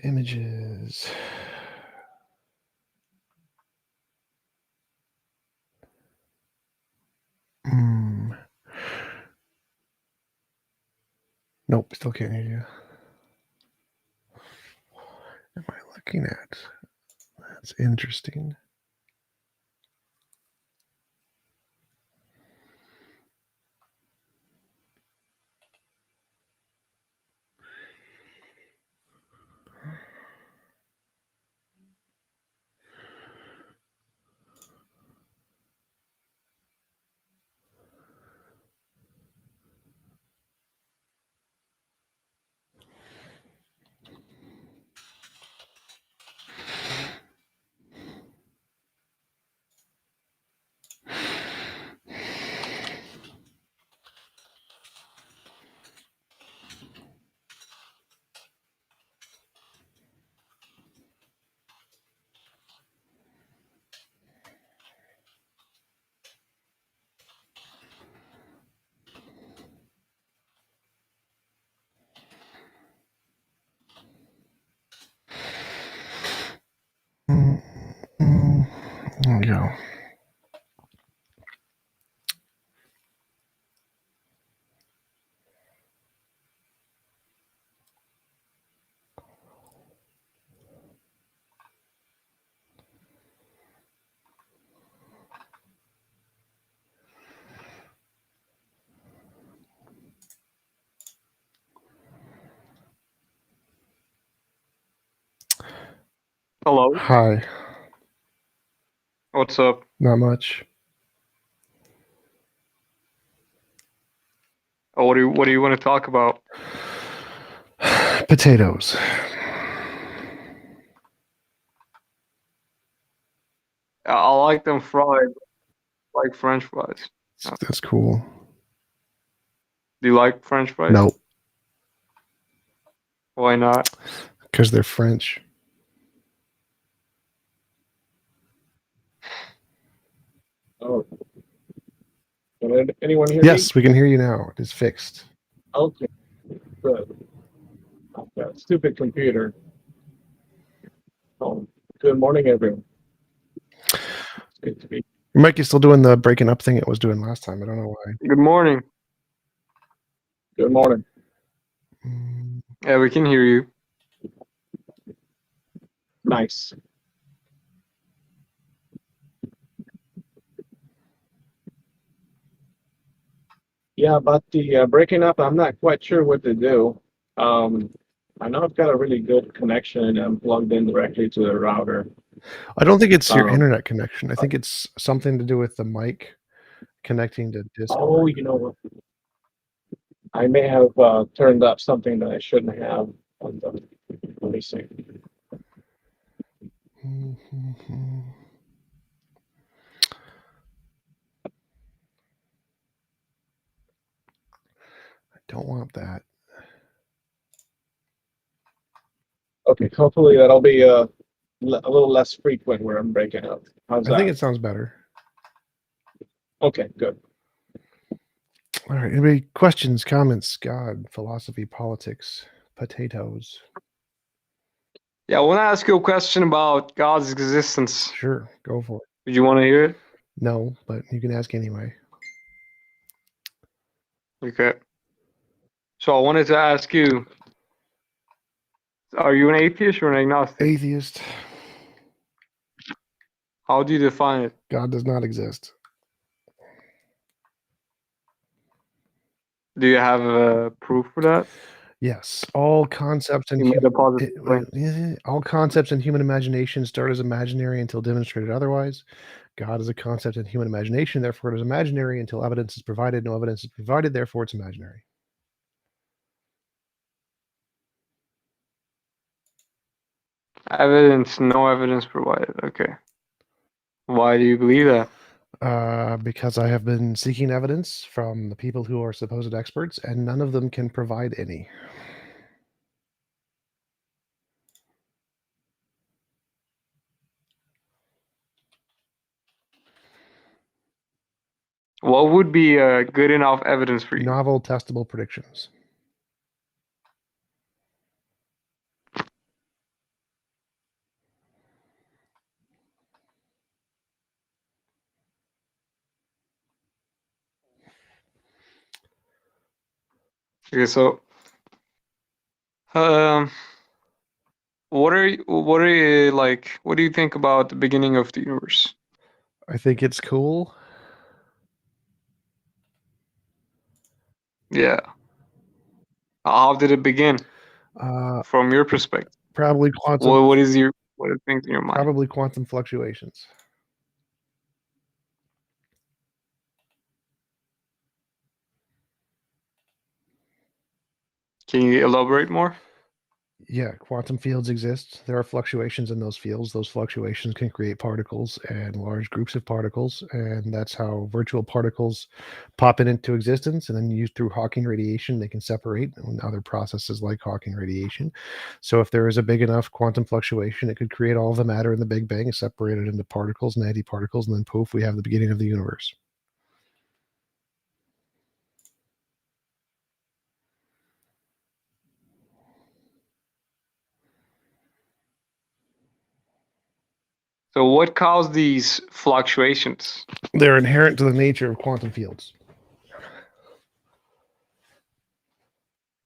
Images. Nope, still can't hear you. What am I looking at? That's interesting. There we go. Hello. Hi. What's up? Not much. What do you want to talk about? Potatoes. I like them fried, like French fries. That's cool. Do you like French fries? No. Why not? Because they're French. Oh. Can anyone hear me? Yes, we can hear you now. It is fixed. Okay. Good. That stupid computer. Oh, good morning, everyone. It's good to be. Your mic is still doing the breaking up thing it was doing last time. I don't know why. Good morning. Good morning. Yeah, we can hear you. Nice. Yeah, about the breaking up, I'm not quite sure what to do. I know I've got a really good connection and I'm plugged in directly to the router. I don't think it's your internet connection. I think it's something to do with the mic connecting to Discord. Oh, you know what? I may have turned up something that I shouldn't have. Let me see. I don't want that. Okay, hopefully that'll be a little less frequent where I'm breaking up. How's that? I think it sounds better. Okay, good. All right. Anybody questions, comments, God, philosophy, politics, potatoes? Yeah, I want to ask you a question about God's existence. Sure, go for it. Do you want to hear it? No, but you can ask anyway. Okay. So I wanted to ask you, are you an atheist or an agnostic? Atheist. How do you define it? God does not exist. Do you have a proof for that? Yes, all concepts in all concepts in human imagination start as imaginary until demonstrated otherwise. God is a concept in human imagination, therefore it is imaginary until evidence is provided. No evidence is provided, therefore it's imaginary. Evidence, no evidence provided. Okay. Why do you believe that? Because I have been seeking evidence from the people who are supposed experts, and none of them can provide any. What would be good enough evidence for you? Novel, testable predictions. Okay, so what do you think about the beginning of the universe? I think it's cool. Yeah. How did it begin from your perspective? Probably quantum. What are things in your mind? Probably quantum fluctuations. Can you elaborate more? Yeah, quantum fields exist. There are fluctuations in those fields. Those fluctuations can create particles and large groups of particles, and that's how virtual particles pop into existence. And then used through Hawking radiation, they can separate and other processes like Hawking radiation. So if there is a big enough quantum fluctuation, it could create all the matter in the Big Bang, separate it into particles and antiparticles, and then poof, we have the beginning of the universe. So what caused these fluctuations? They're inherent to the nature of quantum fields.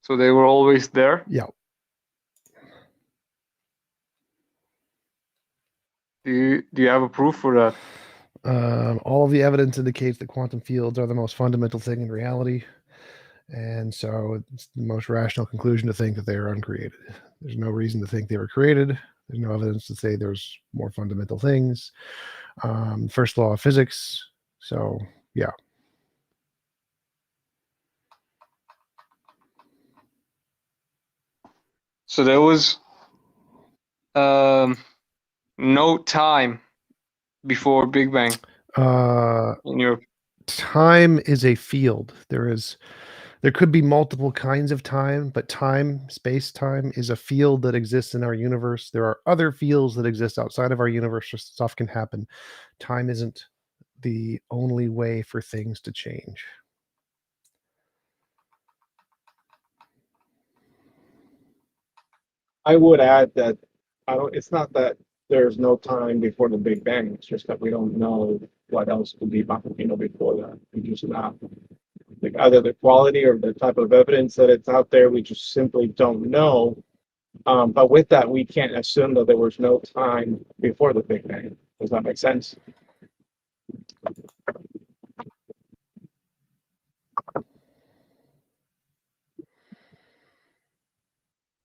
So they were always there? Yeah. Do you have a proof for that? All of the evidence indicates that quantum fields are the most fundamental thing in reality. And so it's the most rational conclusion to think that they are uncreated. There's no reason to think they were created. There's no evidence to say there's more fundamental things. First law of physics. So, yeah. So there was no time before Big Bang in your... Time is a field. There could be multiple kinds of time, but time, space-time, is a field that exists in our universe. There are other fields that exist outside of our universe where stuff can happen. Time isn't the only way for things to change. I would add that it's not that there's no time before the Big Bang. It's just that we don't know what else could be, before that. We just not like either the quality or the type of evidence that it's out there. We just simply don't know. But with that, we can't assume that there was no time before the Big Bang. Does that make sense?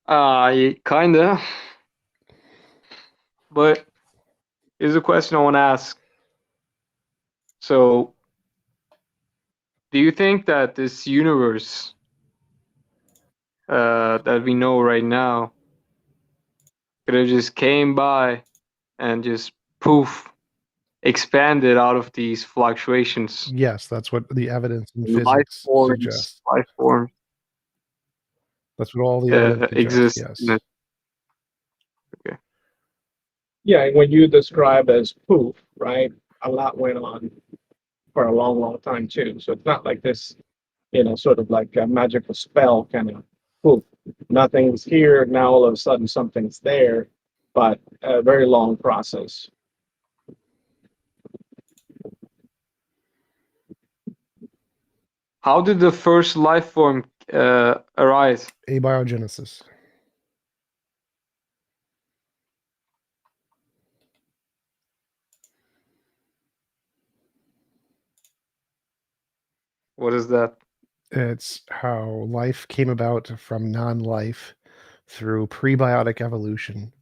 Kinda. But here's a question I want to ask. So, do you think that this universe that we know right now could have just came by and just poof expanded out of these fluctuations? Yes, that's what the evidence in Life physics forms, suggests. life forms That's what all the evidence suggests. exist. Yes. Okay. Yeah, and when you describe as poof, right? A lot went on for a long, long time too. So it's not like this, sort of like a magical spell kind of poof. Nothing's here, now all of a sudden something's there, but a very long process. How did the first life form arise? Abiogenesis. What is that? It's how life came about from non-life through prebiotic evolution.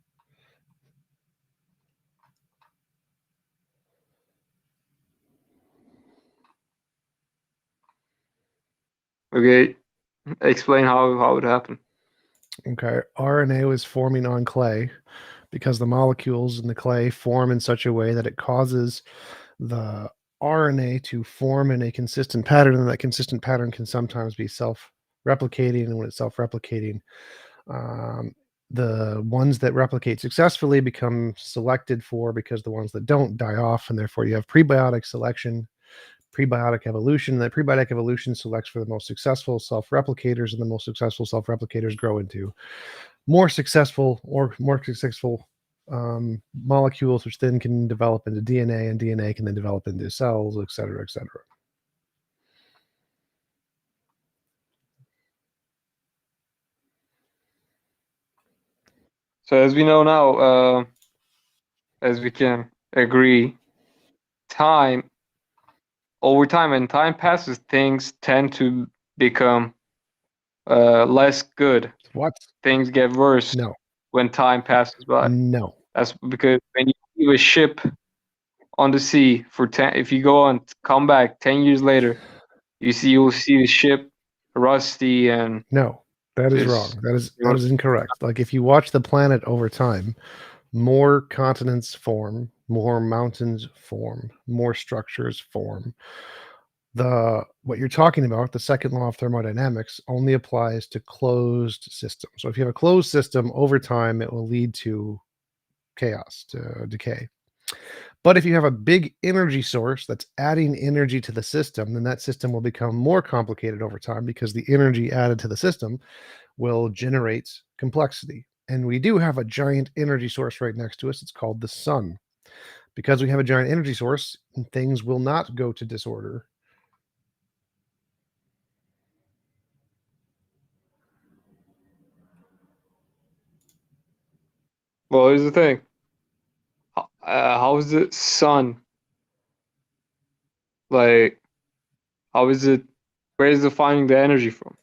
Okay, explain how it happened. Okay, RNA was forming on clay because the molecules in the clay form in such a way that it causes the RNA to form in a consistent pattern, and that consistent pattern can sometimes be self-replicating. And when it's self-replicating, the ones that replicate successfully become selected for, because the ones that don't die off, and therefore you have prebiotic selection, prebiotic evolution. That prebiotic evolution selects for the most successful self-replicators, and the most successful self-replicators grow into more successful molecules, which then can develop into DNA, and DNA can then develop into cells, et cetera, et cetera. So as we know now, as we can agree, over time, and time passes, things tend to become less good. What? Things get worse No. when time passes by. No. That's because when you leave a ship on the sea for 10, if you go and come back 10 years later, you'll see the ship rusty and no. That is wrong. That is incorrect. Like if you watch the planet over time, more continents form, more mountains form, more structures form. What you're talking about, the second law of thermodynamics, only applies to closed systems. So if you have a closed system, over time, it will lead to chaos, to decay. But if you have a big energy source that's adding energy to the system, then that system will become more complicated over time because the energy added to the system will generate complexity. And we do have a giant energy source right next to us. It's called the sun. Because we have a giant energy source, things will not go to disorder. Well, here's the thing. How is the sun? Like, how is it? Where is it finding the energy from?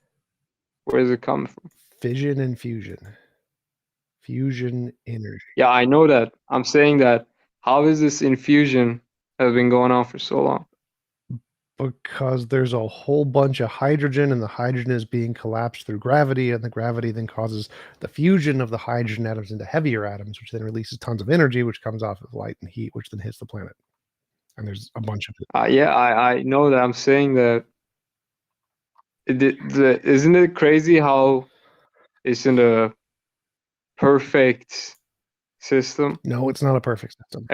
Where is it coming from? Fission and fusion. Fusion energy. Yeah, I know that. I'm saying that. How is this infusion has been going on for so long? Because there's a whole bunch of hydrogen, and the hydrogen is being collapsed through gravity, and the gravity then causes the fusion of the hydrogen atoms into heavier atoms, which then releases tons of energy, which comes off of light and heat, which then hits the planet. And there's a bunch of it. Yeah, I know that. I'm saying that. Isn't it crazy how it's in a perfect system? No, it's not a perfect system.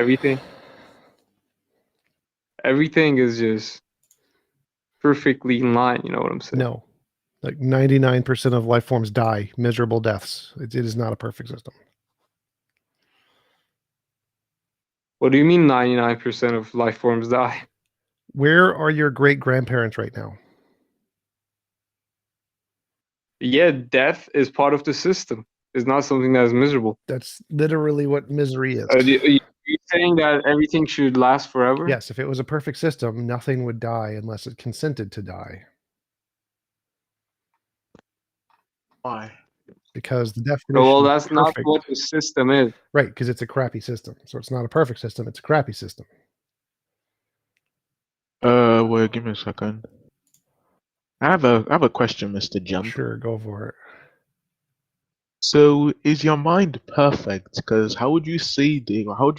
Everything is just perfectly in line. You know what I'm saying? No. Like 99% of life forms die miserable deaths. It is not a perfect system. What do you mean 99% of life forms die? Where are your great-grandparents right now? Yeah, death is part of the system. It's not something that is miserable. That's literally what misery is. Are you saying that everything should last forever? Yes, if it was a perfect system, nothing would die unless it consented to die. Why? Because the definition well, that's of not perfect, what the system is. right, because it's a crappy system. So it's not a perfect system, it's a crappy system. Wait, give me a second. I have a question, Mr. Jump. Sure, go for it. So, is your mind perfect? Because how would you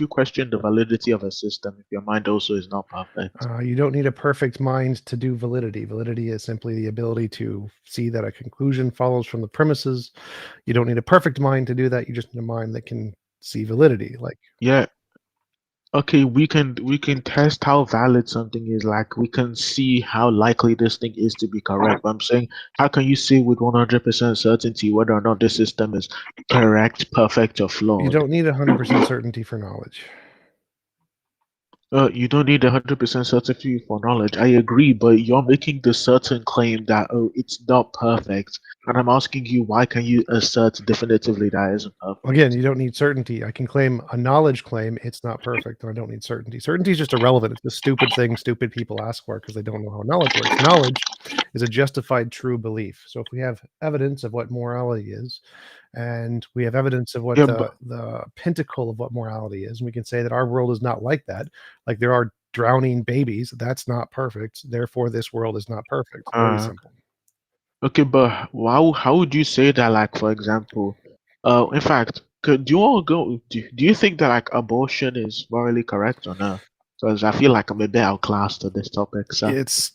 question the validity of a system if your mind also is not perfect? You don't need a perfect mind to do validity. Validity is simply the ability to see that a conclusion follows from the premises. You don't need a perfect mind to do that. You just need a mind that can see validity. Like, Yeah. Okay, we can test how valid something is. Like we can see how likely this thing is to be correct. But I'm saying, how can you say with 100% certainty whether or not the system is correct, perfect, or flawed? you don't need 100% certainty for knowledge. You don't need 100% certainty for knowledge. I agree, but you're making the certain claim that it's not perfect, and I'm asking you, why can you assert definitively that it isn't perfect? Again, you don't need certainty. I can claim a knowledge claim. It's not perfect, and I don't need certainty. Certainty is just irrelevant. It's the stupid thing stupid people ask for because they don't know how knowledge works. Knowledge is a justified true belief. So if we have evidence of what morality is, and we have evidence of what the pinnacle of what morality is, and we can say that our world is not like that. Like there are drowning babies. That's not perfect. Therefore, this world is not perfect. Very simple. Okay, but how would you say that? Like, for example, in fact, do you think that like abortion is morally correct or not? Because I feel like I'm a bit outclassed to this topic. So it's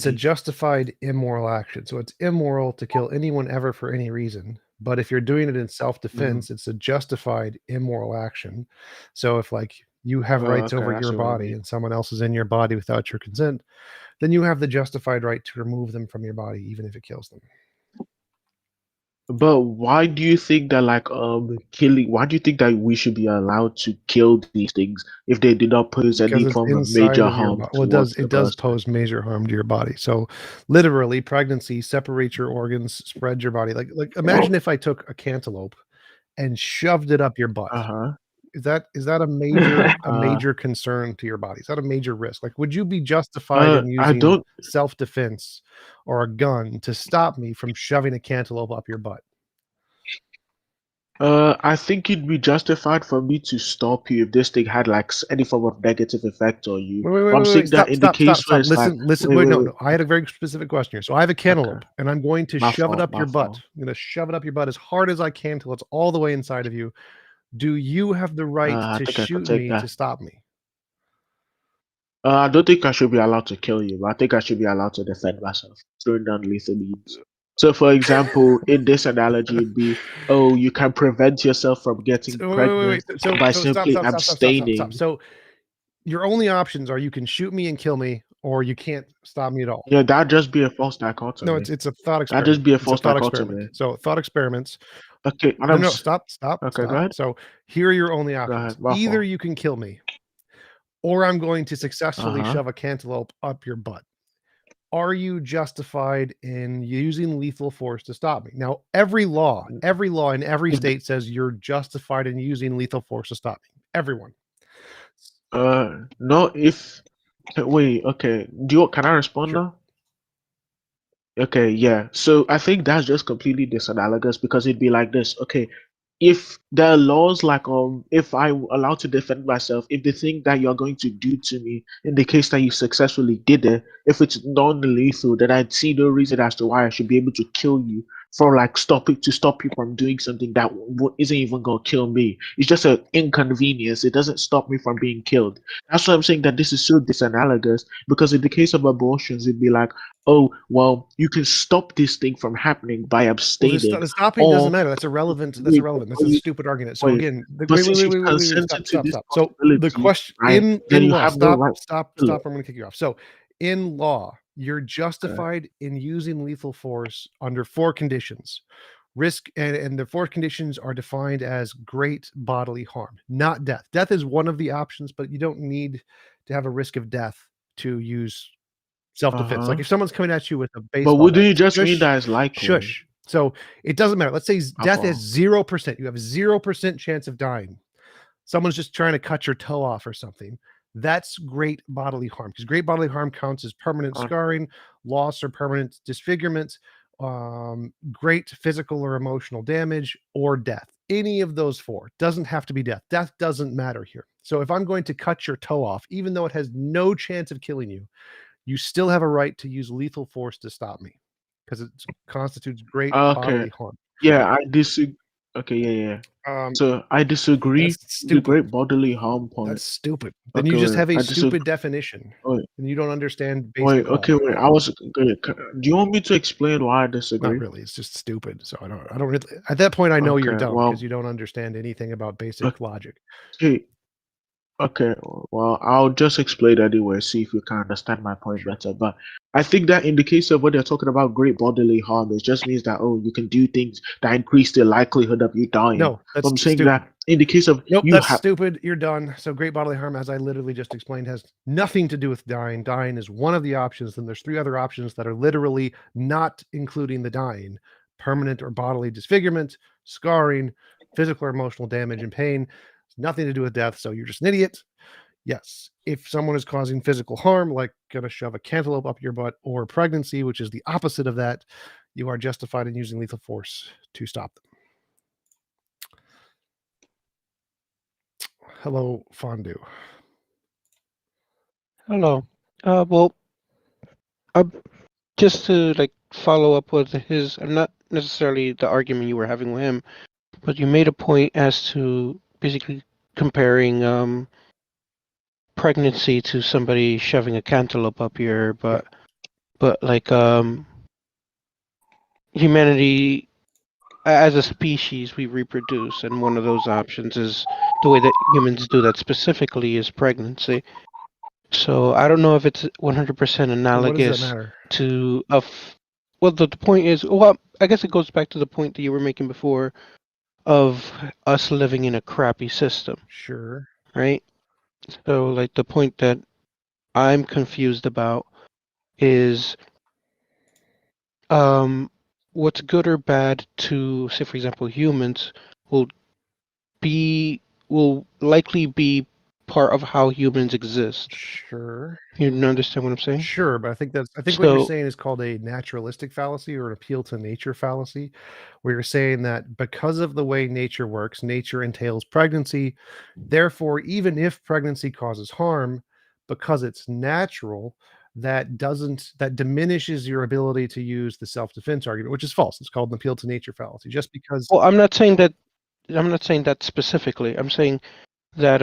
a justified immoral action. So it's immoral to kill anyone ever for any reason. But if you're doing it in self-defense, it's a justified immoral action. So if like you have rights over your body and someone else is in your body without your consent, then you have the justified right to remove them from your body, even if it kills them. But why do you think that like killing? Why do you think that we should be allowed to kill these things if they did not pose any form of major harm? Well, it does pose major harm to your body. So literally, pregnancy separates your organs, spreads your body. Like imagine if I took a cantaloupe and shoved it up your butt. Uh-huh. Is that a major concern to your body? Is that a major risk? Like, would you be justified in I using don't. self-defense or a gun to stop me from shoving a cantaloupe up your butt? I think it'd be justified for me to stop you if this thing had like any form of negative effect on you. But I'm saying that Stop, in the stop, stop, case where stop. it's like, Listen. wait, Wait, wait, no, wait. no. I had a very specific question here. So I have a Okay, cantaloupe, and I'm going to my shove it fault, up my your butt. fault. I'm going to shove it up your butt as hard as I can till it's all the way inside of you. Do you have the right I to think I could shoot take me that. to stop me? I don't think I should be allowed to kill you, but I think I should be allowed to defend myself, throwing down lethal means. So, for example, in this analogy, it'd be, oh, you can prevent yourself from getting Wait. pregnant by So stop, simply stop, stop, stop, stop, stop, stop. abstaining. So your only options are you can shoot me and kill me, or you can't stop me at all. Yeah, that'd just be a false No, dichotomy. it's a thought That'd experiment. just be a It's a false thought experiment. dichotomy. So thought experiments. Okay, and No, stop. okay, go ahead. So here are your only Go options. ahead, my Either fault. you can kill me, or I'm going to successfully Uh-huh. shove a cantaloupe up your butt. Are you justified in using lethal force to stop me? Now, every law in every If state says you're justified in using lethal force to stop me. Everyone. no, if wait, okay. Can I respond Sure. now? Okay, yeah. So I think that's just completely disanalogous because it'd be like this. Okay, if there are laws like if I'm allowed to defend myself, if the thing that you're going to do to me, in the case that you successfully did it, if it's non-lethal, then I'd see no reason as to why I should be able to kill you for like stop you from doing something that isn't even gonna kill me. It's just an inconvenience. It doesn't stop me from being killed. That's why I'm saying that this is so disanalogous because in the case of abortions, it'd be like, oh, well, you can stop this thing from happening by Well, abstaining, the stopping doesn't or matter. That's irrelevant. That's wait, irrelevant. That's or a you stupid argument. So wait. again, But since you've wait. consented Stop, to stop, this stop. So the possibility, question right, then in you law, have no right to kill it. stop. I'm going to kick you off. So in law, you're Okay. justified in using lethal force under 4 conditions. Risk and the 4 conditions are defined as great bodily harm, not death. Death is one of the options, but you don't need to have a risk of death to use self-defense. Like Uh-huh. if someone's coming at you with a But baseball wouldn't bat, you just mean shush, that it's likely? shush. So it doesn't matter. Let's say My death is fault. 0%. You have 0% chance of dying. Someone's just trying to cut your toe off or something. That's great bodily harm because great bodily harm counts as permanent Uh, scarring, loss or permanent disfigurement, great physical or emotional damage, or death. Any of those 4 doesn't have to be death. Death doesn't matter here. So if I'm going to cut your toe off, even though it has no chance of killing you, you still have a right to use lethal force to stop me because it constitutes great okay. bodily harm. Yeah, I disagree. Okay, yeah. Um, So I disagree that's with the stupid. great bodily harm point. That's stupid. Then you Okay, just wait. have a I disagree. stupid definition, Wait, and you don't understand wait. basic law. Okay, wait. I was good. Do you want me to explain why I Not disagree? really. It's just stupid. So I don't really. At that point, I know you're Okay, dumb because well, you don't understand anything about basic logic. okay. Okay, well, I'll just explain anyway, see if you can understand my point Sure. better. But I think that in the case of when they're talking about great bodily harm, it just means that, oh, you can do things that increase the likelihood of you dying. No, that's I'm saying stupid. that in the case of Nope, you that's have, stupid. You're done. So great bodily harm, as I literally just explained, has nothing to do with dying. Dying is one of the options. Then there's 3 other options that are literally not including the dying: permanent or bodily disfigurement, scarring, physical or emotional damage and pain. It's nothing to do with death. So you're just an idiot. Yes, if someone is causing physical harm, like gonna shove a cantaloupe up your butt, or pregnancy, which is the opposite of that, you are justified in using lethal force to stop them. Hello, Fondue. Hello. Well, just to like follow up with his, not necessarily the argument you were having with him, but you made a point as to basically comparing pregnancy to somebody shoving a cantaloupe up your butt. But like humanity as a species, we reproduce, and one of those options is the way that humans do that specifically is pregnancy. So I don't know if it's 100% What does that analogous matter? to well, the point is, well, I guess it goes back to the point that you were making before of us living in a crappy system, Sure. right? So like the point that I'm confused about is what's good or bad to, say, for example, humans will will likely be part of how humans exist. Sure. You understand what I'm saying? Sure, but I think what you're saying is called a naturalistic fallacy or an appeal to nature fallacy, where you're saying that because of the way nature works, nature entails pregnancy. Therefore, even if pregnancy causes harm, because it's natural, that diminishes your ability to use the self-defense argument, which is false. It's called an appeal to nature fallacy. Just because Well, I'm not saying that specifically. I'm saying that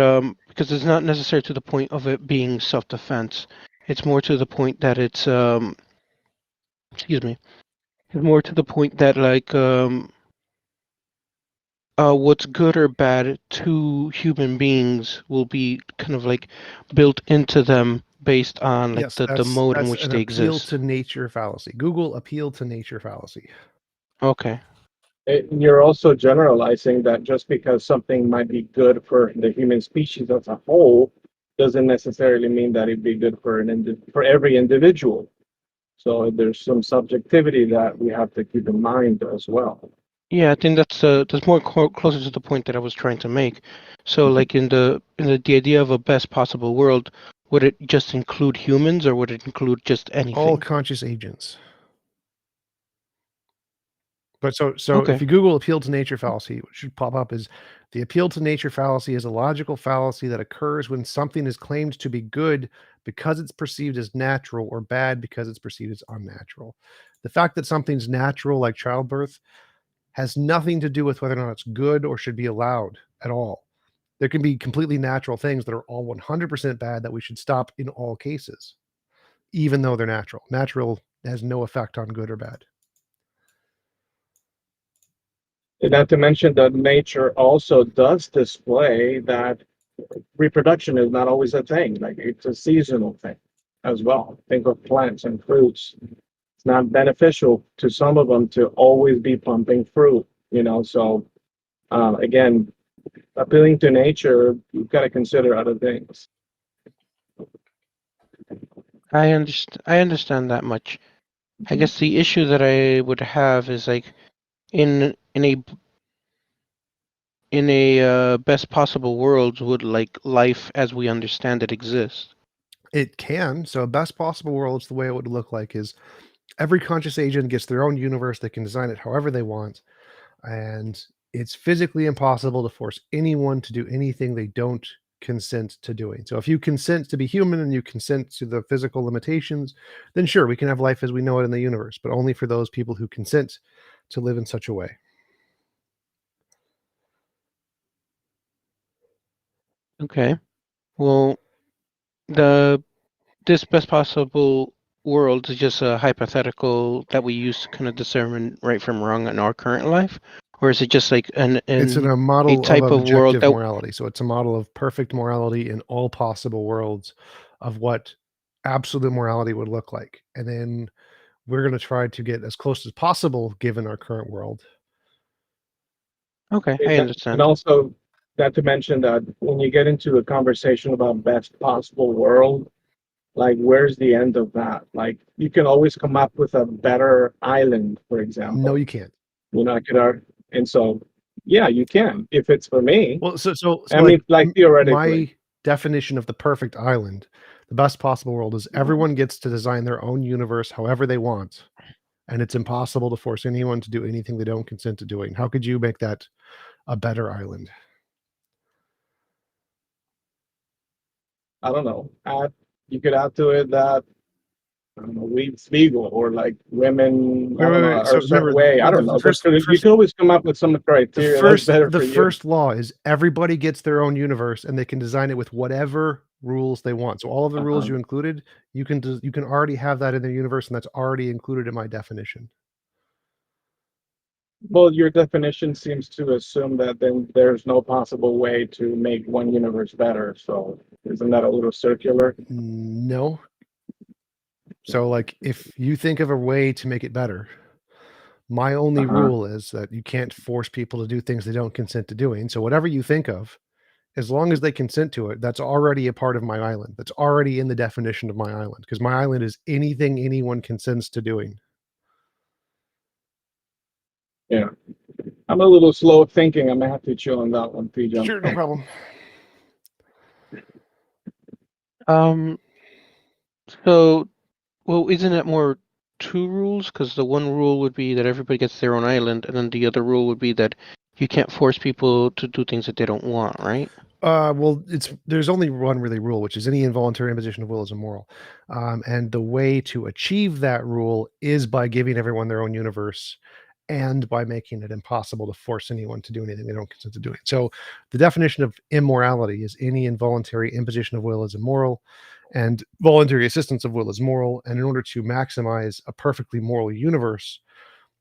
because it's not necessary to the point of it being self-defense. It's more to the point that it's excuse me. It's more to the point that like what's good or bad to human beings will be kind of like built into them based on like yes, the mode in that's which an they appeal exist. to nature fallacy. Google appeal to nature fallacy. Okay. You're also generalizing that just because something might be good for the human species as a whole doesn't necessarily mean that it'd be good for for every individual. So there's some subjectivity that we have to keep in mind as well. Yeah, I think that's more closer to the point that I was trying to make. So, like in the idea of a best possible world, would it just include humans, or would it include just All anything? conscious agents. But so Okay. if you Google appeal to nature fallacy, what should pop up is the appeal to nature fallacy is a logical fallacy that occurs when something is claimed to be good because it's perceived as natural or bad because it's perceived as unnatural. The fact that something's natural, like childbirth, has nothing to do with whether or not it's good or should be allowed at all. There can be completely natural things that are all 100% bad that we should stop in all cases, even though they're natural. Natural has no effect on good or bad. And not to mention that nature also does display that reproduction is not always a thing. Like it's a seasonal thing as well. Think of plants and fruits. It's not beneficial to some of them to always be pumping fruit, you know. So again, appealing to nature, you've got to consider other things. I understand that much. I guess the issue that I would have is like in a best possible world, would like life as we understand it exist? It can. So, best possible worlds, the way it would look like is every conscious agent gets their own universe. They can design it however they want. And it's physically impossible to force anyone to do anything they don't consent to doing. So, if you consent to be human and you consent to the physical limitations, then sure, we can have life as we know it in the universe, but only for those people who consent to live in such a way. Okay. Well, this best possible world is just a hypothetical that we use to kind of determine right from wrong in our current life, or is it just like It's in a model type of of world objective that morality. So it's a model of perfect morality in all possible worlds of what absolute morality would look like. And then we're going to try to get as close as possible given our current world. Okay, I And understand. also, not to mention that when you get into a conversation about best possible world, like where's the end of that? Like you can always come up with a better island, for example. No, you can't. You know, I could argue, and so yeah, you can if it's for me. Well, so I mean, like theoretically. my definition of the perfect island, the best possible world is everyone gets to design their own universe however they want. And it's impossible to force anyone to do anything they don't consent to doing. How could you make that a better island? I don't know. You could add to it that I don't know, weed's legal or like women, I don't know, Wait. or So a certain remember, way. I don't know. You can always come up with some criteria that's better the for you. first law is everybody gets their own universe and they can design it with whatever rules they want. So all of the rules you included, you can already have that in their universe, and that's already included in my definition. Well, your definition seems to assume that then there's no possible way to make one universe better. So isn't that a little circular? No. So like if you think of a way to make it better, my only rule is that you can't force people to do things they don't consent to doing. So whatever you think of, as long as they consent to it, that's already a part of my island. That's already in the definition of my island, because my island is anything anyone consents to doing. Yeah. I'm a little slow thinking. I'm gonna have to chill on that one, P-Jump. Sure, no problem. So, well, isn't it more two rules? Because the one rule would be that everybody gets their own island, and then the other rule would be that you can't force people to do things that they don't want, right? Well, there's only one really rule, which is any involuntary imposition of will is immoral. And the way to achieve that rule is by giving everyone their own universe and by making it impossible to force anyone to do anything they don't consent to doing. So the definition of immorality is any involuntary imposition of will is immoral, and voluntary assistance of will is moral. And in order to maximize a perfectly moral universe,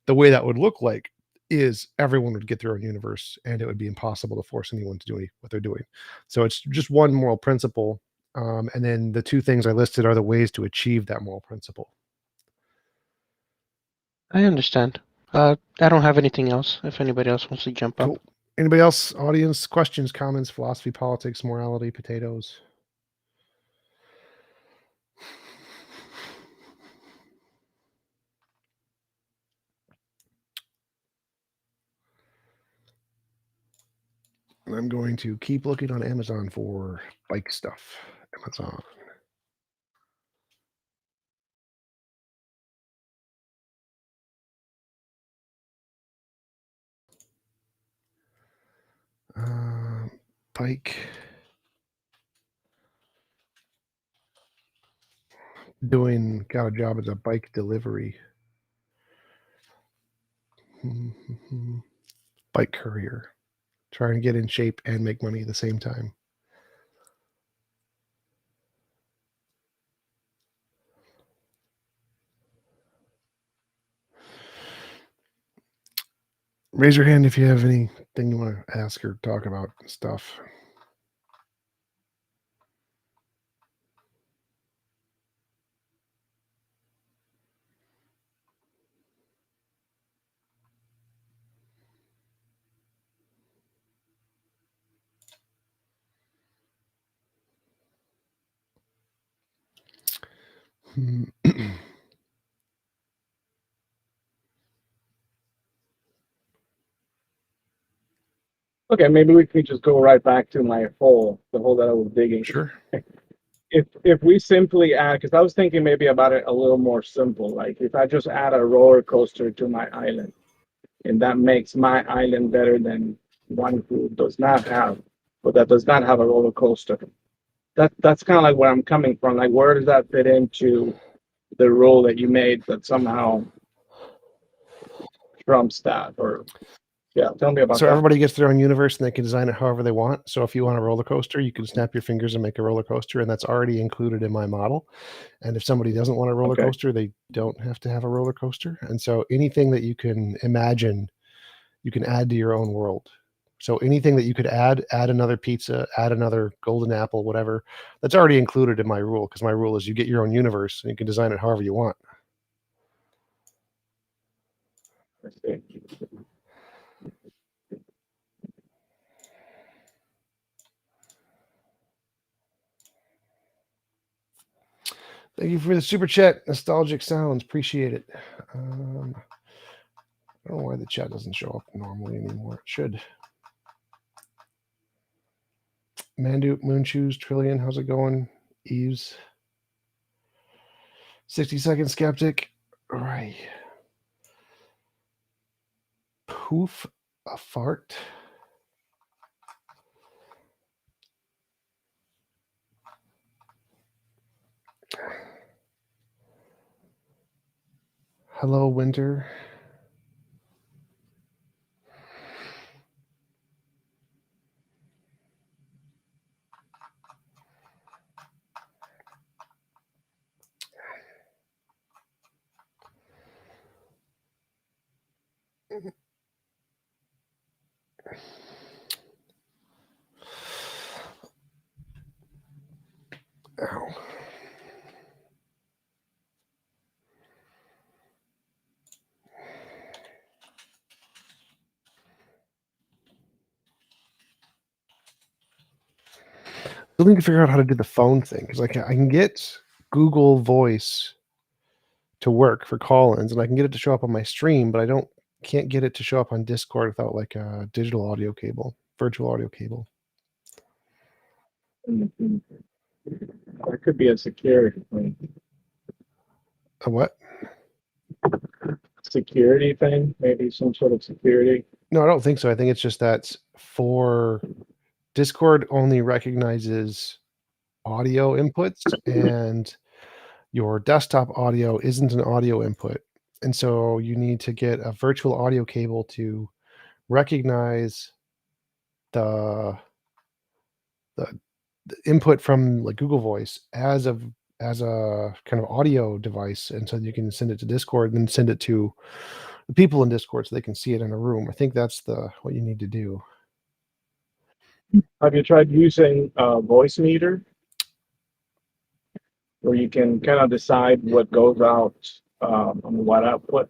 the way that would look like is everyone would get their own universe and it would be impossible to force anyone to do what they're doing. So it's just one moral principle. And then the two things I listed are the ways to achieve that moral principle. I understand. I don't have anything else. If anybody else wants to jump Cool. up. Anybody else? Audience questions, comments, philosophy, politics, morality, potatoes? I'm going to keep looking on Amazon for bike stuff. Amazon. Bike. Got a job as a bike delivery. Bike courier. Trying to get in shape and make money at the same time. Raise your hand if you have anything you want to ask or talk about stuff. Okay, maybe we can just go right back to the hole that I was digging. Sure. If we simply add, because I was thinking maybe about it a little more simple, like if I just add a roller coaster to my island, and that makes my island better than one who does not have, but that does not have a roller coaster. That's kind of like where I'm coming from. Like, where does that fit into the rule that you made that somehow trumps that? Or yeah, tell me about So that. everybody gets their own universe and they can design it however they want. So if you want a roller coaster, you can snap your fingers and make a roller coaster, and that's already included in my model. And if somebody doesn't want a roller coaster, they don't have to have a roller coaster. And so anything that you can imagine, you can add to your own world. So anything that you could add another pizza, add another golden apple, whatever, that's already included in my rule, because my rule is you get your own universe and you can design it however you want. Thank you for the super chat. Nostalgic sounds. Appreciate it. I don't know why the chat doesn't show up normally anymore. It should. Mandu, Moonshoes, Trillion, how's it going? Eves. 60-second skeptic. All right. Poof, a fart. Hello, Winter. Ow. Still need to figure out how to do the phone thing, because I can get Google Voice to work for call-ins, and I can get it to show up on my stream, but I don't can't get it to show up on Discord without like a digital audio cable, virtual audio cable. That could be a security thing. A what? Security thing, maybe some sort of security. No, I don't think so. I think it's just that for Discord only recognizes audio inputs, and your desktop audio isn't an audio input. And so you need to get a virtual audio cable to recognize the input from like Google Voice as a kind of audio device, and so you can send it to Discord and then send it to the people in Discord so they can see it in a room. I think that's what you need to do. Have you tried using a voice meter, where you can kind of decide what goes out on what output?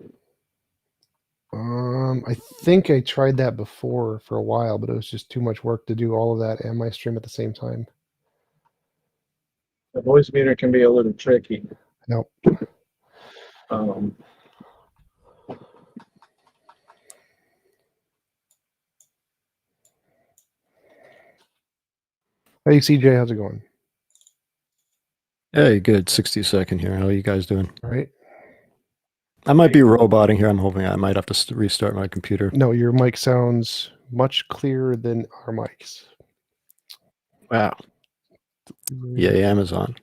I think I tried that before for a while, but it was just too much work to do all of that and my stream at the same time. The voice meter can be a little tricky. Nope. Hey CJ, how's it going? Hey, good. 60-second here. How are you guys doing? All right. I might be roboting here. I'm hoping I might have to restart my computer. No, your mic sounds much clearer than our mics. Wow. Yay, Amazon.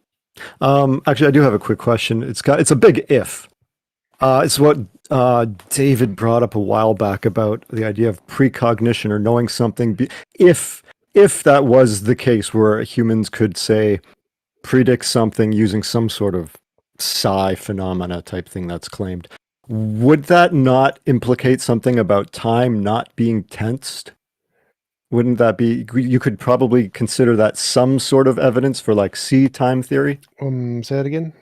Actually, I do have a quick question. It's a big if. It's what David brought up a while back about the idea of precognition or knowing something. If that was the case, where humans could say predict something using some sort of psi phenomena type thing that's claimed, would that not implicate something about time not being tensed? Wouldn't that be, you could probably consider that some sort of evidence for like C time theory? Say that again.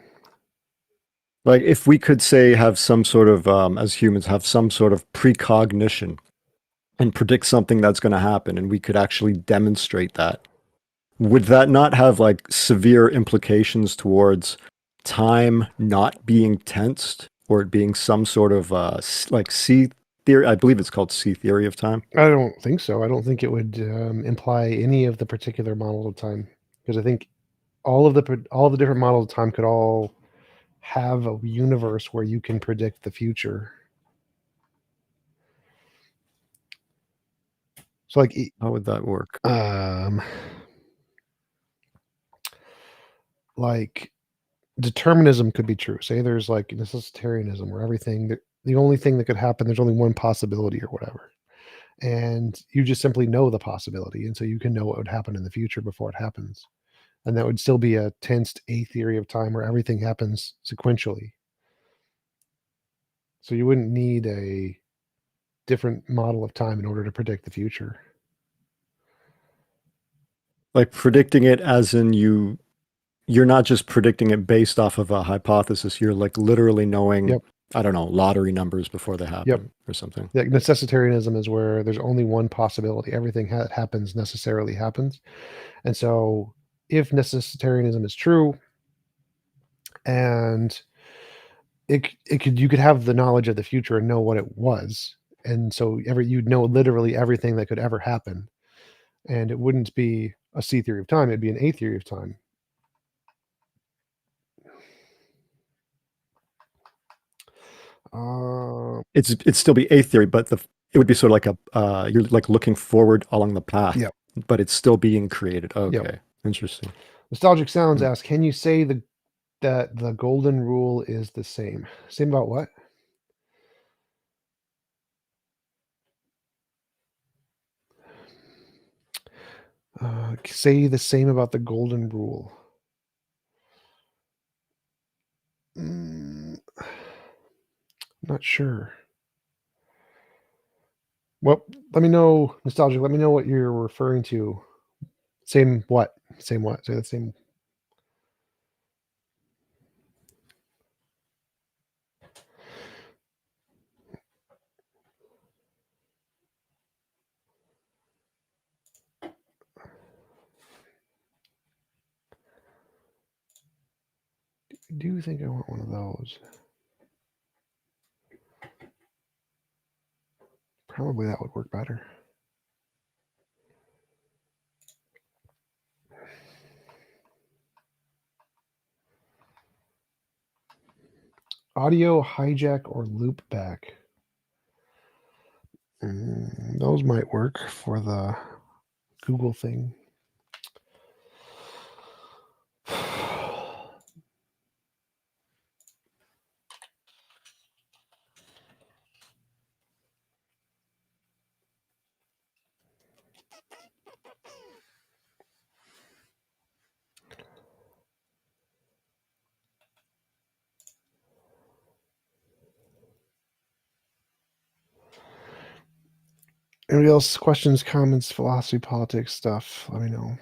Like if we could say have some sort of, as humans, have some sort of precognition and predict something that's going to happen, and we could actually demonstrate that, would that not have like severe implications towards time not being tensed, or it being some sort of like C theory? I believe it's called C theory of time. I don't think so. I don't think it would imply any of the particular models of time, because I think all of the different models of time could all have a universe where you can predict the future. So like, how would that work? Like determinism could be true. Say there's like necessitarianism, where everything, the only thing that could happen, there's only one possibility or whatever, and you just simply know the possibility, and so you can know what would happen in the future before it happens, and that would still be a tensed A theory of time where everything happens sequentially. So you wouldn't need a different model of time in order to predict the future. Like predicting it as in you're not just predicting it based off of a hypothesis. You're like literally knowing, Yep. I don't know, lottery numbers before they happen or something. Yeah, necessitarianism is where there's only one possibility. Everything that happens necessarily happens. And so if necessitarianism is true, and you could have the knowledge of the future and know what it was, and so you'd know literally everything that could ever happen, and it wouldn't be a C theory of time, it'd be an A theory of time. It'd still be A theory, but it would be sort of like you're like looking forward along the path, but it's still being created. Okay, interesting. Nostalgic Sounds asks, can you say that the golden rule is the same? Same about what? Say the same about the golden rule. Not sure. Well, let me know, Nostalgic. Let me know what you're referring to. Same what? Same what? Say the same. I do think I want one of those. Probably that would work better. Audio hijack or loop back. Those might work for the Google thing. Anybody else? Questions, comments, philosophy, politics stuff? Let me know.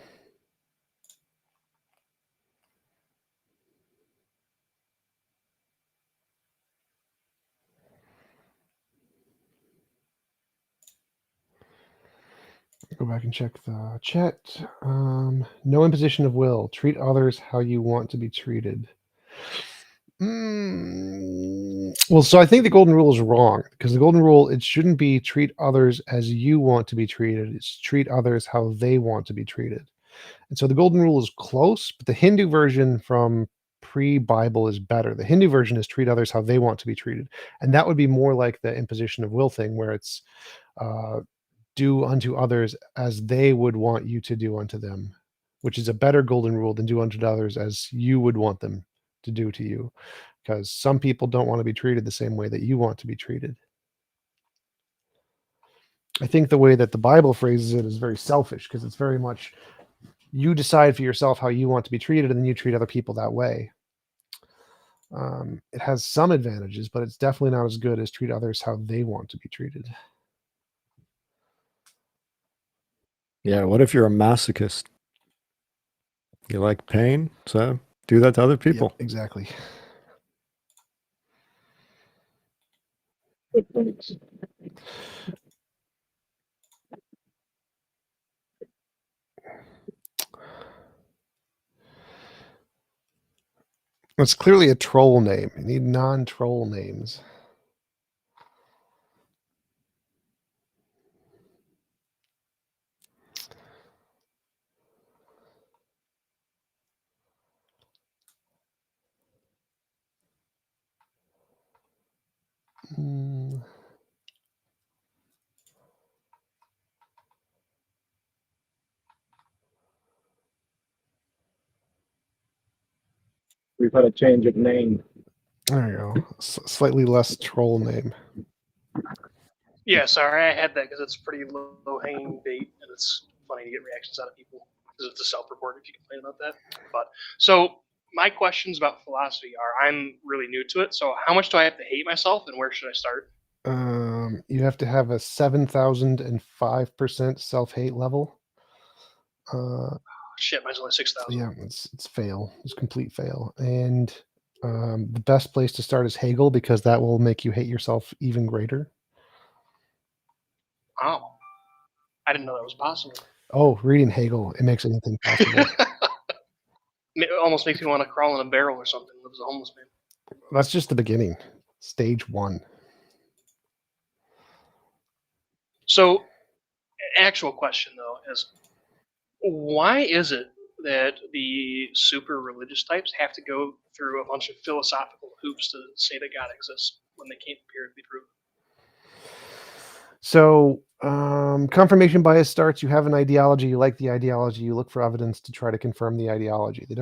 Go back and check the chat. No imposition of will. Treat others how you want to be treated. Well, so I think the golden rule is wrong, because the golden rule, it shouldn't be treat others as you want to be treated. It's treat others how they want to be treated. And so the golden rule is close, but the Hindu version from pre-Bible is better. The Hindu version is treat others how they want to be treated. And that would be more like the imposition of will thing, where it's do unto others as they would want you to do unto them, which is a better golden rule than do unto others as you would want them to do to you, because some people don't want to be treated the same way that you want to be treated. I think the way that the Bible phrases it is very selfish, because it's very much you decide for yourself how you want to be treated, and then you treat other people that way. It has some advantages, but it's definitely not as good as treat others how they want to be treated. Yeah, what if you're a masochist? You like pain, so do that to other people. Yep, exactly. It's clearly a troll name. You need non-troll names. We've had a change of name. There you go. Slightly less troll name. Yeah, sorry, I had that because it's pretty low-hanging bait, and it's funny to get reactions out of people because it's a self-report if you complain about that. But so my questions about philosophy are: I'm really new to it, so how much do I have to hate myself, and where should I start? You have to have a 7,005% self-hate level. Shit, mine's only 6,000. Yeah, it's fail. It's complete fail. And the best place to start is Hegel, because that will make you hate yourself even greater. Oh, I didn't know that was possible. Oh, reading Hegel, it makes anything possible. It almost makes me want to crawl in a barrel or something. Live as a homeless man. That's just the beginning. Stage 1. So, actual question though is, why is it that the super religious types have to go through a bunch of philosophical hoops to say that God exists when they can't empirically prove it? So confirmation bias starts. You have an ideology, you like the ideology, you look for evidence to try to confirm the ideology. They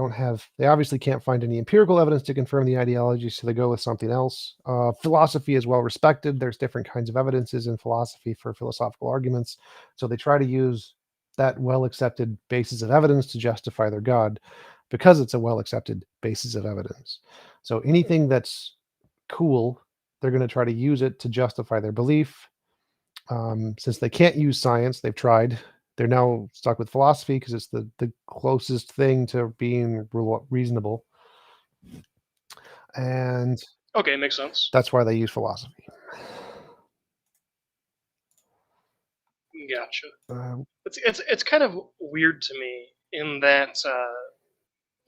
obviously can't find any empirical evidence to confirm the ideology, so they go with something else. Philosophy is well respected. There's different kinds of evidences in philosophy for philosophical arguments, so they try to use that well accepted basis of evidence to justify their God, because it's a well accepted basis of evidence. So anything that's cool, they're going to try to use it to justify their belief. Since they can't use science, they've tried. They're now stuck with philosophy because it's the closest thing to being reasonable. And okay, makes sense. That's why they use philosophy. Gotcha. It's kind of weird to me in that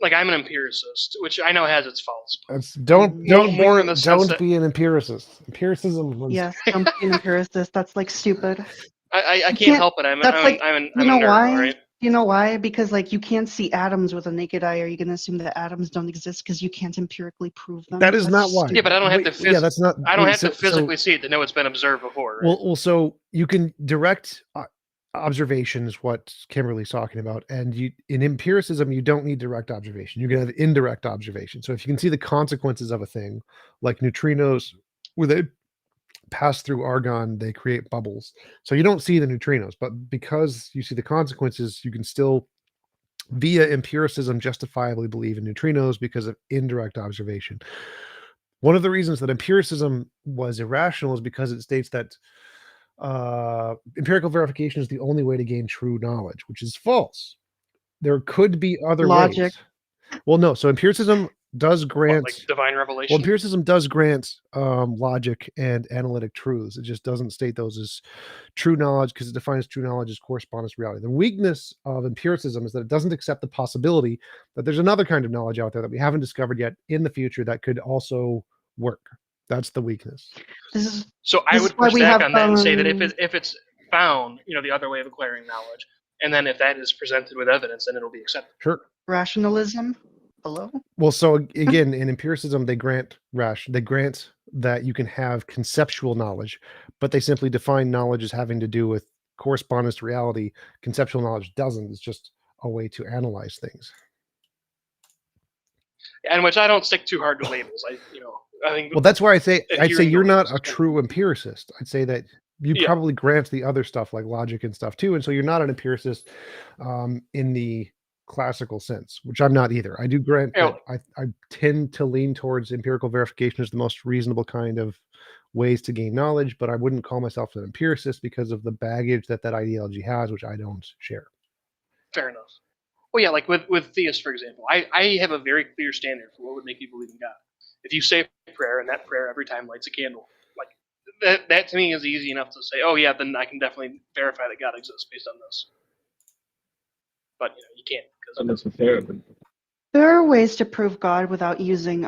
like I'm an empiricist, which I know has its faults. Don't more in the sense that be an empiricist. Empiricism was Yes, don't be an empiricist. That's like stupid. I can't help it. I'm a nerd, all right? You know why? Because like you can't see atoms with a naked eye. Are you going to assume that atoms don't exist because you can't empirically prove them? That is That's not why. stupid. Yeah, but I don't have to. Yeah, that's not. I don't have so- to physically see it to know it's been observed before. Right? Well, so you can direct observation is what Kimberly's talking about, and in empiricism you don't need direct observation. You can have indirect observation. So if you can see the consequences of a thing, like neutrinos, where they pass through argon, they create bubbles. So you don't see the neutrinos, but because you see the consequences, you can still, via empiricism, justifiably believe in neutrinos because of indirect observation. One of the reasons that empiricism was irrational is because it states that empirical verification is the only way to gain true knowledge, which is false. There could be other Logic. ways. Well, no. So empiricism does grant like divine revelation. Well, empiricism does grant logic and analytic truths. It just doesn't state those as true knowledge because it defines true knowledge as correspondence to reality. The weakness of empiricism is that it doesn't accept the possibility that there's another kind of knowledge out there that we haven't discovered yet in the future that could also work. That's the weakness. So I would push back on that and say that if it's found, the other way of acquiring knowledge, and then if that is presented with evidence, then it'll be accepted. Sure. Rationalism. Hello. Well, so again, in empiricism, they grant that you can have conceptual knowledge, but they simply define knowledge as having to do with correspondence to reality. Conceptual knowledge doesn't. It's just a way to analyze things. And which I don't stick too hard to labels. I think. Well, that's why I'd say you're not a true empiricist. I'd say that you probably grant the other stuff like logic and stuff too, and so you're not an empiricist in the classical sense, which I'm not either. I do grant that I tend to lean towards empirical verification as the most reasonable kind of ways to gain knowledge, but I wouldn't call myself an empiricist because of the baggage that ideology has, which I don't share. Fair enough. Well, yeah, like with theists, for example, I have a very clear standard for what would make you believe in God. If you say a prayer and that prayer every time lights a candle, like that to me is easy enough to say, oh yeah, then I can definitely verify that God exists based on this. But you can't because there are ways to prove God without using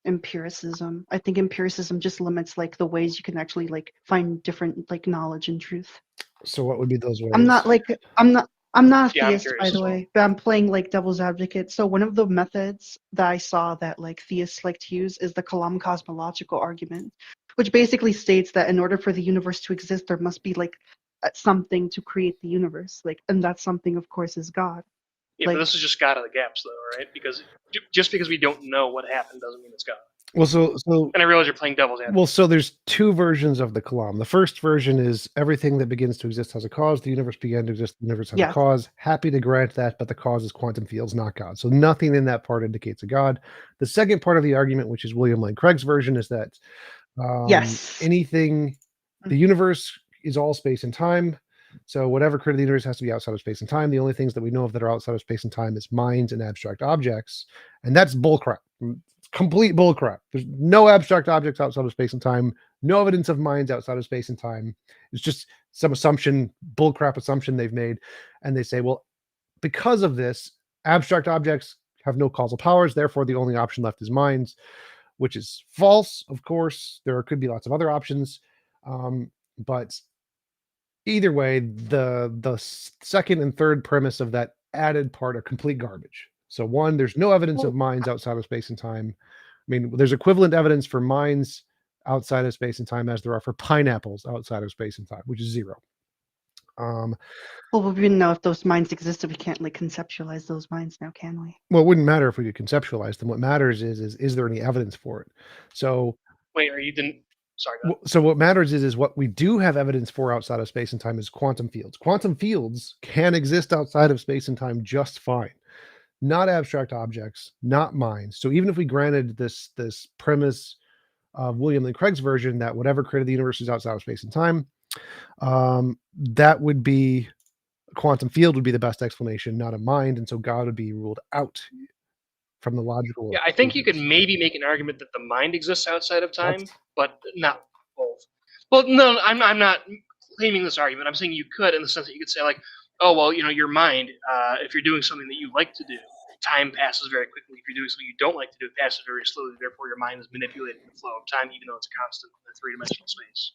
empiricism. I think empiricism just limits like the ways you can actually like find different like knowledge and truth. So what would be those ways? I'm not a theist, by the way, but I'm playing like devil's advocate. So one of the methods that I saw that like theists like to use is the Kalam cosmological argument, which basically states that in order for the universe to exist, there must be like something to create the universe, like, and that something, of course, is God. Yeah, but this is just God of the gaps, though, right? Because just because we don't know what happened doesn't mean it's God. Well, so and I realize you're playing devil's advocate. Well, so there's two versions of the Kalam. The first version is everything that begins to exist has a cause. The universe began to exist. The universe has a cause. Happy to grant that, but the cause is quantum fields, not God. So nothing in that part indicates a God. The second part of the argument, which is William Lane Craig's version, is that anything, the universe is all space and time. So whatever created the universe has to be outside of space and time. The only things that we know of that are outside of space and time is minds and abstract objects. And that's bullcrap. Complete bullcrap. There's no abstract objects outside of space and time. No evidence of minds outside of space and time. It's just some assumption, bullcrap assumption they've made. And they say, well, because of this, abstract objects have no causal powers. Therefore, the only option left is minds, which is false. Of course, there could be lots of other options. But either way, the second and third premise of that added part are complete garbage. So one, there's no evidence of minds outside of space and time. I mean, there's equivalent evidence for minds outside of space and time as there are for pineapples outside of space and time, which is zero. Well, we wouldn't know if those minds existed. We can't like conceptualize those minds now, can we? Well, it wouldn't matter if we could conceptualize them. What matters is there any evidence for it? So wait, are you didn't? Sorry. So what matters is what we do have evidence for outside of space and time is quantum fields. Quantum fields can exist outside of space and time just fine. Not abstract objects, not minds. So even if we granted this premise of William Lane Craig's version that whatever created the universe is outside of space and time, that would be a quantum field would be the best explanation, not a mind, and so God would be ruled out from the logical. Yeah, I think you could maybe make an argument that the mind exists outside of time, but not both. Well, no, I'm not claiming this argument. I'm saying you could, in the sense that you could say like, oh well, your mind, if you're doing something that you like to do, time passes very quickly. If you're doing something you don't like to do, it passes very slowly. Therefore, your mind is manipulating the flow of time, even though it's a constant in a three-dimensional space.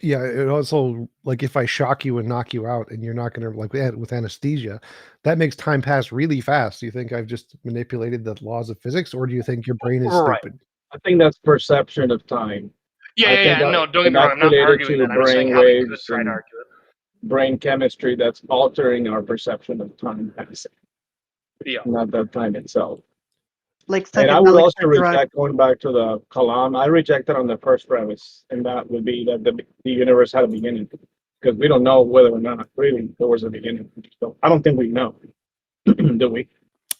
Yeah, it also, like, if I shock you and knock you out and you're not gonna, like, with anesthesia, that makes time pass really fast. Do you think I've just manipulated the laws of physics, or do you think your brain is Right. stupid? I think that's perception of time. Yeah. No, don't get me wrong. I'm not related arguing to that. I'm saying how they could brainwaves try to and argue it. brain chemistry that's altering our perception of time passing, Yeah. not the time itself. Like And I would psychedelics also or drugs. reject, going back to the Kalam, I rejected on the first premise, and that would be that the universe had a beginning, because we don't know whether or not really there was a beginning. So I don't think we know, do we?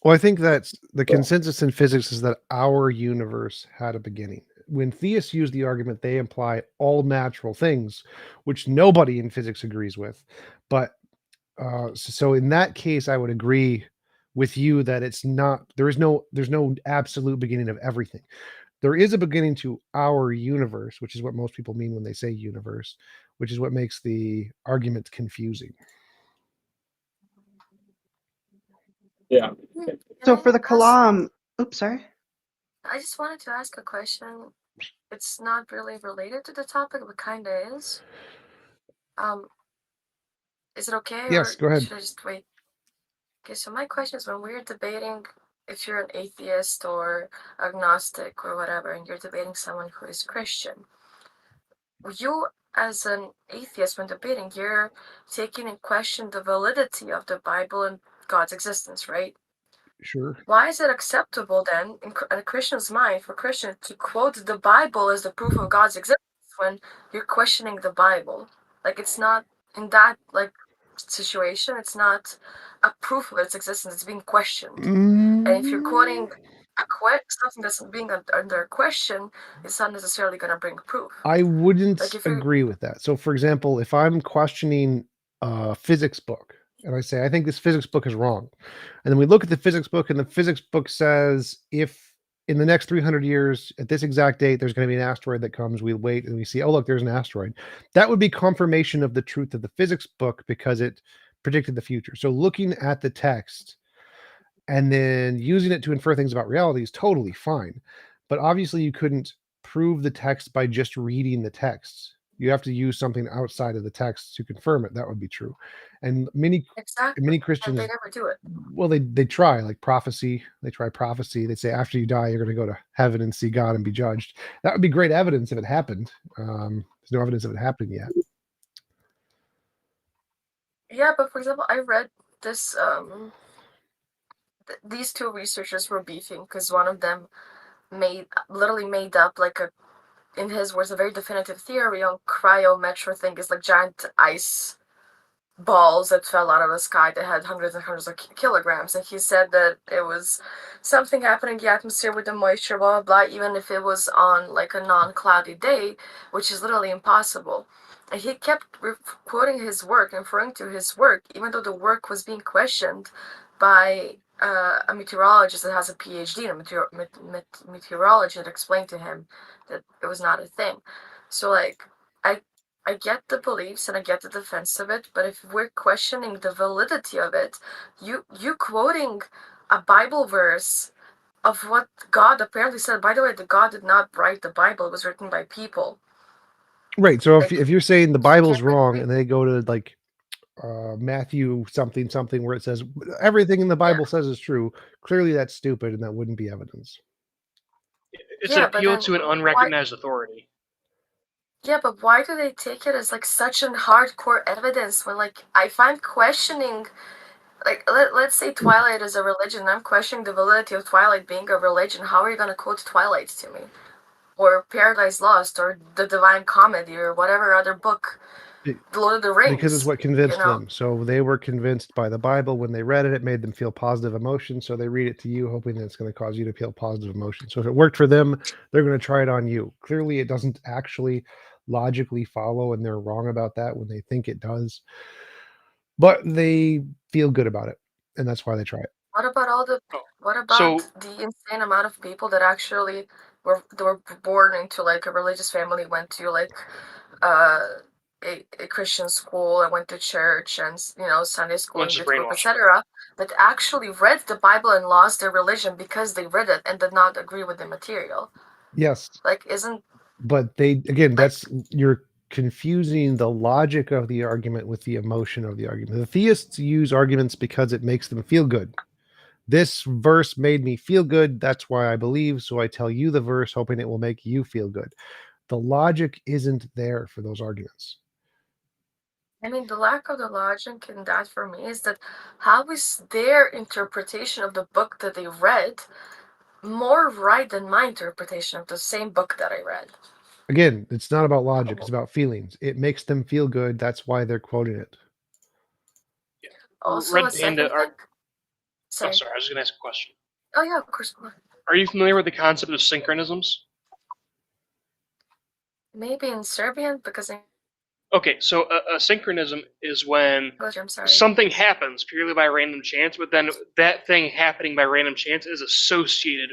Well, I think that's the consensus in physics is that our universe had a beginning. When theists use the argument, they imply all natural things, which nobody in physics agrees with. But so in that case, I would agree with you that there's no absolute beginning of everything. There is a beginning to our universe, which is what most people mean when they say universe, which is what makes the argument confusing. Yeah. So for the Kalam, oops, sorry. I just wanted to ask a question. It's not really related to the topic, but kind of is. Is it okay? Yes, or go ahead. Should I just wait? Okay, so my question is, when we're debating if you're an atheist or agnostic or whatever, and you're debating someone who is Christian, you as an atheist, when debating, you're taking in question the validity of the Bible and God's existence, right? Sure. Why is it acceptable then, in a Christian's mind, for Christians to quote the Bible as the proof of God's existence when you're questioning the Bible? Like, it's not in that situation. It's not a proof of its existence. It's being questioned. And if you're quoting something that's being under question, it's not necessarily going to bring proof. I wouldn't Like, if you're agree with that. So, for example, if I'm questioning a physics book and I say, I think this physics book is wrong, and then we look at the physics book and the physics book says, if in the next 300 years at this exact date there's going to be an asteroid that comes, we wait and we see, oh, look, there's an asteroid. That would be confirmation of the truth of the physics book because it predicted the future. So looking at the text and then using it to infer things about reality is totally fine. But obviously you couldn't prove the text by just reading the text. You have to use something outside of the text to confirm it. That would be true. And many Christians, they never do it. well, they try, like prophecy. They try prophecy. They say after you die, you're going to go to heaven and see God and be judged. That would be great evidence if it happened. There's no evidence of it happening yet. Yeah, but for example, I read this. These two researchers were beefing because one of them literally made up in his words, a very definitive theory on cryometro thing is like giant ice balls that fell out of the sky that had hundreds and hundreds of kilograms. And he said that it was something happening in the atmosphere with the moisture, blah, blah, blah, even if it was on like a non-cloudy day, which is literally impossible. And he kept quoting his work, referring to his work, even though the work was being questioned by a meteorologist that has a PhD in meteorology that explained to him that it was not a thing. So like, I get the beliefs and I get the defense of it, but if we're questioning the validity of it, you quoting a Bible verse of what God apparently said. By the way, the God did not write the Bible; it was written by people. Right. So if you're saying the Bible's wrong and they go to like Matthew something where it says everything in the Bible says is true, clearly that's stupid and that wouldn't be evidence. It's an appeal to an unrecognized authority. Yeah, but why do they take it as like such a hardcore evidence when like I find questioning, like let's say Twilight is a religion, I'm questioning the validity of Twilight being a religion. How are you gonna quote Twilight to me? Or Paradise Lost or The Divine Comedy or whatever other book, The Lord of the Rings. Because it's what convinced them. So they were convinced by the Bible. When they read it, it made them feel positive emotions. So they read it to you, hoping that it's going to cause you to feel positive emotions. So if it worked for them, they're going to try it on you. Clearly, it doesn't actually logically follow, and they're wrong about that when they think it does. But they feel good about it, and that's why they try it. What about the insane amount of people that actually were born into like a religious family, went to like a Christian school and went to church and Sunday school and youth group, brainwashed. etc., that actually read the Bible and lost their religion because they read it and did not agree with the material. Yes, Like, isn't but they again, that's you're confusing the logic of the argument with the emotion of the argument. The theists use arguments because it makes them feel good. This verse made me feel good. That's why I believe. So I tell you the verse, hoping it will make you feel good. The logic isn't there for those arguments. I mean, the lack of the logic in that for me is that how is their interpretation of the book that they read more right than my interpretation of the same book that I read? Again, it's not about logic. It's about feelings. It makes them feel good. That's why they're quoting it. Also, Red a second Panda thing. Sorry, I was going to ask a question. Oh yeah, of course. Are you familiar with the concept of synchronisms? Maybe in Serbian, because Okay, so a synchronism is when I'm sorry. something happens purely by random chance, but then that thing happening by random chance is associated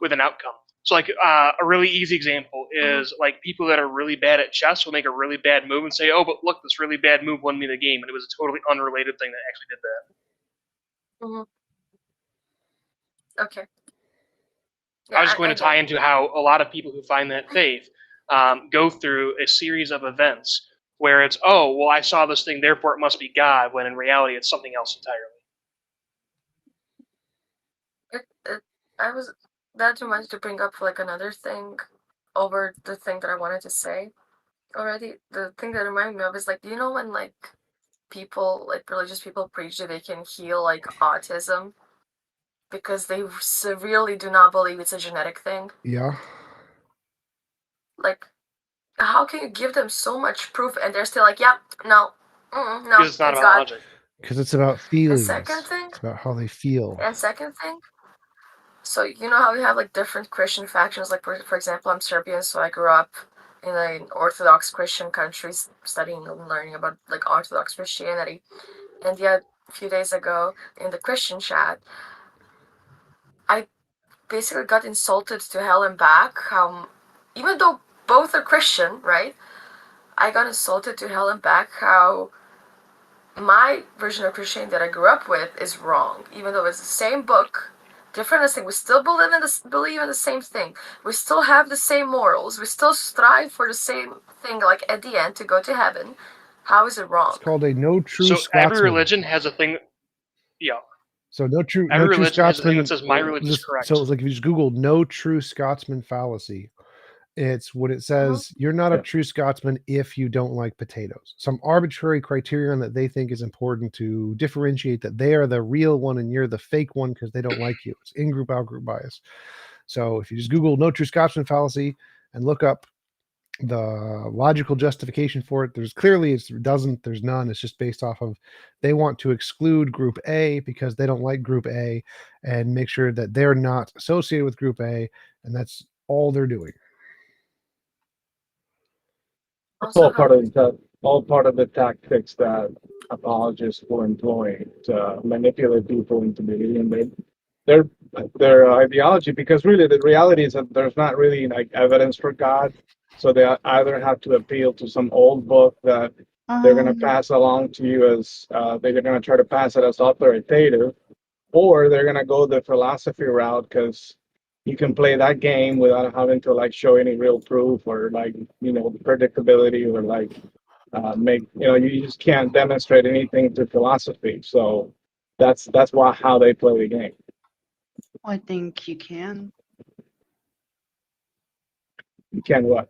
with an outcome. So, like, a really easy example is like people that are really bad at chess will make a really bad move and say, "Oh, but look, this really bad move won me the game," and it was a totally unrelated thing that actually did that. Okay. I was going to tie into how a lot of people who find that faith go through a series of events where it's, oh, well, I saw this thing, therefore it must be God, when in reality it's something else entirely. That reminds me to bring up like another thing over the thing that I wanted to say already. The thing that reminded me of is like, do you know when like people, like religious people, preach that they can heal like autism because they severely do not believe it's a genetic thing? Yeah. Like, how can you give them so much proof and they're still like, yeah, no, no, Because it's not about logic. Because it's about feelings. second thing, It's about how they feel. and second thing, so you know how we have like different Christian factions, like for example, I'm Serbian, so I grew up in an Orthodox Christian country, studying and learning about like Orthodox Christianity. And yet a few days ago in the Christian chat, I basically got insulted to hell and back. How even though both are Christian, right? I got insulted to hell and back how my version of Christianity that I grew up with is wrong, even though it's the same book, different thing. We still believe in the same thing. We still have the same morals. We still strive for the same thing, like at the end to go to heaven. How is it wrong? It's called a no true So Scotsman. every religion has a thing. Yeah. So no true. Every no true religion has a thing Scotsman that says my religion is correct. So it's like if you just Google "no true Scotsman fallacy," it's what it says. You're not a true Scotsman if you don't like potatoes. Some arbitrary criterion that they think is important to differentiate that they are the real one and you're the fake one because they don't like you. It's in-group, out-group bias. So if you just Google "no true Scotsman fallacy" and look up the logical justification for it, there's none. It's just based off of they want to exclude group A because they don't like group A and make sure that they're not associated with group A, and that's all they're doing. All part of the tactics that apologists will employ to manipulate people into believing their ideology, because really the reality is that there's not really like evidence for God. So they either have to appeal to some old book that they're going to pass along to you as they're going to try to pass it as authoritative, or they're going to go the philosophy route because you can play that game without having to like show any real proof or like predictability or like you just can't demonstrate anything through philosophy. So that's how they play the game. I think you can. You can what?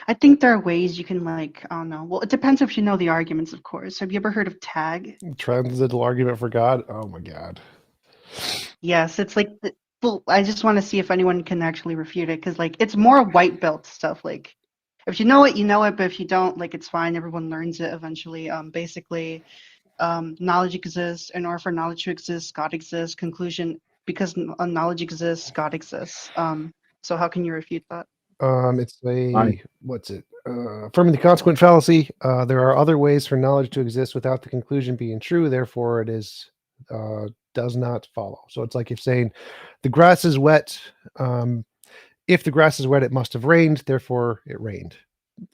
I think there are ways you can like, I don't know. Well, it depends if you know the arguments, of course. Have you ever heard of tag? Transcendental argument for God? Oh my God. Yes, it's like, well, I just want to see if anyone can actually refute it, because like it's more white belt stuff. Like, if you know it, you know it, but if you don't, like it's fine. Everyone learns it eventually. Basically, knowledge exists. In order for knowledge to exist, God exists. Conclusion: because knowledge exists, God exists. So how can you refute that? It's what's it? Affirming the consequent fallacy. There are other ways for knowledge to exist without the conclusion being true. Therefore, it is does not follow. So it's like if saying the grass is wet. If the grass is wet, it must have rained. Therefore, it rained.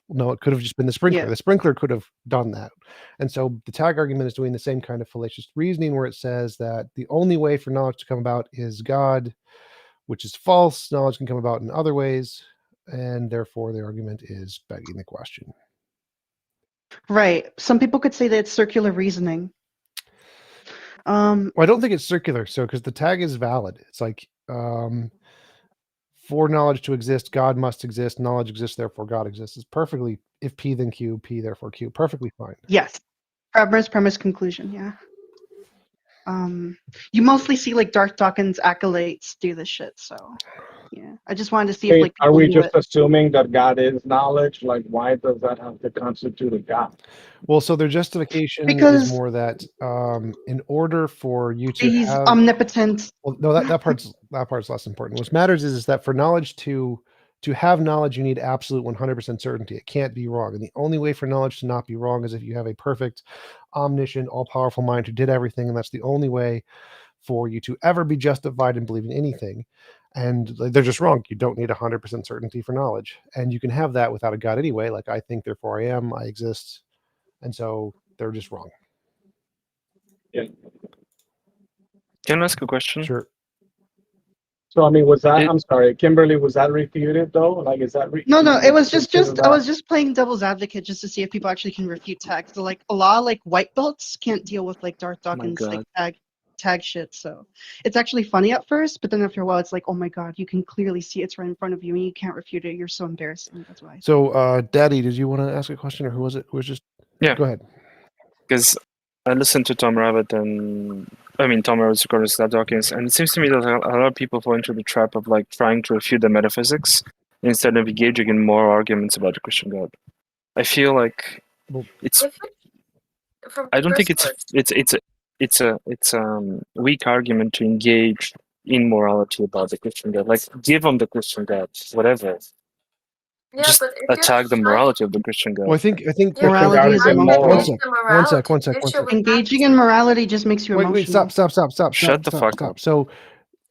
no, it could have just been the sprinkler. Yeah. The sprinkler could have done that. And so the tag argument is doing the same kind of fallacious reasoning where it says that the only way for knowledge to come about is God, which is false. Knowledge can come about in other ways, and therefore the argument is begging the question. Right. Some people could say that it's circular reasoning. Well, I don't think it's circular. So, because the tag is valid, it's like for knowledge to exist, God must exist. Knowledge exists, therefore God exists. It's perfectly, if P then Q, P therefore Q, perfectly fine. Yes. Premise, conclusion. Yeah. You mostly see like Darth Dawkins acolytes do this shit. So, yeah. I just wanted to see if like are we people just assuming that God is knowledge? Like, why does that have to constitute a God? Well, so their justification Because is more that in order for you to he's have omnipotent. well, no, that part's less important. What matters is that for knowledge to have knowledge, you need absolute 100% certainty. It can't be wrong, and the only way for knowledge to not be wrong is if you have a perfect, omniscient, all-powerful mind who did everything, and that's the only way for you to ever be justified in believing anything. And they're just wrong. You don't need 100% certainty for knowledge, and you can have that without a God anyway. Like I think, therefore I am, I exist, and so they're just wrong. Yeah. Can I ask a question? Sure. So I mean, was that? I'm sorry, Kimberly. Was that refuted though? Like, is that? No. It was just that? I was just playing devil's advocate just to see if people actually can refute tags. So like a lot of like white belts can't deal with like Darth Dawkins like tag shit. So it's actually funny at first, but then after a while, it's like, oh my god, you can clearly see it's right in front of you and you can't refute it. You're so embarrassing. That's why. So, Daddy, did you want to ask a question, or who was it? Who was just? Yeah. Go ahead. Because I listened to Tom Rabbit Tom Rabbit's recording of Dawkins, and it seems to me that a lot of people fall into the trap of like trying to refute the metaphysics instead of engaging in moral arguments about the Christian God. I feel like it's. I don't think it's a weak argument to engage in morality about the Christian God. Like, give them the Christian God, whatever. Yeah, just but if attack the morality of the Christian God. Well, I think morality is One sec. Engaging in morality just makes you emotional. Wait, stop. Shut the fuck up. So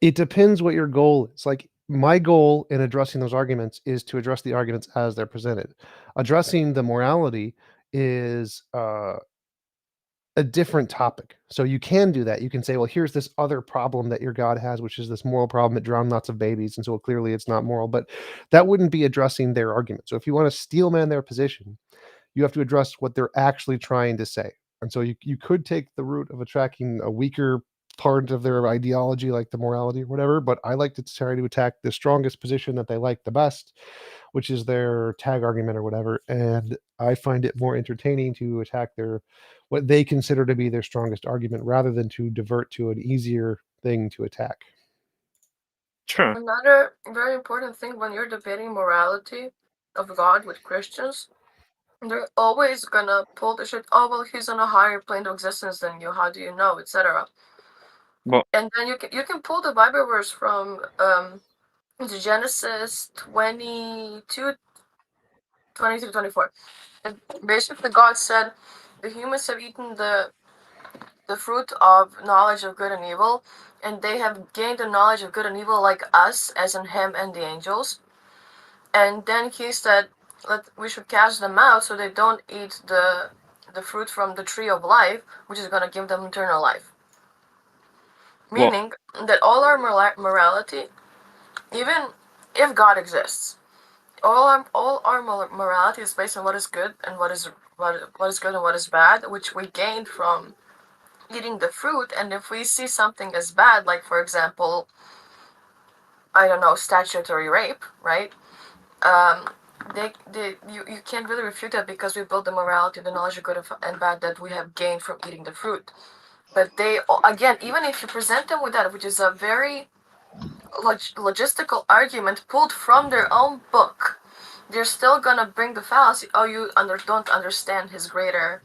it depends what your goal is. Like my goal in addressing those arguments is to address the arguments as they're presented. Addressing the morality is a different topic. So you can do that. You can say, well, here's this other problem that your God has, which is this moral problem that drowned lots of babies. And so clearly it's not moral, but that wouldn't be addressing their argument. So if you want to steelman their position, you have to address what they're actually trying to say. And so you could take the route of attacking a weaker part of their ideology, like the morality or whatever, but I like to try to attack the strongest position that they like the best, which is their tag argument or whatever. And I find it more entertaining to attack what they consider to be their strongest argument rather than to divert to an easier thing to attack. Sure. Another very important thing when you're debating morality of God with Christians, they're always gonna pull the shit, oh well, he's on a higher plane of existence than you, how do you know, etc. Well, and then you can pull the Bible verse from Genesis 22 to 24. And basically God said the humans have eaten the fruit of knowledge of good and evil, and they have gained the knowledge of good and evil like us, as in him and the angels. And then he said we should cast them out so they don't eat the fruit from the tree of life, which is going to give them eternal life. Meaning that all our morality, even if God exists, all our morality is based on what is good and what is good and what is bad, which we gained from eating the fruit. And if we see something as bad, like for example, I don't know, statutory rape, right? You can't really refute that because we built the morality, the knowledge of good and bad that we have gained from eating the fruit. But they, again, even if you present them with that, which is a very logistical argument pulled from their own book, they're still gonna bring the fallacy. Oh, you don't understand his greater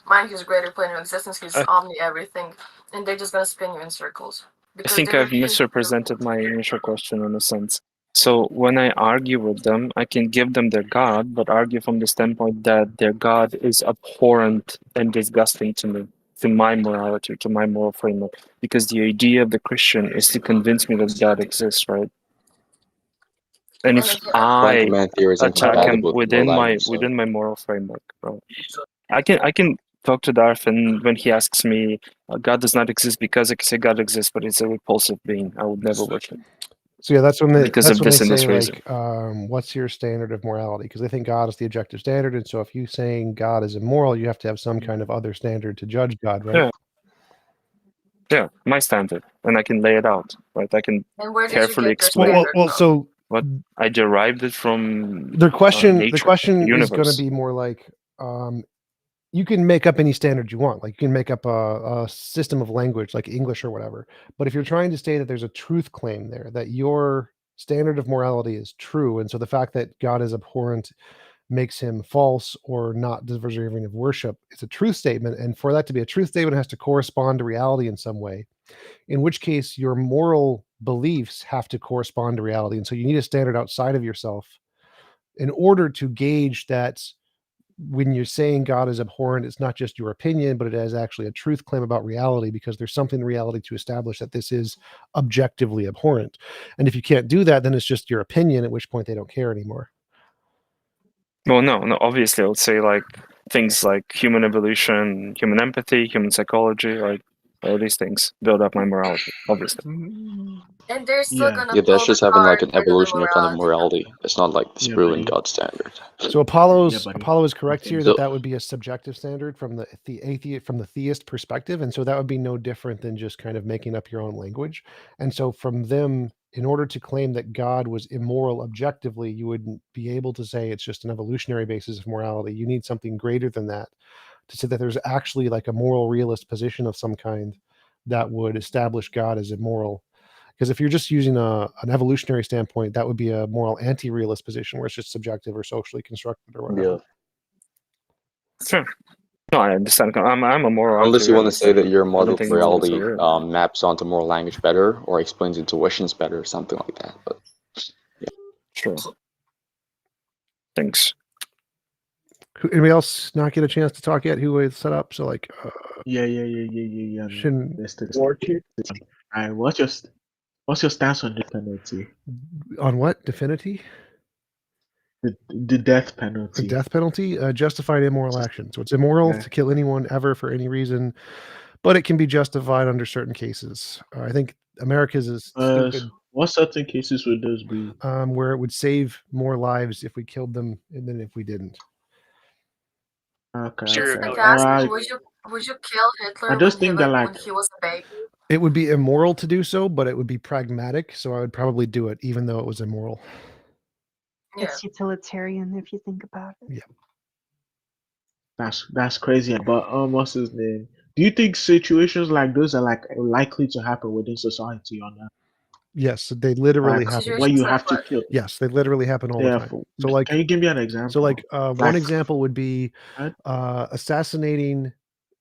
mind, his greater plane of existence, his omni everything, and they're just gonna spin you in circles. I think I've misrepresented my initial question in a sense. So when I argue with them, I can give them their God, but argue from the standpoint that their God is abhorrent and disgusting to me, to my morality, to my moral framework. Because the idea of the Christian is to convince me that God exists, right? And if I Quantum theory is attack him incompatible with within moral my language, so. within my moral framework, bro, I can talk to Darth, and when he asks me, God does not exist, because I can say God exists, but it's a repulsive being. I would never worship. So yeah, that's when they Because that's of when they this and this say reason. like, what's your standard of morality? Because they think God is the objective standard, and so if you saying God is immoral, you have to have some kind of other standard to judge God, right? Yeah. Yeah, my standard, and I can lay it out, right? I can And where did carefully you get your explain. standard Well, from? so What I derived it from the question nature, is universe. going to be more like, you can make up any standard you want. Like you can make up a system of language, like English or whatever. But if you're trying to say that there's a truth claim there, that your standard of morality is true, and so the fact that God is abhorrent makes him false or not deserving of worship, it's a truth statement. And for that to be a truth statement, it has to correspond to reality in some way. In which case, your moral beliefs have to correspond to reality, and so you need a standard outside of yourself in order to gauge that when you're saying God is abhorrent, it's not just your opinion, but it is actually a truth claim about reality, because there's something in reality to establish that this is objectively abhorrent. And if you can't do that, then it's just your opinion, at which point they don't care anymore. Well, no, obviously I would say like things like human evolution, human empathy, human psychology, like all these things build up my morality, obviously. And they're still gonna Yeah, pull that's the just having like card an for the evolutionary kind of morality. morality. It's not like disproving God's standard. So Apollo is correct Okay. here So- that would be a subjective standard from the theist perspective, and so that would be no different than just kind of making up your own language. And so from them, in order to claim that God was immoral objectively, you wouldn't be able to say it's just an evolutionary basis of morality. You need something greater than that to say that there's actually like a moral realist position of some kind that would establish God as immoral. Because if you're just using an evolutionary standpoint, that would be a moral anti-realist position where it's just subjective or socially constructed or whatever. Sure. No, I understand. I'm a moral Unless you want to anti-realist. say that your I model don't of think it's morality so maps onto moral language better or explains intuitions better, something like that. But yeah. Sure. Thanks. Anybody else not get a chance to talk yet? Who is set up? So like, Yeah. Shouldn't Alright, what's your stance on the penalty? on what definity? The death penalty. The death penalty, justified immoral action. So it's immoral to kill anyone ever for any reason, but it can be justified under certain cases. I think America's is stupid. What certain cases would those be? Where it would save more lives if we killed them than if we didn't. Okay. Just like asking, would you kill Hitler when he was a baby? It would be immoral to do so, but it would be pragmatic. So I would probably do it, even though it was immoral. It's utilitarian if you think about it. Yeah. That's crazy. But what's his name? Do you think situations like those are like likely to happen within society or not? Yes, they literally happen. Where you have to kill. Yes, they literally happen all the time. So like, can you give me an example? So like, one example would be assassinating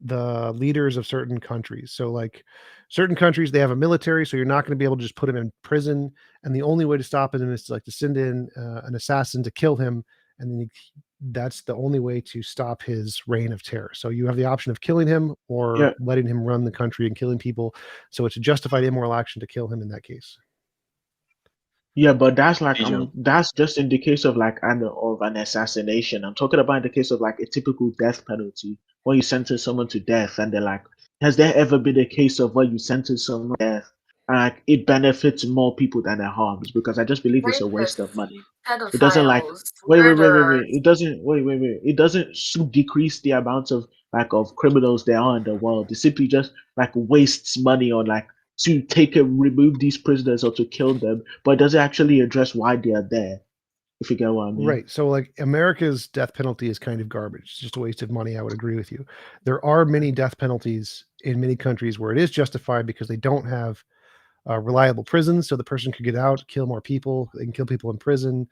the leaders of certain countries. So like certain countries, they have a military, so you're not going to be able to just put him in prison. And the only way to stop him is to like to send in an assassin to kill him. And then that's the only way to stop his reign of terror. So you have the option of killing him or letting him run the country and killing people. So it's a justified immoral action to kill him in that case. Yeah, but that's like that's just in the case of like an assassination. I'm talking about in the case of like a typical death penalty, when you sentence someone to death, and they're like, has there ever been a case of where you sentence someone to death and like it benefits more people than it harms? Because I just believe it's a waste of money. It doesn't like wait. It doesn't It doesn't decrease the amount of like of criminals there are in the world. It simply just like wastes money on like to remove these prisoners or to kill them, but it doesn't actually address why they are there, if you get what I mean. Right. So like America's death penalty is kind of garbage. It's just a waste of money. I would agree with you. There are many death penalties in many countries where it is justified because they don't have reliable prisons. So the person could get out, kill more people. They can kill people in prison.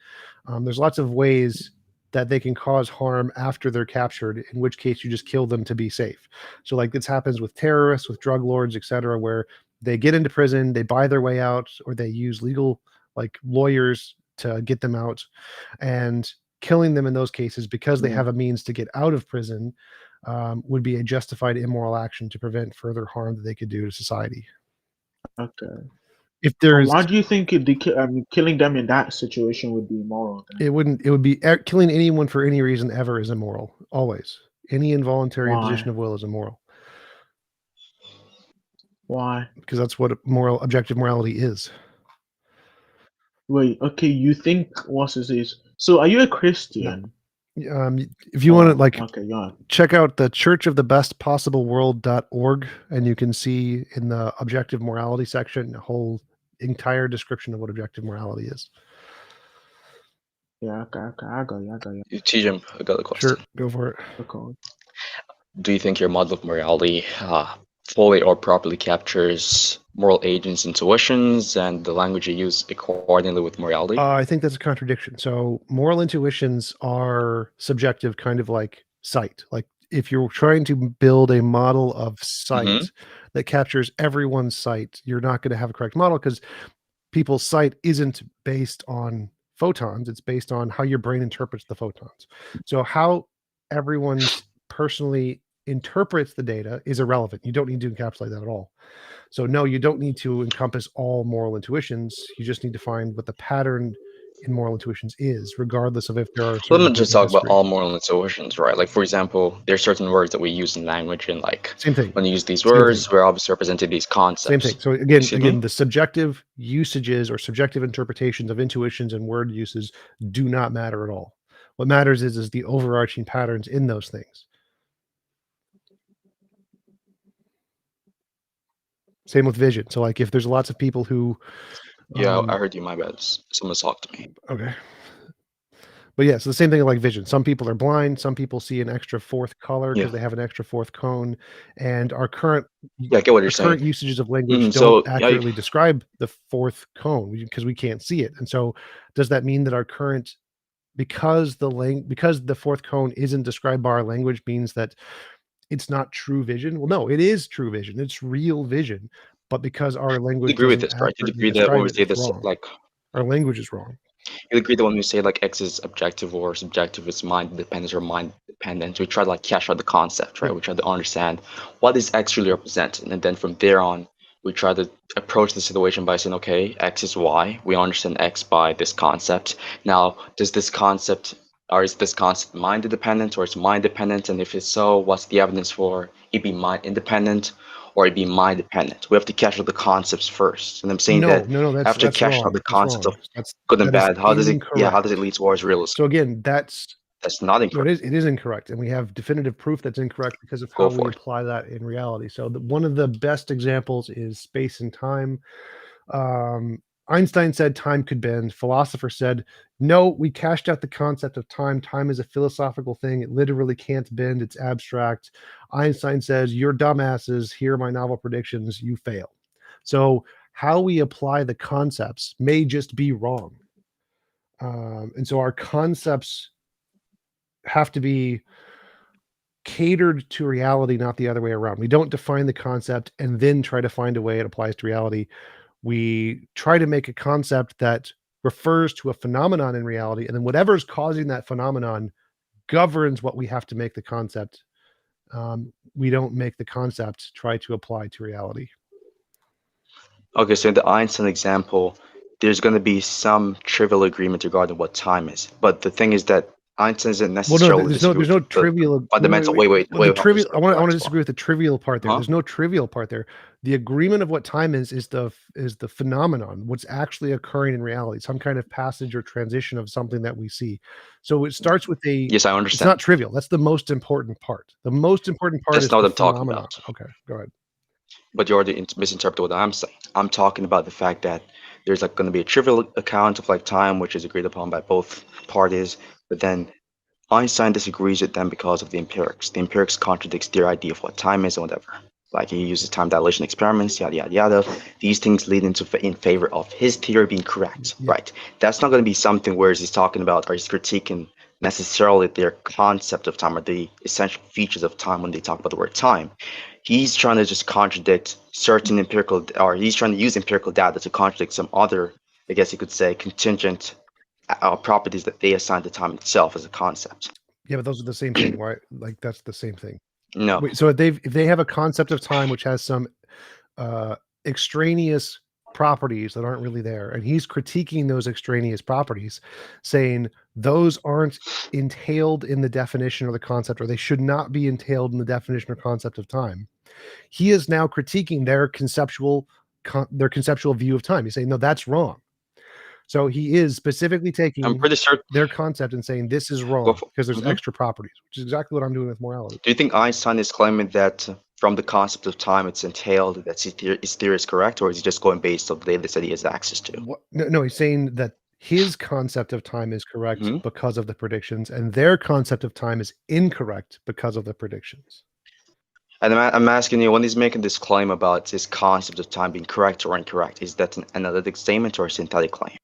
There's lots of ways that they can cause harm after they're captured, in which case you just kill them to be safe. So like this happens with terrorists, with drug lords, etc., where they get into prison, they buy their way out, or they use legal like lawyers to get them out, and killing them in those cases because they have a means to get out of prison would be a justified immoral action to prevent further harm that they could do to society. Okay. if there's, why do you think killing them in that situation would be immoral? Then? it wouldn't. It would be killing anyone for any reason ever is immoral. Always, any involuntary imposition of will is immoral. Why? Because that's what objective morality is. Wait, okay, you think what's this is? So are you a Christian? No. If you want to okay, yeah. check out the churchofthebestpossibleworld.org, and you can see in the objective morality section a whole entire description of what objective morality is. Yeah, okay, I got you. TJ, I got a question. Sure, go for it. Okay. Do you think your model of morality fully or properly captures moral agents' intuitions and the language you use accordingly with morality? I think that's a contradiction. So moral intuitions are subjective, kind of like sight. Like if you're trying to build a model of sight that captures everyone's sight, you're not going to have a correct model because people's sight isn't based on photons. It's based on how your brain interprets the photons. So how everyone's personally interprets the data is irrelevant. You don't need to encapsulate that at all. So no, you don't need to encompass all moral intuitions. You just need to find what the pattern in moral intuitions is, regardless of if there are. Let me just talk about all moral intuitions, right? Like, for example, there are certain words that we use in language, and like same thing. When you use these words, we're obviously representing these concepts. Same thing. So again, the subjective usages or subjective interpretations of intuitions and word uses do not matter at all. What matters is the overarching patterns in those things. Same with vision. So like if there's lots of people who yeah, I heard you, my bad. Someone talked to me. Okay. But yeah, so the same thing like vision. Some people are blind, some people see an extra fourth color because they have an extra fourth cone. And our current I get what you're saying. Current usages of language don't accurately describe the fourth cone because we can't see it. And so does that mean that our current because the fourth cone isn't described by our language means that it's not true vision? Well, no, it is true vision. It's real vision. But because our language agree with this, right? You agree that when we say this, like our language is wrong. You agree that when we say like X is objective or subjective, it's mind dependent or mind dependent. We try to like cash out the concept, right? We try to understand what is X really representing, and then from there on, we try to approach the situation by saying, okay, X is Y. We understand X by this concept. Now, does this concept or is this concept mind independent or is mind dependent? And if it's so, what's the evidence for it being mind independent or it being mind dependent? We have to cash out the concepts first. And I'm saying after cashing out the concept of good and bad, how does it lead towards realism? So again, that's not incorrect. It is incorrect, and we have definitive proof that's incorrect because of how we apply that in reality. So one of the best examples is space and time. Einstein said time could bend. Philosopher said, no, we cashed out the concept of time. Time is a philosophical thing. It literally can't bend. It's abstract. Einstein says, you're dumbasses. Here are my novel predictions. You fail. So how we apply the concepts may just be wrong. And so our concepts have to be catered to reality, not the other way around. We don't define the concept and then try to find a way it applies to reality. We try to make a concept that refers to a phenomenon in reality, and then whatever's causing that phenomenon governs what we have to make the concept. We don't make the concept try to apply to reality. Okay, so in the Einstein example, there's going to be some trivial agreement regarding what time is. But the thing is that Einstein isn't necessarily there's no trivial fundamental. Wait. Trivial. I want to disagree with the trivial part there. There's no trivial part there. The agreement of what time is the phenomenon, what's actually occurring in reality, some kind of passage or transition of something that we see. So it starts with a. Yes, I understand. It's not trivial. That's the most important part. The most important part is not what the I'm talking phenomenon. about. Okay, go ahead. But you already misinterpreted what I'm saying. I'm talking about the fact that there's like going to be a trivial account of like time, which is agreed upon by both parties. But then Einstein disagrees with them because of the empirics. The empirics contradicts their idea of what time is and whatever. Like he uses time dilation experiments, yada yada yada. These things lead in favor of his theory being correct, right? That's not going to be something where he's talking about or he's critiquing necessarily their concept of time or the essential features of time when they talk about the word time. He's trying to just contradict certain empirical, or he's trying to use empirical data to contradict some other, I guess you could say, contingent properties that they assign to time itself as a concept. Yeah, but those are the same thing, right? Like that's the same thing. No. Wait, so if they have a concept of time which has some extraneous properties that aren't really there, and he's critiquing those extraneous properties, saying those aren't entailed in the definition or the concept, or they should not be entailed in the definition or concept of time. He is now critiquing their conceptual view of time. He's saying, no, that's wrong. So he is specifically taking I'm pretty sure their concept and saying this is wrong because there's extra properties, which is exactly what I'm doing with morality. Do you think Einstein is claiming that from the concept of time it's entailed that his theory is correct, or is he just going based on the data that he has access to? No, he's saying that his concept of time is correct because of the predictions, and their concept of time is incorrect because of the predictions. And I'm asking you, when he's making this claim about his concept of time being correct or incorrect, is that an analytic statement or a synthetic claim?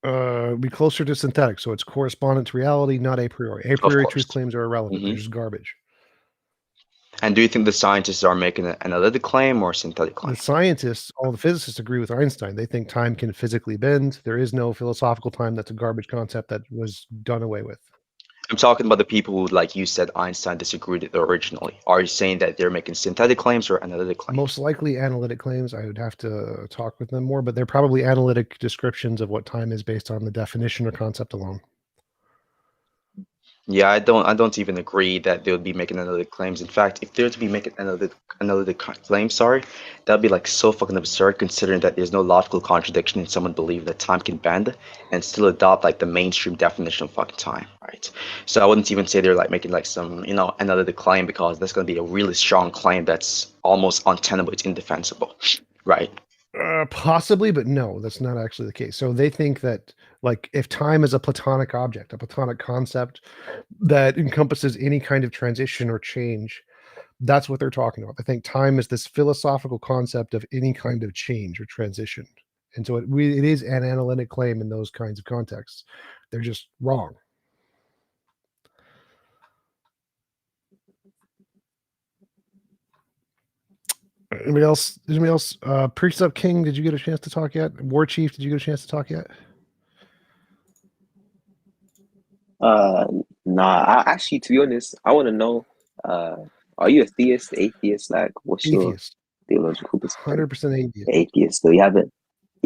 Be closer to synthetic, so it's correspondent to reality, not a priori. A priori truth claims are irrelevant; they're just garbage. And do you think the scientists are making an analytic claim or a synthetic claim? The scientists, all the physicists agree with Einstein. They think time can physically bend. There is no philosophical time. That's a garbage concept that was done away with. I'm talking about the people who, like you said, Einstein disagreed with originally. Are you saying that they're making synthetic claims or analytic claims? Most likely analytic claims. I would have to talk with them more, but they're probably analytic descriptions of what time is based on the definition or concept alone. Yeah, I don't even agree that they would be making analytic claims. In fact, if they're to be making analytic claims, that'd be like so fucking absurd, considering that there's no logical contradiction in someone believing that time can bend and still adopt like the mainstream definition of fucking time, right? So I wouldn't even say they're like making like some, analytic claim, because that's gonna be a really strong claim that's almost untenable. It's indefensible, right? Possibly, but no, that's not actually the case. So they think that, like, if time is a platonic object, a platonic concept that encompasses any kind of transition or change, that's what they're talking about. I think time is this philosophical concept of any kind of change or transition. And so it is an analytic claim in those kinds of contexts. They're just wrong. Anybody else? Priest Up King, did you get a chance to talk yet? War Chief, did you get a chance to talk yet? Nah. Actually, to be honest, I want to know: are you a theist, atheist? Like, what's Atheist. your theological perspective? 100% atheist. Atheist. So you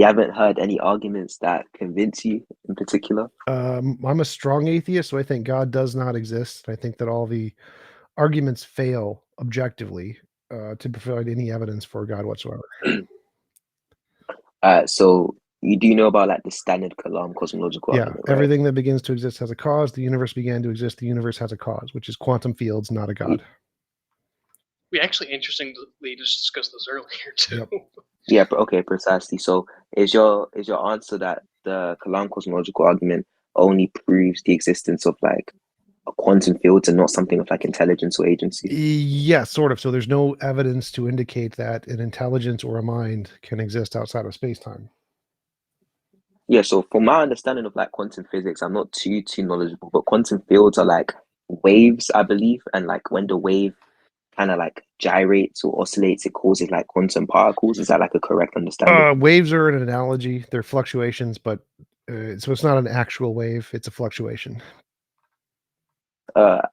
haven't heard any arguments that convince you in particular? I'm a strong atheist, so I think God does not exist. I think that all the arguments fail objectively to provide any evidence for God whatsoever. So you do know about like the standard Kalam cosmological argument, right? Everything that begins to exist has a cause. The universe began to exist. The universe has a cause, which is quantum fields, not a God. We actually interestingly just discussed this earlier too. Yep. Yeah, okay, precisely. So is your answer that the Kalam cosmological argument only proves the existence of like a quantum fields and not something of like intelligence or agency? Yeah, sort of. So there's no evidence to indicate that an intelligence or a mind can exist outside of space-time. Yeah, so from my understanding of like quantum physics, I'm not too knowledgeable, but quantum fields are like waves, I believe, and like when the wave kind of like gyrates or oscillates, it causes like quantum particles. Is that like a correct understanding? Waves are an analogy. They're fluctuations, but so it's not an actual wave. It's a fluctuation.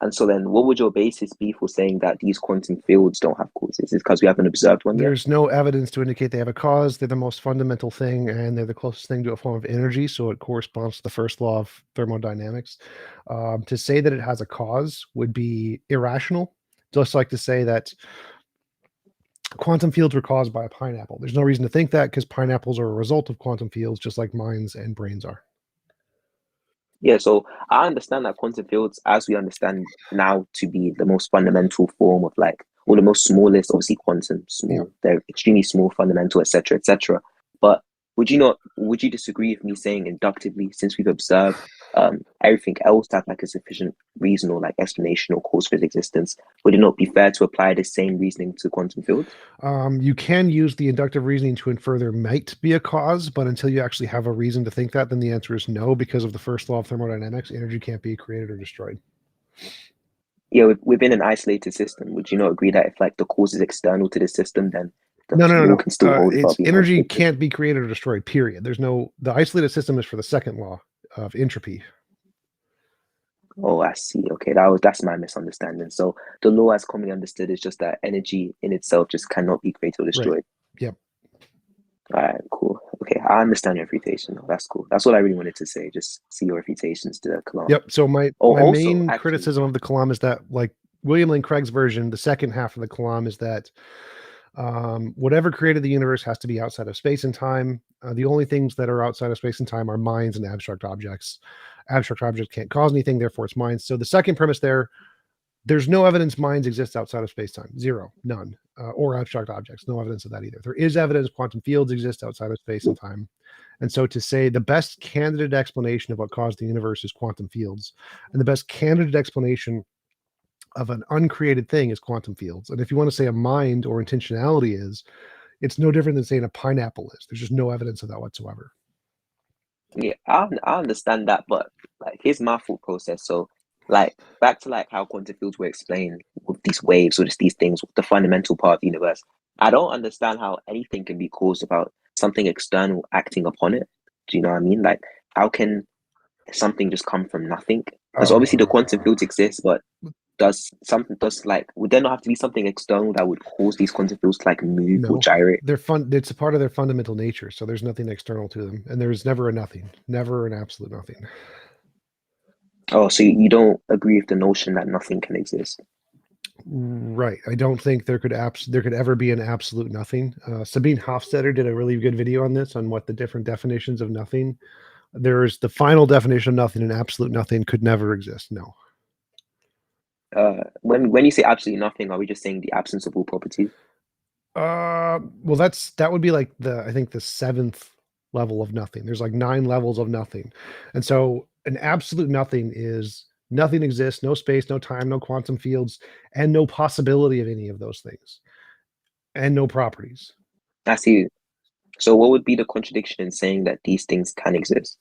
And so then what would your basis be for saying that these quantum fields don't have causes? Is it because we haven't observed one yet? There's no evidence to indicate they have a cause. They're the most fundamental thing, and they're the closest thing to a form of energy, so it corresponds to the first law of thermodynamics. To say that it has a cause would be irrational, just like to say that quantum fields were caused by a pineapple. There's no reason to think that, because pineapples are a result of quantum fields, just like minds and brains are. Yeah, so I understand that quantum fields, as we understand now, to be the most fundamental form of like, or the most smallest, obviously quantum small, they're extremely small, fundamental, etc., etc. But would you disagree with me saying inductively, since we've observed everything else to have like a sufficient reason or like explanation or cause for its existence, would it not be fair to apply the same reasoning to quantum fields? You can use the inductive reasoning to infer there might be a cause, but until you actually have a reason to think that, then the answer is no, because of the first law of thermodynamics, energy can't be created or destroyed. Yeah, within an isolated system, would you not agree that if like the cause is external to the system, then the no. can still hold it's energy can't be created or destroyed, period. The isolated system is for the second law of entropy. Oh, I see. Okay, that's my misunderstanding. So the law as commonly understood is just that energy in itself just cannot be created or destroyed. Right. Yep. All right, cool. Okay, I understand your refutation. That's cool. That's what I really wanted to say. Just see your refutations to the Kalam. Yep. So my also, main actually, criticism of the Kalam is that, like William Lane Craig's version, the second half of the Kalam is that whatever created the universe has to be outside of space and time. The only things that are outside of space and time are minds and abstract objects. Abstract objects can't cause anything, therefore it's minds. So the second premise there's no evidence minds exist outside of space-time. Zero, none, or abstract objects. No evidence of that either. There is evidence quantum fields exist outside of space and time. And so to say the best candidate explanation of what caused the universe is quantum fields, and the best candidate explanation of an uncreated thing is quantum fields. And if you want to say a mind or intentionality is, it's no different than saying a pineapple is. There's just no evidence of that whatsoever. Yeah, I understand that, but like here's my thought process. So like back to like how quantum fields were explained with these waves or just these things, the fundamental part of the universe. I don't understand how anything can be caused about something external acting upon it. Do you know what I mean? Like how can something just come from nothing? Because obviously the quantum fields exist, but would there not have to be something external that would cause these quantum fields to like move or gyrate? It's a part of their fundamental nature, so there's nothing external to them, and there's never a nothing, never an absolute nothing. Oh, so you don't agree with the notion that nothing can exist? Right. I don't think there could ever be an absolute nothing. Sabine Hofstetter did a really good video on this, on what the different definitions of nothing. There's the final definition of nothing, and absolute nothing could never exist. No. When you say absolutely nothing, are we just saying the absence of all properties? Well, that would be like I think the 7th level of nothing. There's like 9 levels of nothing. And so an absolute nothing is nothing exists, no space, no time, no quantum fields, and no possibility of any of those things, and no properties. I see. So what would be the contradiction in saying that these things can exist?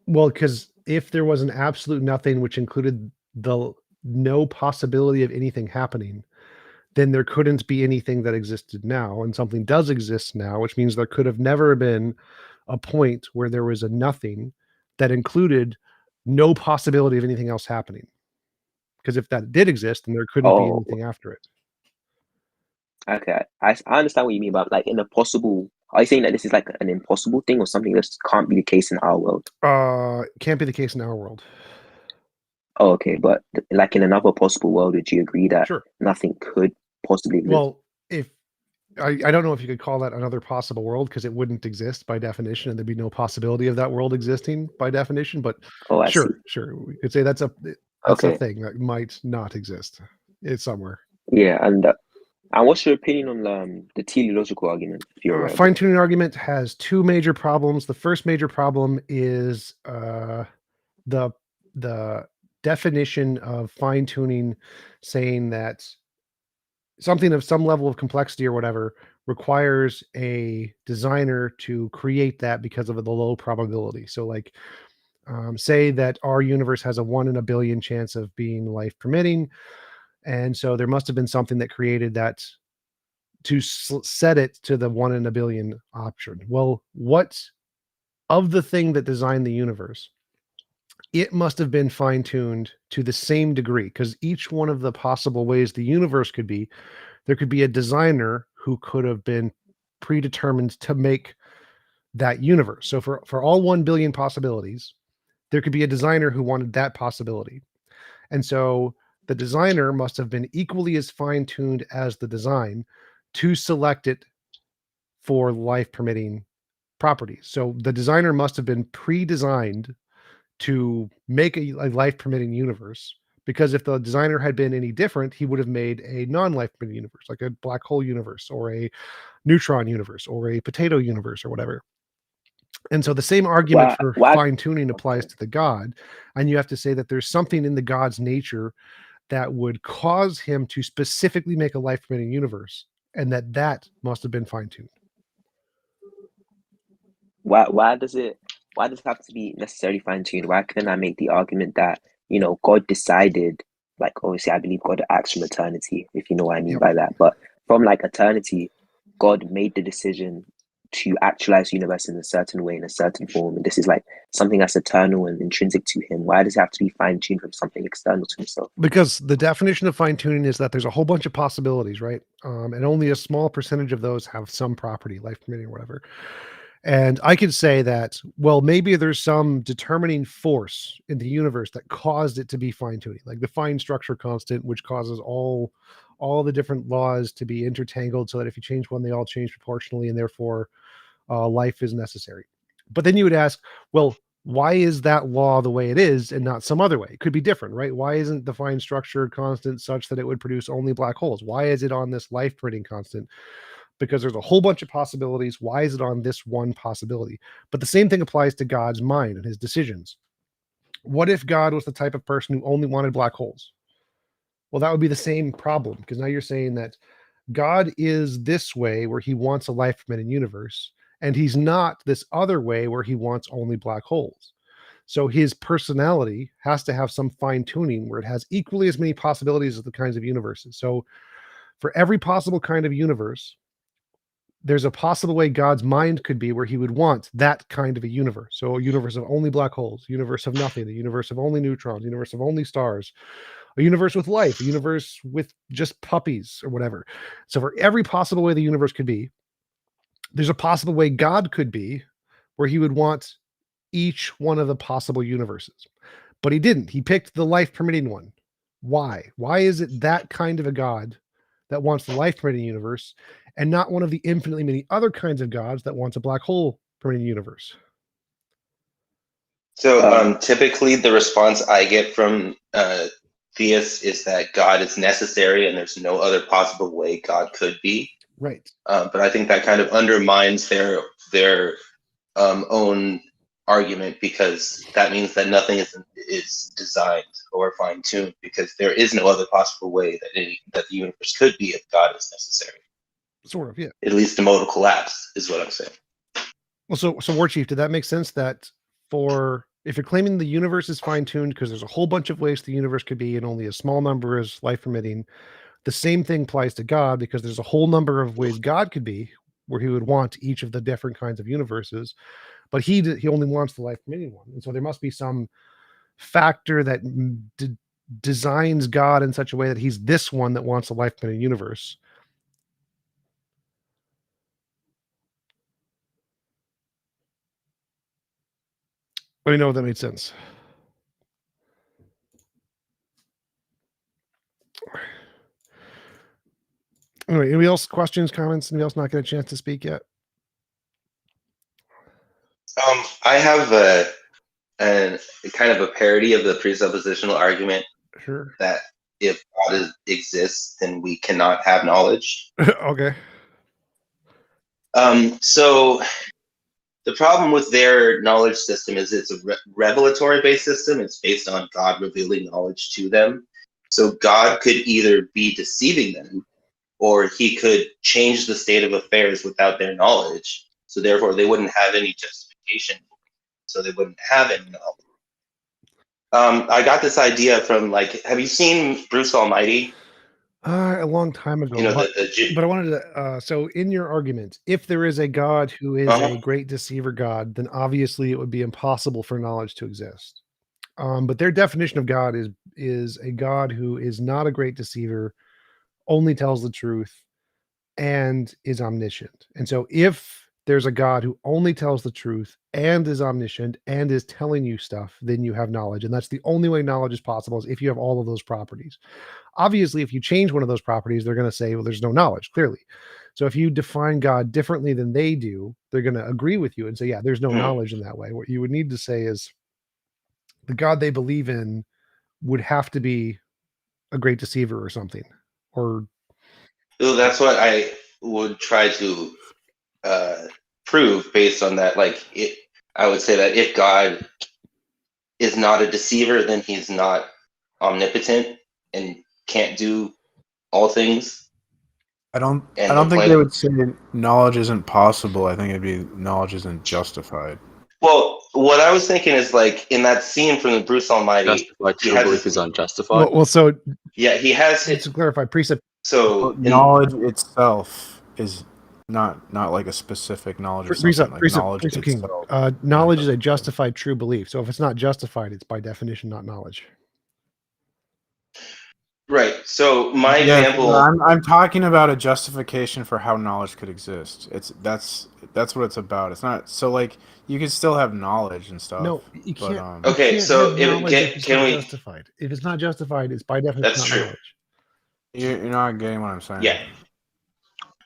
Well, because if there was an absolute nothing, which included the no possibility of anything happening, then there couldn't be anything that existed now, and something does exist now, which means there could have never been a point where there was a nothing that included no possibility of anything else happening. Because if that did exist, then there couldn't be anything after it. Okay, I understand what you mean, but like in a possible, are you saying that this is like an impossible thing or something that can't be the case in our world? Can't be the case in our world. Oh, okay, but like in another possible world, would you agree that nothing could possibly exist? Well, if I don't know if you could call that another possible world, because it wouldn't exist by definition, and there'd be no possibility of that world existing by definition. But sure, we could say that's a thing that might not exist. It's somewhere. Yeah, and what's your opinion on the teleological argument? Fine-tuning argument has 2 major problems. The first major problem is the definition of fine-tuning, saying that something of some level of complexity or whatever requires a designer to create that because of the low probability. So like say that our universe has a 1 in a billion chance of being life permitting, and so there must have been something that created that to set it to the 1 in a billion option. Well, what of the thing that designed the universe, it must have been fine-tuned to the same degree, because each one of the possible ways the universe could be, there could be a designer who could have been predetermined to make that universe. So for all 1 billion possibilities, there could be a designer who wanted that possibility. And so the designer must have been equally as fine-tuned as the design to select it for life permitting properties. So the designer must have been pre-designed to make a life permitting universe, because if the designer had been any different, he would have made a non-life permitting universe, like a black hole universe or a neutron universe or a potato universe or whatever. And so the same argument for fine-tuning applies to the God, and you have to say that there's something in the God's nature that would cause him to specifically make a life permitting universe, and that must have been fine-tuned. Why does it have to be necessarily fine-tuned? Why couldn't I make the argument that, God decided, like obviously I believe God acts from eternity, if you know what I mean by that, but from like eternity, God made the decision to actualize the universe in a certain way, in a certain form, and this is like something that's eternal and intrinsic to him. Why does it have to be fine-tuned from something external to himself? Because the definition of fine-tuning is that there's a whole bunch of possibilities, right? And only a small percentage of those have some property, life permitting or whatever. And I could say that, well, maybe there's some determining force in the universe that caused it to be fine-tuning, like the fine structure constant, which causes all the different laws to be intertangled so that if you change one, they all change proportionally, and therefore life is necessary. But then you would ask, well, why is that law the way it is and not some other way? It could be different, right? Why isn't the fine structure constant such that it would produce only black holes? Why is it on this life permitting constant? Because there's a whole bunch of possibilities. Why is it on this one possibility? But the same thing applies to God's mind and his decisions. What if God was the type of person who only wanted black holes? Well, that would be the same problem, because now you're saying that God is this way where he wants a life permitting universe, and he's not this other way where he wants only black holes. So his personality has to have some fine tuning where it has equally as many possibilities as the kinds of universes. So for every possible kind of universe, there's a possible way God's mind could be where he would want that kind of a universe. So a universe of only black holes, universe of nothing, a universe of only neutrons, universe of only stars, a universe with life, a universe with just puppies or whatever. So for every possible way the universe could be, there's a possible way God could be where he would want each one of the possible universes. But he didn't. He picked the life permitting one. Why? Why is it that kind of a God that wants the life permitting universe and not one of the infinitely many other kinds of gods that wants a black hole permitting universe? So typically the response I get from theists is that God is necessary and there's no other possible way God could be. Right. But I think that kind of undermines their own argument, because that means that nothing is designed or fine-tuned, because there is no other possible way that the universe could be if God is necessary. Sort of, yeah. At least the modal collapse is what I'm saying. Well, so War Chief, did that make sense that if you're claiming the universe is fine-tuned because there's a whole bunch of ways the universe could be and only a small number is life permitting, the same thing applies to God because there's a whole number of ways God could be where he would want each of the different kinds of universes, but he only wants the life permitting one. And so there must be some factor that designs God in such a way that he's this one that wants a life permitting universe. Let me know if that made sense. Anyway, anybody else questions, comments? Anybody else not get a chance to speak yet? I have a kind of a parody of the presuppositional argument. Sure. That if God exists, then we cannot have knowledge. Okay. So the problem with their knowledge system is it's a revelatory-based system. It's based on God revealing knowledge to them. So God could either be deceiving them, or he could change the state of affairs without their knowledge. So therefore, they wouldn't have any justification. So they wouldn't have any knowledge. I got this idea from, have you seen Bruce Almighty? A long time ago. You know, but I wanted to, so in your argument, if there is a God who is a great deceiver God, then obviously it would be impossible for knowledge to exist. But their definition of God is a God who is not a great deceiver, only tells the truth, and is omniscient. And so if there's a God who only tells the truth and is omniscient and is telling you stuff, then you have knowledge. And that's the only way knowledge is possible, is if you have all of those properties. Obviously, if you change one of those properties, they're going to say, well, there's no knowledge, clearly. So if you define God differently than they do, they're going to agree with you and say, yeah, there's no knowledge in that way. What you would need to say is the God they believe in would have to be a great deceiver or something. Or so that's what I would try to prove based on that. I would say that if God is not a deceiver, then he's not omnipotent and can't do all things. I don't think they would say knowledge isn't possible. I think it'd be knowledge isn't justified. Well, what I was thinking is in that scene from the Bruce Almighty, true belief is unjustified. Well, so yeah, he has to clarify precept. So knowledge itself is not like a specific knowledge of something. Knowledge itself. Knowledge is a justified true belief. So if it's not justified, it's by definition not knowledge. Right. So my Yeah, example. I'm talking about a justification for how knowledge could exist. That's what it's about. It's not so like you can still have knowledge and stuff. No, you but can't. Okay, You can't so have knowledge if it's can not we? justified. If it's not justified, it's by definition That's not true. knowledge. you're not getting what I'm saying. Yeah.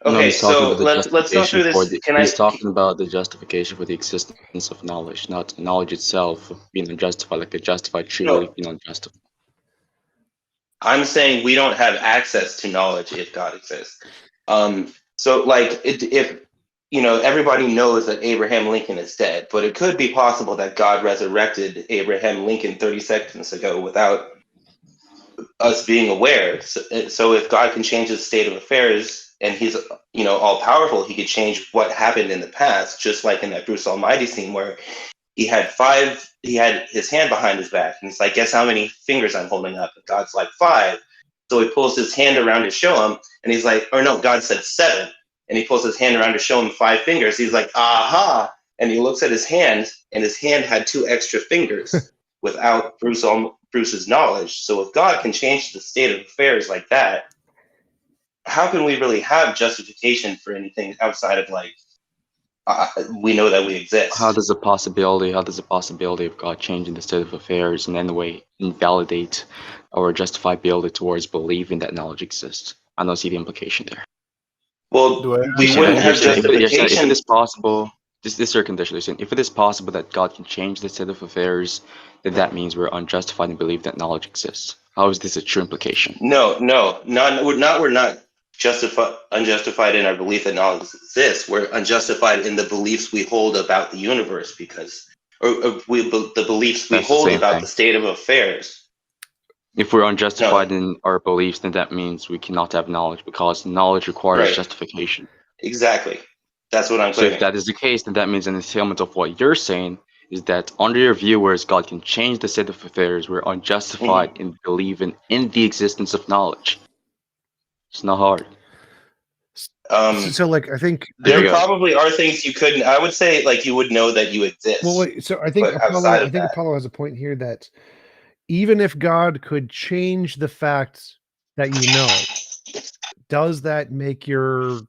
No, Okay, he's talking so about the let's go through justification for this. the. Can He's I? talking about the justification for the existence of knowledge, not knowledge itself being unjustified, like a justified true No, belief being unjustified. I'm saying we don't have access to knowledge if God exists. So like if everybody knows that Abraham Lincoln is dead, but it could be possible that God resurrected Abraham Lincoln 30 seconds ago without us being aware. So if God can change the state of affairs and he's all powerful, he could change what happened in the past, just like in that Bruce Almighty scene where he had his hand behind his back and he's like, guess how many fingers I'm holding up? And God's like 5. So he pulls his hand around to show him and he's like, or no, God said 7. And he pulls his hand around to show him 5 fingers. He's like, aha. And he looks at his hand and his hand had 2 extra fingers without Bruce's knowledge. So if God can change the state of affairs like that, how can we really have justification for anything outside of like, we know that we exist? How does the possibility of God changing the state of affairs in any way invalidate or justifiability towards believing that knowledge exists? I don't see the implication there. Well, we wouldn't have justification. If it is possible, this is your condition. If it is possible that God can change the state of affairs, then that means we're unjustified in belief that knowledge exists. How is this a true implication? No, we're not unjustified in our belief that knowledge exists. We're unjustified in the beliefs we hold about the universe the beliefs we hold about the state of affairs. If we're unjustified in our beliefs, then that means we cannot have knowledge because knowledge requires justification. Exactly. That's what I'm saying. So if that is the case, then that means an entailment of what you're saying is that under your view, whereas God can change the state of affairs, we're unjustified in believing in the existence of knowledge. It's not hard. So like, I think there probably are things you couldn't. I would say like you would know that you exist. Well, wait, so I think Apollo has a point here that even if God could change the fact that you know, does that make your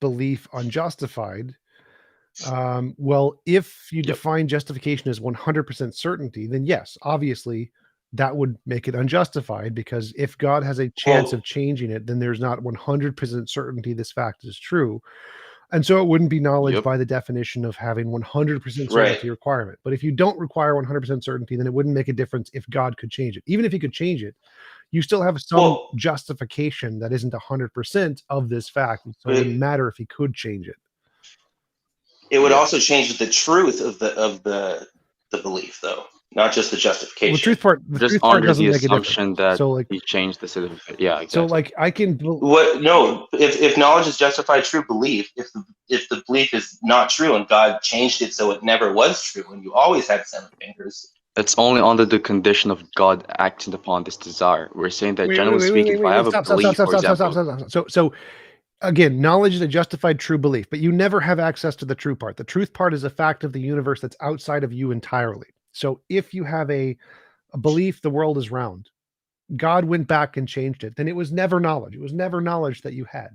belief unjustified? Well, if you define justification as 100% certainty, then yes, obviously that would make it unjustified, because if God has a chance of changing it, then there's not 100% certainty this fact is true. And so it wouldn't be knowledge by the definition of having 100% certainty requirement. But if you don't require 100% certainty, then it wouldn't make a difference if God could change it. Even if he could change it, you still have some justification that isn't 100% of this fact. So it wouldn't matter if he could change it. It would also change the truth of the belief, though, not just the justification. Well, the truth part doesn't make a difference. That so like he changed the state of exactly. So like I can if knowledge is justified true belief, if the belief is not true and God changed it so it never was true and you always had 7 fingers. It's only under the condition of God acting upon this desire. We're saying that generally speaking, if I have a belief, for example. So again, knowledge is a justified true belief, but you never have access to the true part. The truth part is a fact of the universe that's outside of you entirely. So if you have a belief the world is round, God went back and changed it, then it was never knowledge. It was never knowledge that you had.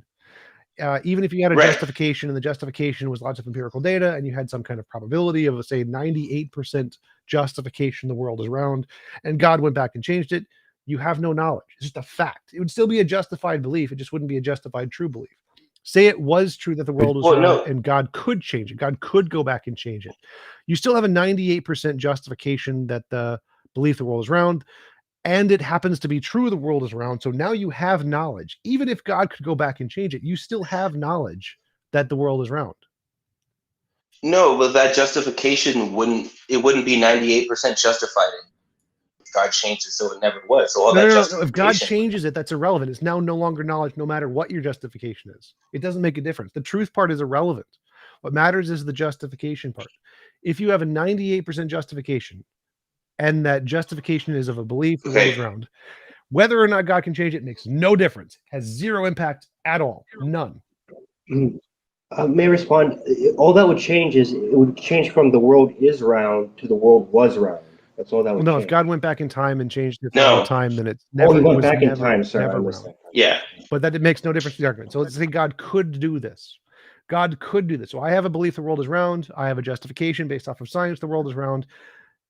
Even if you had a justification, and the justification was lots of empirical data, and you had some kind of probability of, say, 98% justification the world is round, and God went back and changed it, you have no knowledge. It's just a fact. It would still be a justified belief. It just wouldn't be a justified true belief. Say it was true that the world was round and God could change it. God could go back and change it. You still have a 98% justification that the belief the world is round, and it happens to be true the world is round. So now you have knowledge. Even if God could go back and change it, you still have knowledge that the world is round. No, but that justification wouldn't be 98% justified. God changed it so it never was. So no. If God changes it, that's irrelevant. It's now no longer knowledge, no matter what your justification is. It doesn't make a difference. The truth part is irrelevant. What matters is the justification part. If you have a 98% justification, and that justification is of a belief that goes around, whether or not God can change it makes no difference. Has zero impact at all. None. May I respond? All that would change is it would change from the world is round to the world was round. That's all that would No, change. if God went back in time and changed it for No. all time, then it's never. He it went was back in never, time, sir. I never understand. round. Yeah. But that it makes no difference to the argument. So let's say God could do this. God could do this. So I have a belief the world is round. I have a justification based off of science the world is round,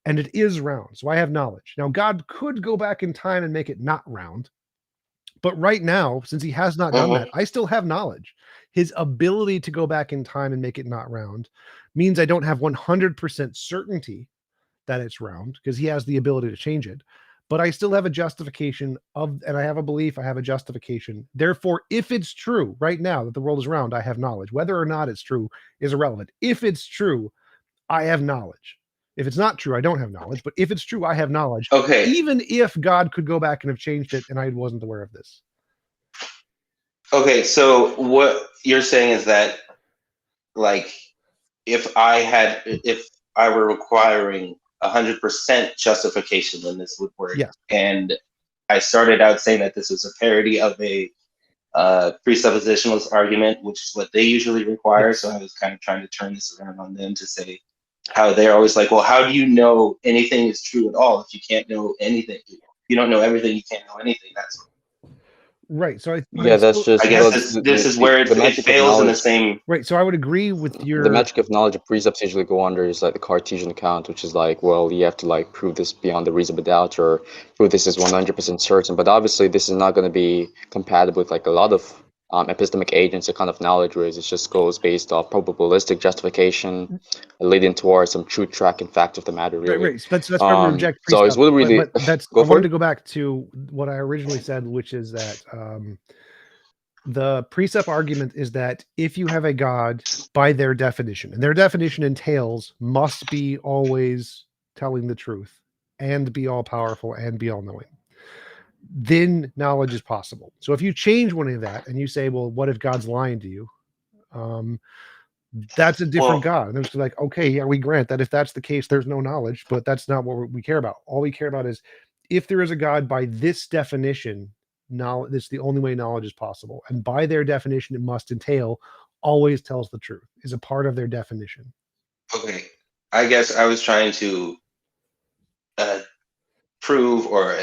and it is round. So I have knowledge. Now God could go back in time and make it not round. But right now, since he has not done that, I still have knowledge. His ability to go back in time and make it not round means I don't have 100% certainty that it's round because he has the ability to change it. But I still have a justification of, and I have a belief, I have a justification. Therefore, if it's true right now that the world is round, I have knowledge. Whether or not it's true is irrelevant. If it's true, I have knowledge. If it's not true, I don't have knowledge. But if it's true, I have knowledge. Okay. Even if God could go back and have changed it and I wasn't aware of this. Okay, so what you're saying is that, like, if I were requiring 100% justification, then this would work. Yes. And I started out saying that this was a parody of a presuppositionalist argument, which is what they usually require. Yes. So I was kind of trying to turn this around on them to say how they're always like, well, how do you know anything is true at all if you can't know anything? If you don't know everything, you can't know anything. That's right. So that's just. I guess this is where it fails in the same. Right. So I would agree with your. The magic of knowledge of precepts usually go under is like the Cartesian account, which is like, well, you have to like prove this beyond the reasonable doubt or prove this is 100% certain. But obviously, this is not going to be compatible with like a lot of epistemic agents, a kind of knowledge where it just goes based off probabilistic justification, leading towards some true track and fact of the matter. Really. Right. That's why we reject so precept. it's really but that's. I wanted to go back to what I originally said, which is that the precept argument is that if you have a god, by their definition, and their definition entails must be always telling the truth and be all powerful and be all knowing, then knowledge is possible. So if you change one of that and you say, well, what if God's lying to you? That's a different God. And it's like, okay, yeah, we grant that if that's the case, there's no knowledge, but that's not what we care about. All we care about is if there is a God by this definition, knowledge, this is the only way knowledge is possible. And by their definition, it must entail always tells the truth, is a part of their definition. Okay. I guess I was trying to prove or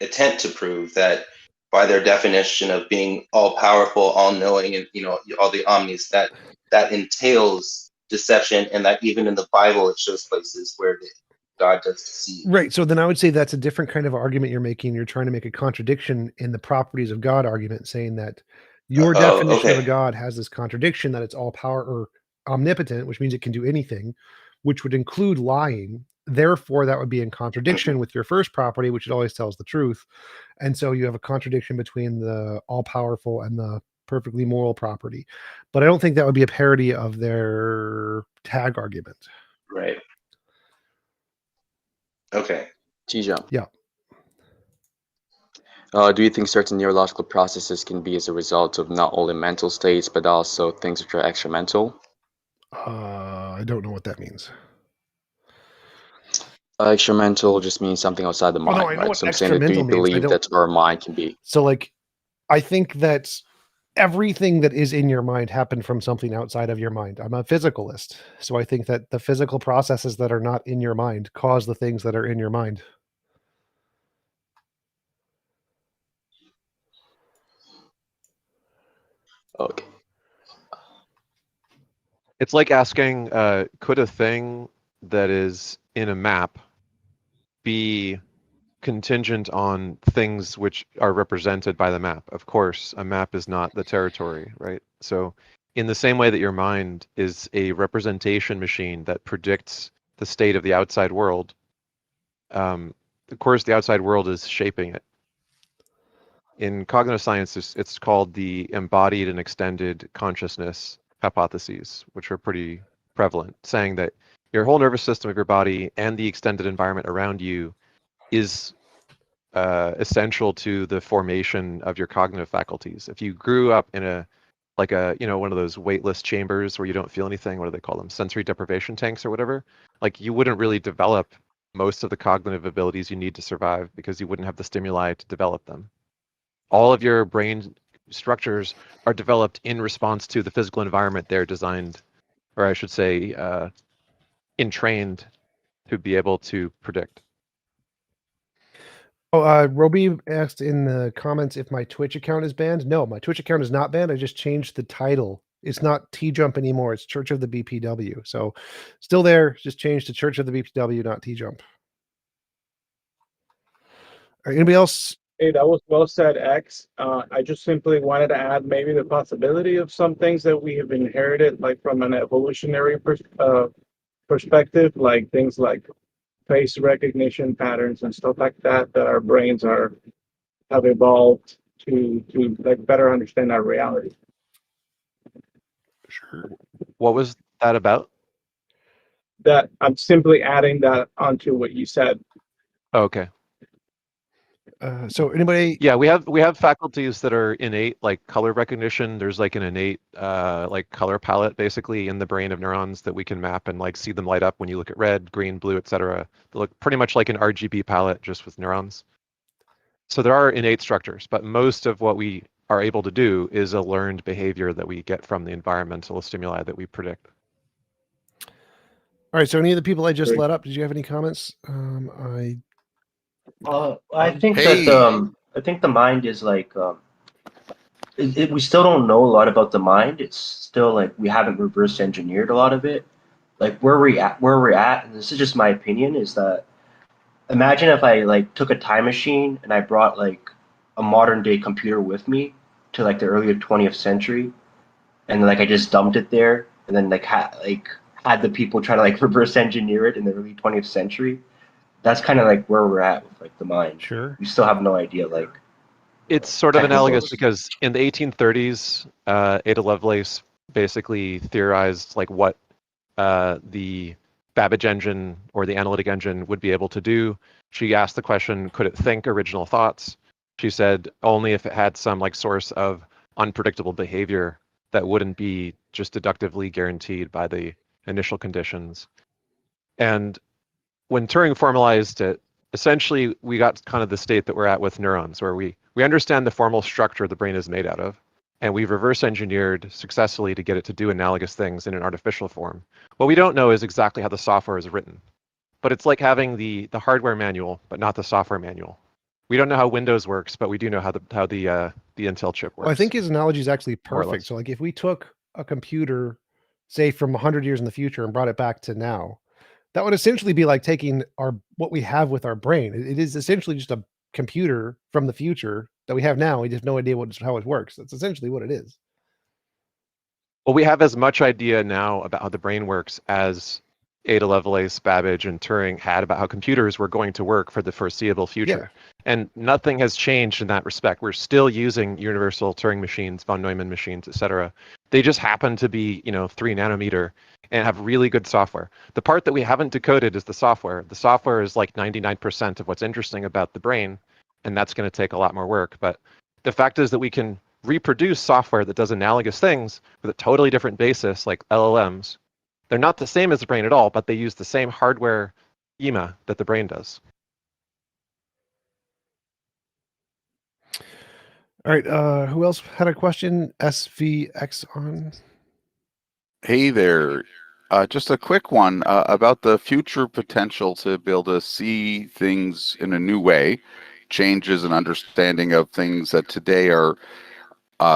attempt to prove that by their definition of being all powerful, all knowing, and all the omnis, that entails deception, and that even in the Bible it shows places where God does deceive. Right. So then I would say that's a different kind of argument you're making. You're trying to make a contradiction in the properties of God argument, saying that your definition of a God has this contradiction that it's all power or omnipotent, which means it can do anything, which would include lying. Therefore, that would be in contradiction with your first property, which it always tells the truth. And so you have a contradiction between the all-powerful and the perfectly moral property. But I don't think that would be a parody of their tag argument. Right. Okay. T-Jump. Yeah. Do you think certain neurological processes can be as a result of not only mental states, but also things which are extra mental? I don't know what that means. Extra mental just means something outside the mind, no, I know right? what So I'm saying that do you extra mental means. believe that our mind can be? So like, I think that everything that is in your mind happened from something outside of your mind. I'm a physicalist. So I think that the physical processes that are not in your mind cause the things that are in your mind. Okay. It's like asking, could a thing that is in a map be contingent on things which are represented by the map? Of course, a map is not the territory, right? So in the same way that your mind is a representation machine that predicts the state of the outside world, of course, the outside world is shaping it. In cognitive science, it's called the embodied and extended consciousness hypotheses, which are pretty prevalent, saying that your whole nervous system of your body and the extended environment around you is essential to the formation of your cognitive faculties. If you grew up in one of those weightless chambers where you don't feel anything, what do they call them? Sensory deprivation tanks or whatever. Like you wouldn't really develop most of the cognitive abilities you need to survive because you wouldn't have the stimuli to develop them. All of your brain structures are developed in response to the physical environment they're designed, or I should say, entrained to be able to predict. Oh, Roby asked in the comments if my Twitch account is banned. No, my Twitch account is not banned. I just changed the title. It's not T-Jump anymore. It's Church of the BPW. So still there, just changed to Church of the BPW, not T-Jump. All right, anybody else? Hey, that was well said, X. I just simply wanted to add maybe the possibility of some things that we have inherited, like from an evolutionary perspective, like things like face recognition patterns and stuff like that, that our brains have evolved to like better understand our reality. Sure. What was that about? That I'm simply adding that onto what you said. Okay. So anybody? Yeah, we have faculties that are innate, like color recognition. There's like an innate like color palette basically in the brain of neurons that we can map and like see them light up when you look at red, green, blue, etc. They look pretty much like an RGB palette just with neurons. So there are innate structures, but most of what we are able to do is a learned behavior that we get from the environmental stimuli that we predict. All right, so any of the people I just let up, did you have any comments? I think that I think the mind is like we still don't know a lot about the mind. It's still like we haven't reverse engineered a lot of it. Like where we're at, and this is just my opinion, is that imagine if I like took a time machine and I brought like a modern day computer with me to like the early 20th century, and like I just dumped it there, and then like had the people try to like reverse engineer it in the early 20th century. That's kind of like where we're at with like the mind. Sure. We still have no idea like. It's sort of analogous because in the 1830s, Ada Lovelace basically theorized like what the Babbage engine or the analytic engine would be able to do. She asked the question, could it think original thoughts? She said only if it had some like source of unpredictable behavior that wouldn't be just deductively guaranteed by the initial conditions. And when Turing formalized it, essentially we got kind of the state that we're at with neurons, where we understand the formal structure the brain is made out of, and we've reverse engineered successfully to get it to do analogous things in an artificial form. What we don't know is exactly how the software is written, but it's like having the hardware manual, but not the software manual. We don't know how Windows works, but we do know how the Intel chip works. Well, I think his analogy is actually perfect. So like if we took a computer, say from 100 years in the future and brought it back to now, that would essentially be like taking what we have with our brain. It is essentially just a computer from the future that we have now. We just have no idea how it works. That's essentially what it is. Well, we have as much idea now about how the brain works as Ada Lovelace, Babbage, and Turing had about how computers were going to work for the foreseeable future. Yeah. And nothing has changed in that respect. We're still using universal Turing machines, von Neumann machines, etc. They just happen to be, 3 nanometer and have really good software. The part that we haven't decoded is the software. The software is like 99% of what's interesting about the brain, and that's going to take a lot more work. But the fact is that we can reproduce software that does analogous things with a totally different basis, like LLMs. They're not the same as the brain at all, but they use the same hardware schema that the brain does. All right, who else had a question? SVX on. Hey there. Just a quick one about the future potential to be able to see things in a new way, changes in understanding of things that today are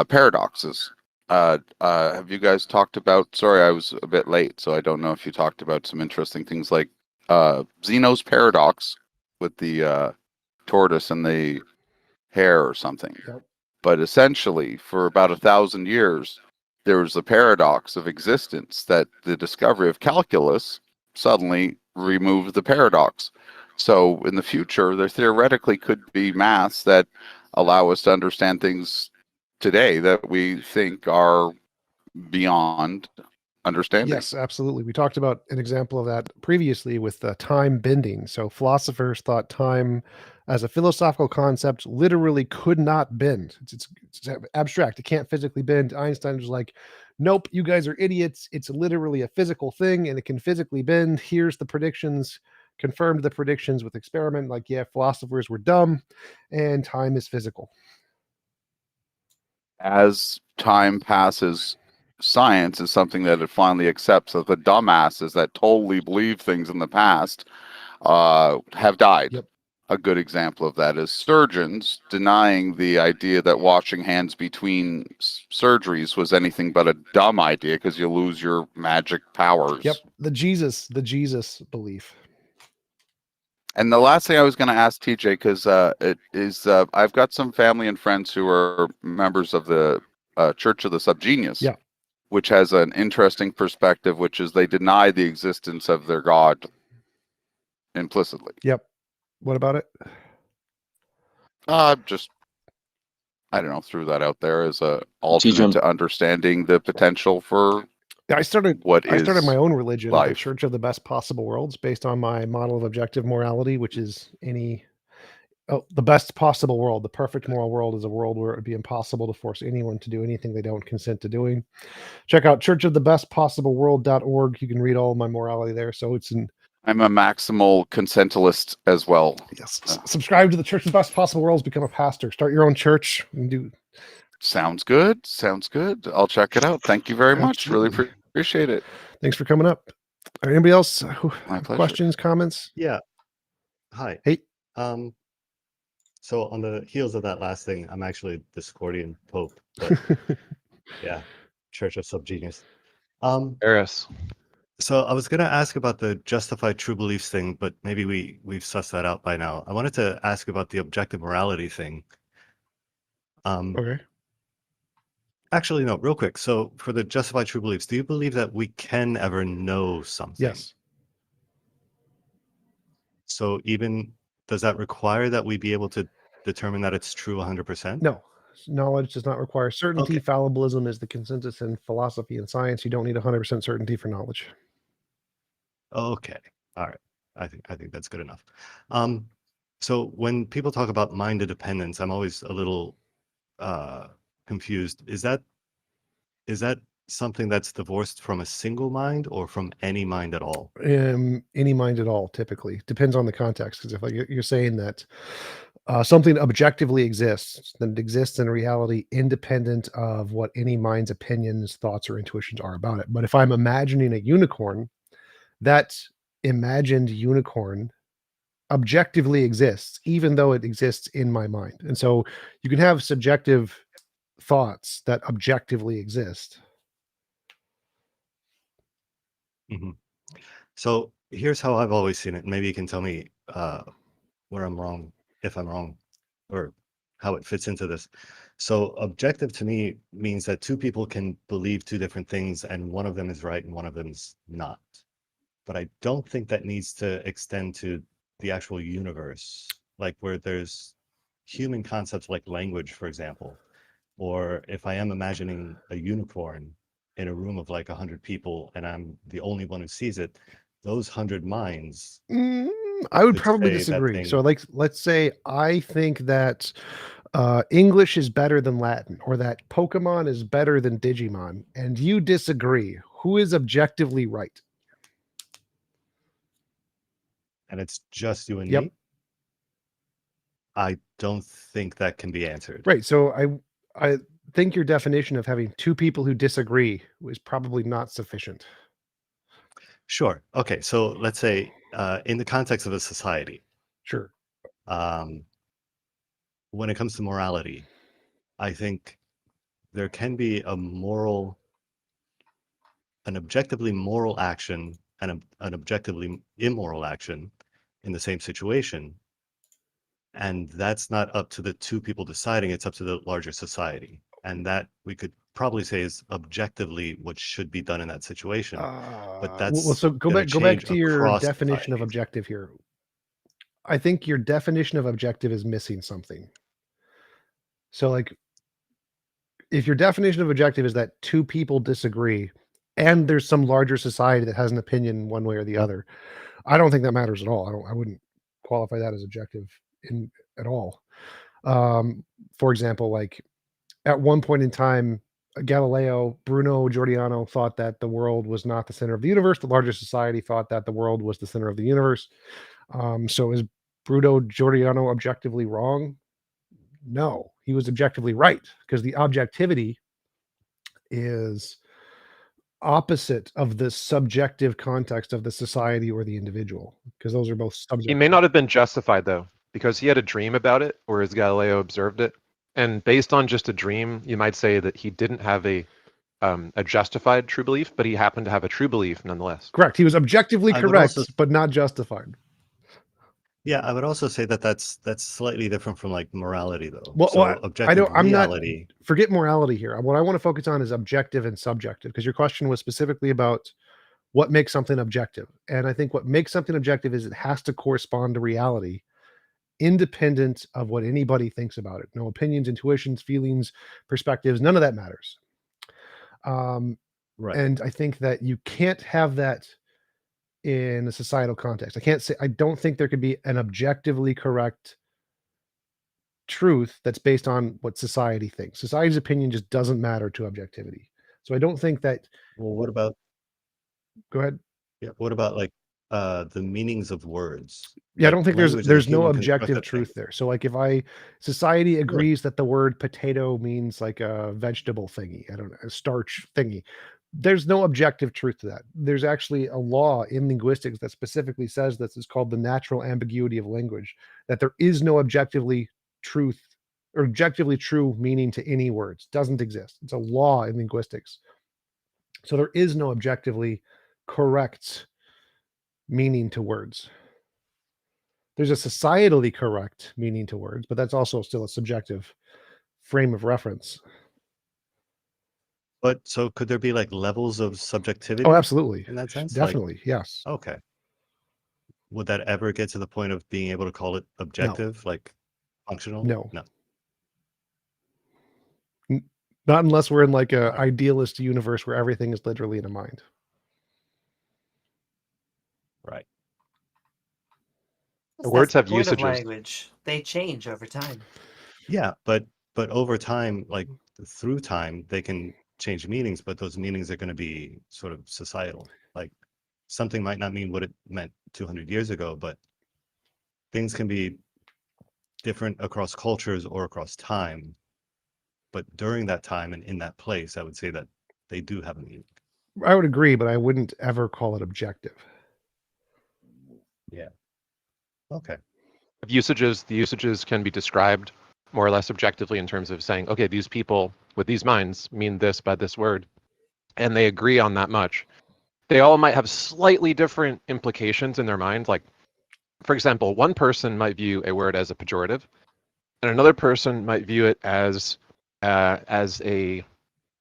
paradoxes. Have you guys talked about, sorry, I was a bit late, so I don't know if you talked about some interesting things like Zeno's paradox with the tortoise and the hare or something. Yep. But essentially, for about 1,000 years, there was the paradox of existence that the discovery of calculus suddenly removed the paradox. So in the future, there theoretically could be maths that allow us to understand things today that we think are beyond understanding. Yes, absolutely. We talked about an example of that previously with time bending. So philosophers thought time as a philosophical concept literally could not bend. It's abstract. It can't physically bend. Einstein was like, nope, you guys are idiots. It's literally a physical thing and it can physically bend. Here's the predictions, confirmed the predictions with experiment. Like, yeah, philosophers were dumb and time is physical. As time passes, science is something that it finally accepts that the dumbasses that totally believe things in the past have died. Yep. a good example of that is surgeons denying the idea that washing hands between surgeries was anything but a dumb idea because you lose your magic powers. Yep, the Jesus belief. And the last thing I was going to ask TJ, because it is, I've got some family and friends who are members of the Church of the Subgenius, yeah, which has an interesting perspective, which is they deny the existence of their God implicitly. Yep. What about it? Just, I don't know, threw that out there as a alternate to understanding the potential for I started my own religion, life. the Church of the Best Possible Worlds, based on my model of objective morality, which is the best possible world. The perfect moral world is a world where it would be impossible to force anyone to do anything they don't consent to doing. Check out churchofthebestpossibleworld.org. You can read all of my morality there. So I'm a maximal consentalist as well. Yes. Subscribe to the Church of the Best Possible Worlds. Become a pastor. Start your own church. Sounds good. I'll check it out. Thank you very much. Really appreciate it. Thanks for coming up. Anybody else? My pleasure. Questions, comments? Yeah. Hi. Hey. So on the heels of that last thing, I'm actually the Discordian Pope, but yeah, Church of Subgenius. Eris. So I was going to ask about the justified true beliefs thing, but maybe we've sussed that out by now. I wanted to ask about the objective morality thing. Okay. Actually, no, real quick. So for the justified true beliefs, do you believe that we can ever know something? Yes. So does that require that we be able to determine that it's true 100%? No. Knowledge does not require certainty. Okay. Fallibilism is the consensus in philosophy and science. You don't need 100% certainty for knowledge. Okay. All right. I think that's good enough. So when people talk about mind independence, I'm always a little confused. Is that something that's divorced from a single mind or from any mind at all? Any mind at all, typically. Depends on the context. Because if you're saying that something objectively exists, then it exists in reality independent of what any mind's opinions, thoughts, or intuitions are about it. But if I'm imagining a unicorn, that imagined unicorn objectively exists, even though it exists in my mind. And so you can have subjective thoughts that objectively exist. Mm-hmm. So here's how I've always seen it. Maybe you can tell me where I'm wrong, if I'm wrong, or how it fits into this. So objective to me means that two people can believe two different things and one of them is right and one of them is not. But I don't think that needs to extend to the actual universe, like where there's human concepts like language, for example, or if I am imagining a unicorn in a room of like 100 people and I'm the only one who sees it, those 100 minds. I would probably disagree. So let's say I think that English is better than Latin, or that Pokemon is better than Digimon, and you disagree. Who is objectively right? And it's just you and Yep. me? I don't think that can be answered. Right. So I think your definition of having two people who disagree is probably not sufficient. Sure. Okay. So let's say in the context of a society. Sure. When it comes to morality, I think there can be an objectively moral action and an objectively immoral action in the same situation. And that's not up to the two people deciding, it's up to the larger society. And that we could probably say is objectively what should be done in that situation. But that's so go back to your definition of objective here. I think your definition of objective is missing something. So like if your definition of objective is that two people disagree and there's some larger society that has an opinion one way or the other, I don't think that matters at all. I wouldn't qualify that as objective at all. For example, like at one point in time, Galileo, Bruno Giordano thought that the world was not the center of the universe. The larger society thought that the world was the center of the universe. So is Bruno Giordano objectively wrong? No, he was objectively right, because the objectivity is opposite of the subjective context of the society or the individual, because those are both subjective. He may not have been justified, though. because he had a dream about it, whereas Galileo observed it. And based on just a dream, you might say that he didn't have a justified true belief, but he happened to have a true belief nonetheless. Correct. He was objectively correct, but not justified. Yeah, I would also say that that's slightly different from like morality, though. Well, So objective I'm reality. not, forget morality here. What I want to focus on is objective and subjective, because your question was specifically about what makes something objective. And I think what makes something objective is it has to correspond to reality, independent of what anybody thinks about it. No opinions, intuitions, feelings, perspectives, none of that matters. Right. And I think that you can't have that in a societal context. I don't think there could be an objectively correct truth that's based on what society thinks. Society's opinion just doesn't matter to objectivity. So I don't think that. Well, what about? Go ahead. Yeah. What about like the meanings of words? Yeah, like I don't think language there's that a no human can objective construct. truth there. So like if society agrees that the word potato means like a vegetable thingy, I don't know, a starch thingy. There's no objective truth to that. There's actually a law in linguistics that specifically says this. It's called the natural ambiguity of language, that there is no objectively truth or objectively true meaning to any words. Doesn't exist. It's a law in linguistics. So there is no objectively correct meaning to words. There's a societally correct meaning to words, but that's also still a subjective frame of reference. But so could there be like levels of subjectivity? Oh, absolutely. In that sense? Definitely, yes. Okay. Would that ever get to the point of being able to call it objective, like functional? No. No. Not unless we're in like a idealist universe where everything is literally in a mind. Right. The words have point usages. Of language. They change over time. Yeah, but over time, like through time, they can change meanings, but those meanings are going to be sort of societal. Like something might not mean what it meant 200 years ago, but things can be different across cultures or across time. But during that time and in that place, I would say that they do have a meaning. I would agree, but I wouldn't ever call it objective. Yeah. Okay. The usages can be described more or less objectively in terms of saying, okay, these people with these minds mean this by this word, and they agree on that much. They all might have slightly different implications in their mind. Like, for example, one person might view a word as a pejorative, and another person might view it as a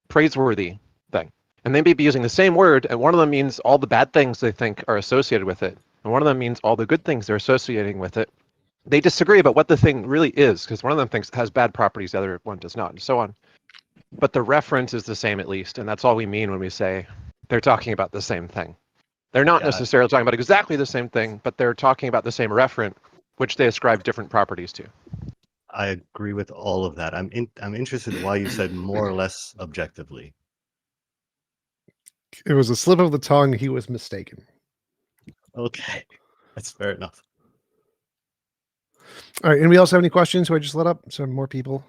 praiseworthy thing. And they may be using the same word, and one of them means all the bad things they think are associated with it, and one of them means all the good things they're associating with it. They disagree about what the thing really is, because one of them thinks it has bad properties, the other one does not, and so on. But the reference is the same at least, and that's all we mean when we say they're talking about the same thing. They're not necessarily talking about exactly the same thing, but they're talking about the same referent, which they ascribe different properties to. I agree with all of that. I'm interested in why you said more or less objectively. It was a slip of the tongue. He was mistaken. Okay, that's fair enough. All right. Anybody else have any questions? Who I just let up? Some more people.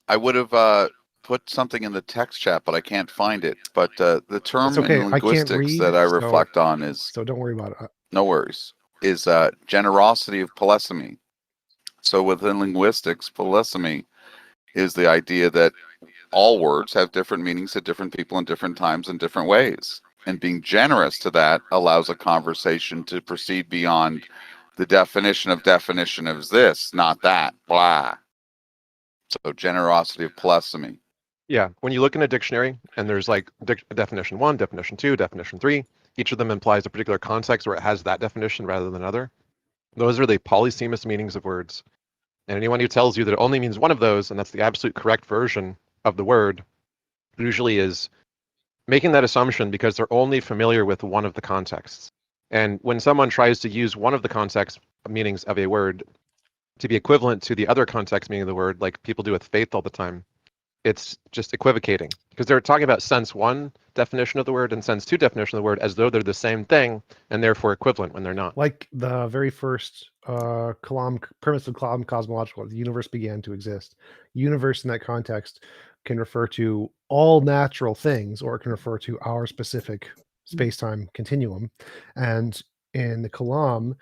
I would have put something in the text chat, but I can't find it. But the term in linguistics that I reflect on is, so don't worry about it. No worries. Is generosity of polysemy. So within linguistics, polysemy is the idea that all words have different meanings to different people in different times in different ways. And being generous to that allows a conversation to proceed beyond the definition of this, not that, blah. So generosity of polysemy. Yeah, when you look in a dictionary and there's like definition 1, definition 2, definition 3, each of them implies a particular context where it has that definition rather than another. Those are the polysemous meanings of words. And anyone who tells you that it only means one of those, and that's the absolute correct version of the word, usually is making that assumption because they're only familiar with one of the contexts. And when someone tries to use one of the context meanings of a word to be equivalent to the other context meaning of the word, like people do with faith all the time, it's just equivocating because they're talking about sense 1 definition of the word and sense 2 definition of the word as though they're the same thing and therefore equivalent when they're not. Like the very first premise of Kalam cosmological, the universe began to exist. Universe in that context can refer to all natural things, or it can refer to our specific space-time continuum. And in the Kalam,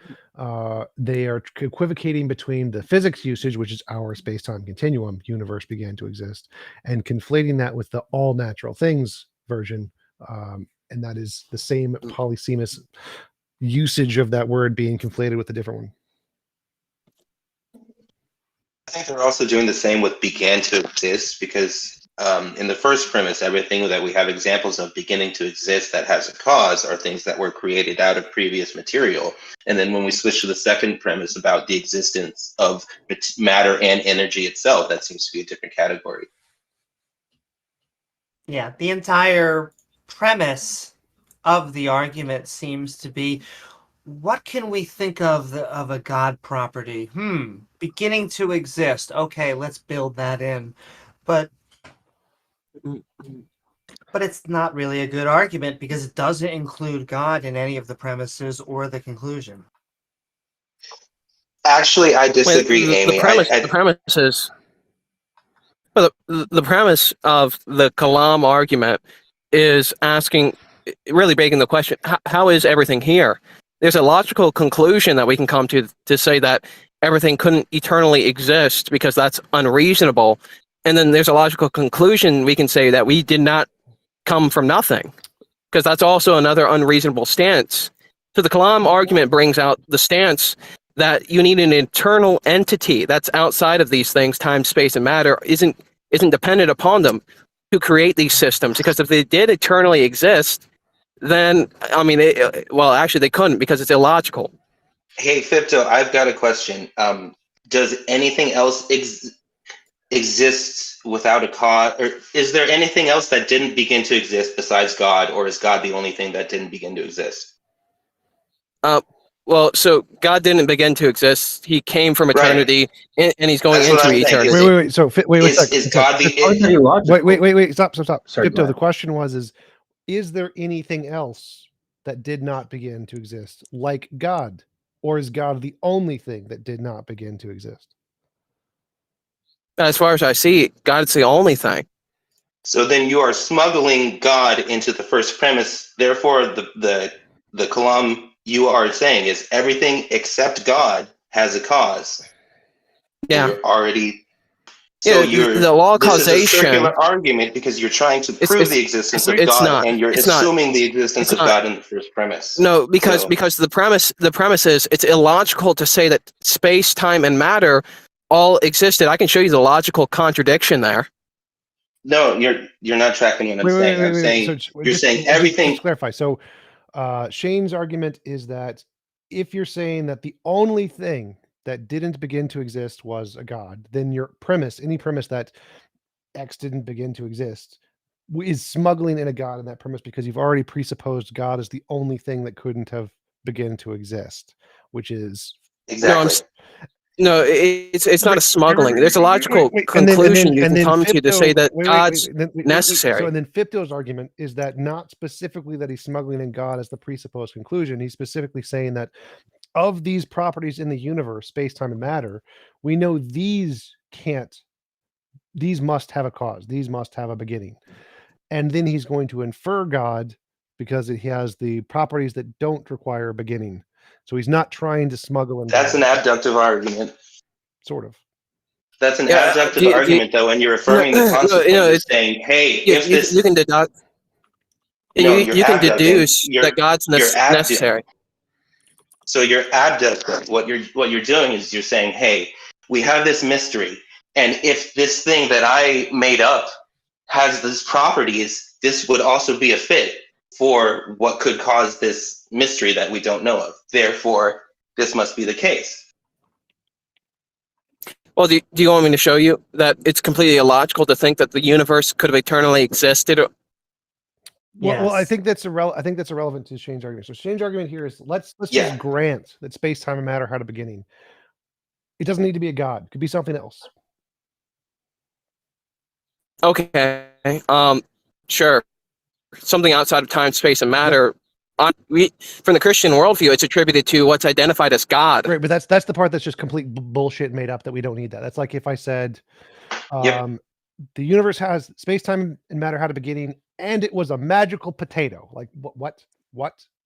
they are equivocating between the physics usage, which is our space-time continuum, universe began to exist, and conflating that with the all natural things version. And that is the same polysemous usage of that word being conflated with a different one. I think they're also doing the same with began to exist, because in the first premise, everything that we have examples of beginning to exist that has a cause are things that were created out of previous material. And then when we switch to the second premise about the existence of matter and energy itself, that seems to be a different category. Yeah, the entire premise of the argument seems to be, what can we think of a God property? Beginning to exist. Okay, let's build that in. But it's not really a good argument because it doesn't include God in any of the premises or the conclusion. Actually, I disagree, Amy. The premise is, well, the premise of the Kalam argument is asking, really begging the question, how is everything here? There's a logical conclusion that we can come to say that everything couldn't eternally exist because that's unreasonable. And then there's a logical conclusion we can say that we did not come from nothing, because that's also another unreasonable stance. So the Kalam argument brings out the stance that you need an internal entity that's outside of these things, time, space, and matter, isn't dependent upon them to create these systems. Because if they did eternally exist, then, I mean, well, actually they couldn't, because it's illogical. Hey, Fipto, I've got a question. Does anything else exist without a cause? Or is there anything else that didn't begin to exist besides God, or is God the only thing that didn't begin to exist? Well, so God didn't begin to exist. He came from eternity, right, and he's going into eternity. Wait. So wait. Is God the? Wait. Stop. Sorry, Fipto, the question was: is there anything else that did not begin to exist, like God, or is God the only thing that did not begin to exist? As far as I see, God's the only thing. So then you are smuggling God into the first premise. Therefore, the Kalam you are saying is everything except God has a cause. Yeah. You're already. So the law of causation. This is a circular argument because you're trying to prove the existence of God, and you're assuming the existence of God in the first premise. No, because the premise is it's illogical to say that space, time, and matter all existed. I can show you the logical contradiction there. No, you're not tracking what I'm saying. I'm saying you're saying everything. Just clarify. So Shane's argument is that if you're saying that the only thing that didn't begin to exist was a God, then your premise, any premise that X didn't begin to exist, is smuggling in a God in that premise, because you've already presupposed God is the only thing that couldn't have begun to exist, which is exactly. No, it's not a smuggling. There's a logical conclusion you can come to say that God's necessary. So, and then Fipto's argument is that not specifically that he's smuggling in God as the presupposed conclusion. He's specifically saying that of these properties in the universe, space, time, and matter, we know these must have a cause. These must have a beginning. And then he's going to infer God because he has the properties that don't require a beginning. So he's not trying to smuggle in. That's an abductive argument. Sort of. That's an abductive argument, though, and you're affirming the concept. You're saying, hey, if this... You can deduct... you can deduce that God's necessary. So you're abductive. What you're doing is you're saying, hey, we have this mystery, and if this thing that I made up has these properties, this would also be a fit for what could cause this mystery that we don't know of. Therefore, this must be the case. Well, do you want me to show you that it's completely illogical to think that the universe could have eternally existed? Well, I think that's irrelevant to Shane's argument. So Shane's argument here is let's just grant that space, time, and matter had a beginning. It doesn't need to be a God. It could be something else. Okay. Sure. Something outside of time, space, and matter. From the Christian worldview, it's attributed to what's identified as God. Right, but that's the part that's just complete bullshit made up that we don't need that. That's like if I said, the universe has space, time, and matter had a beginning, and it was a magical potato. Like what?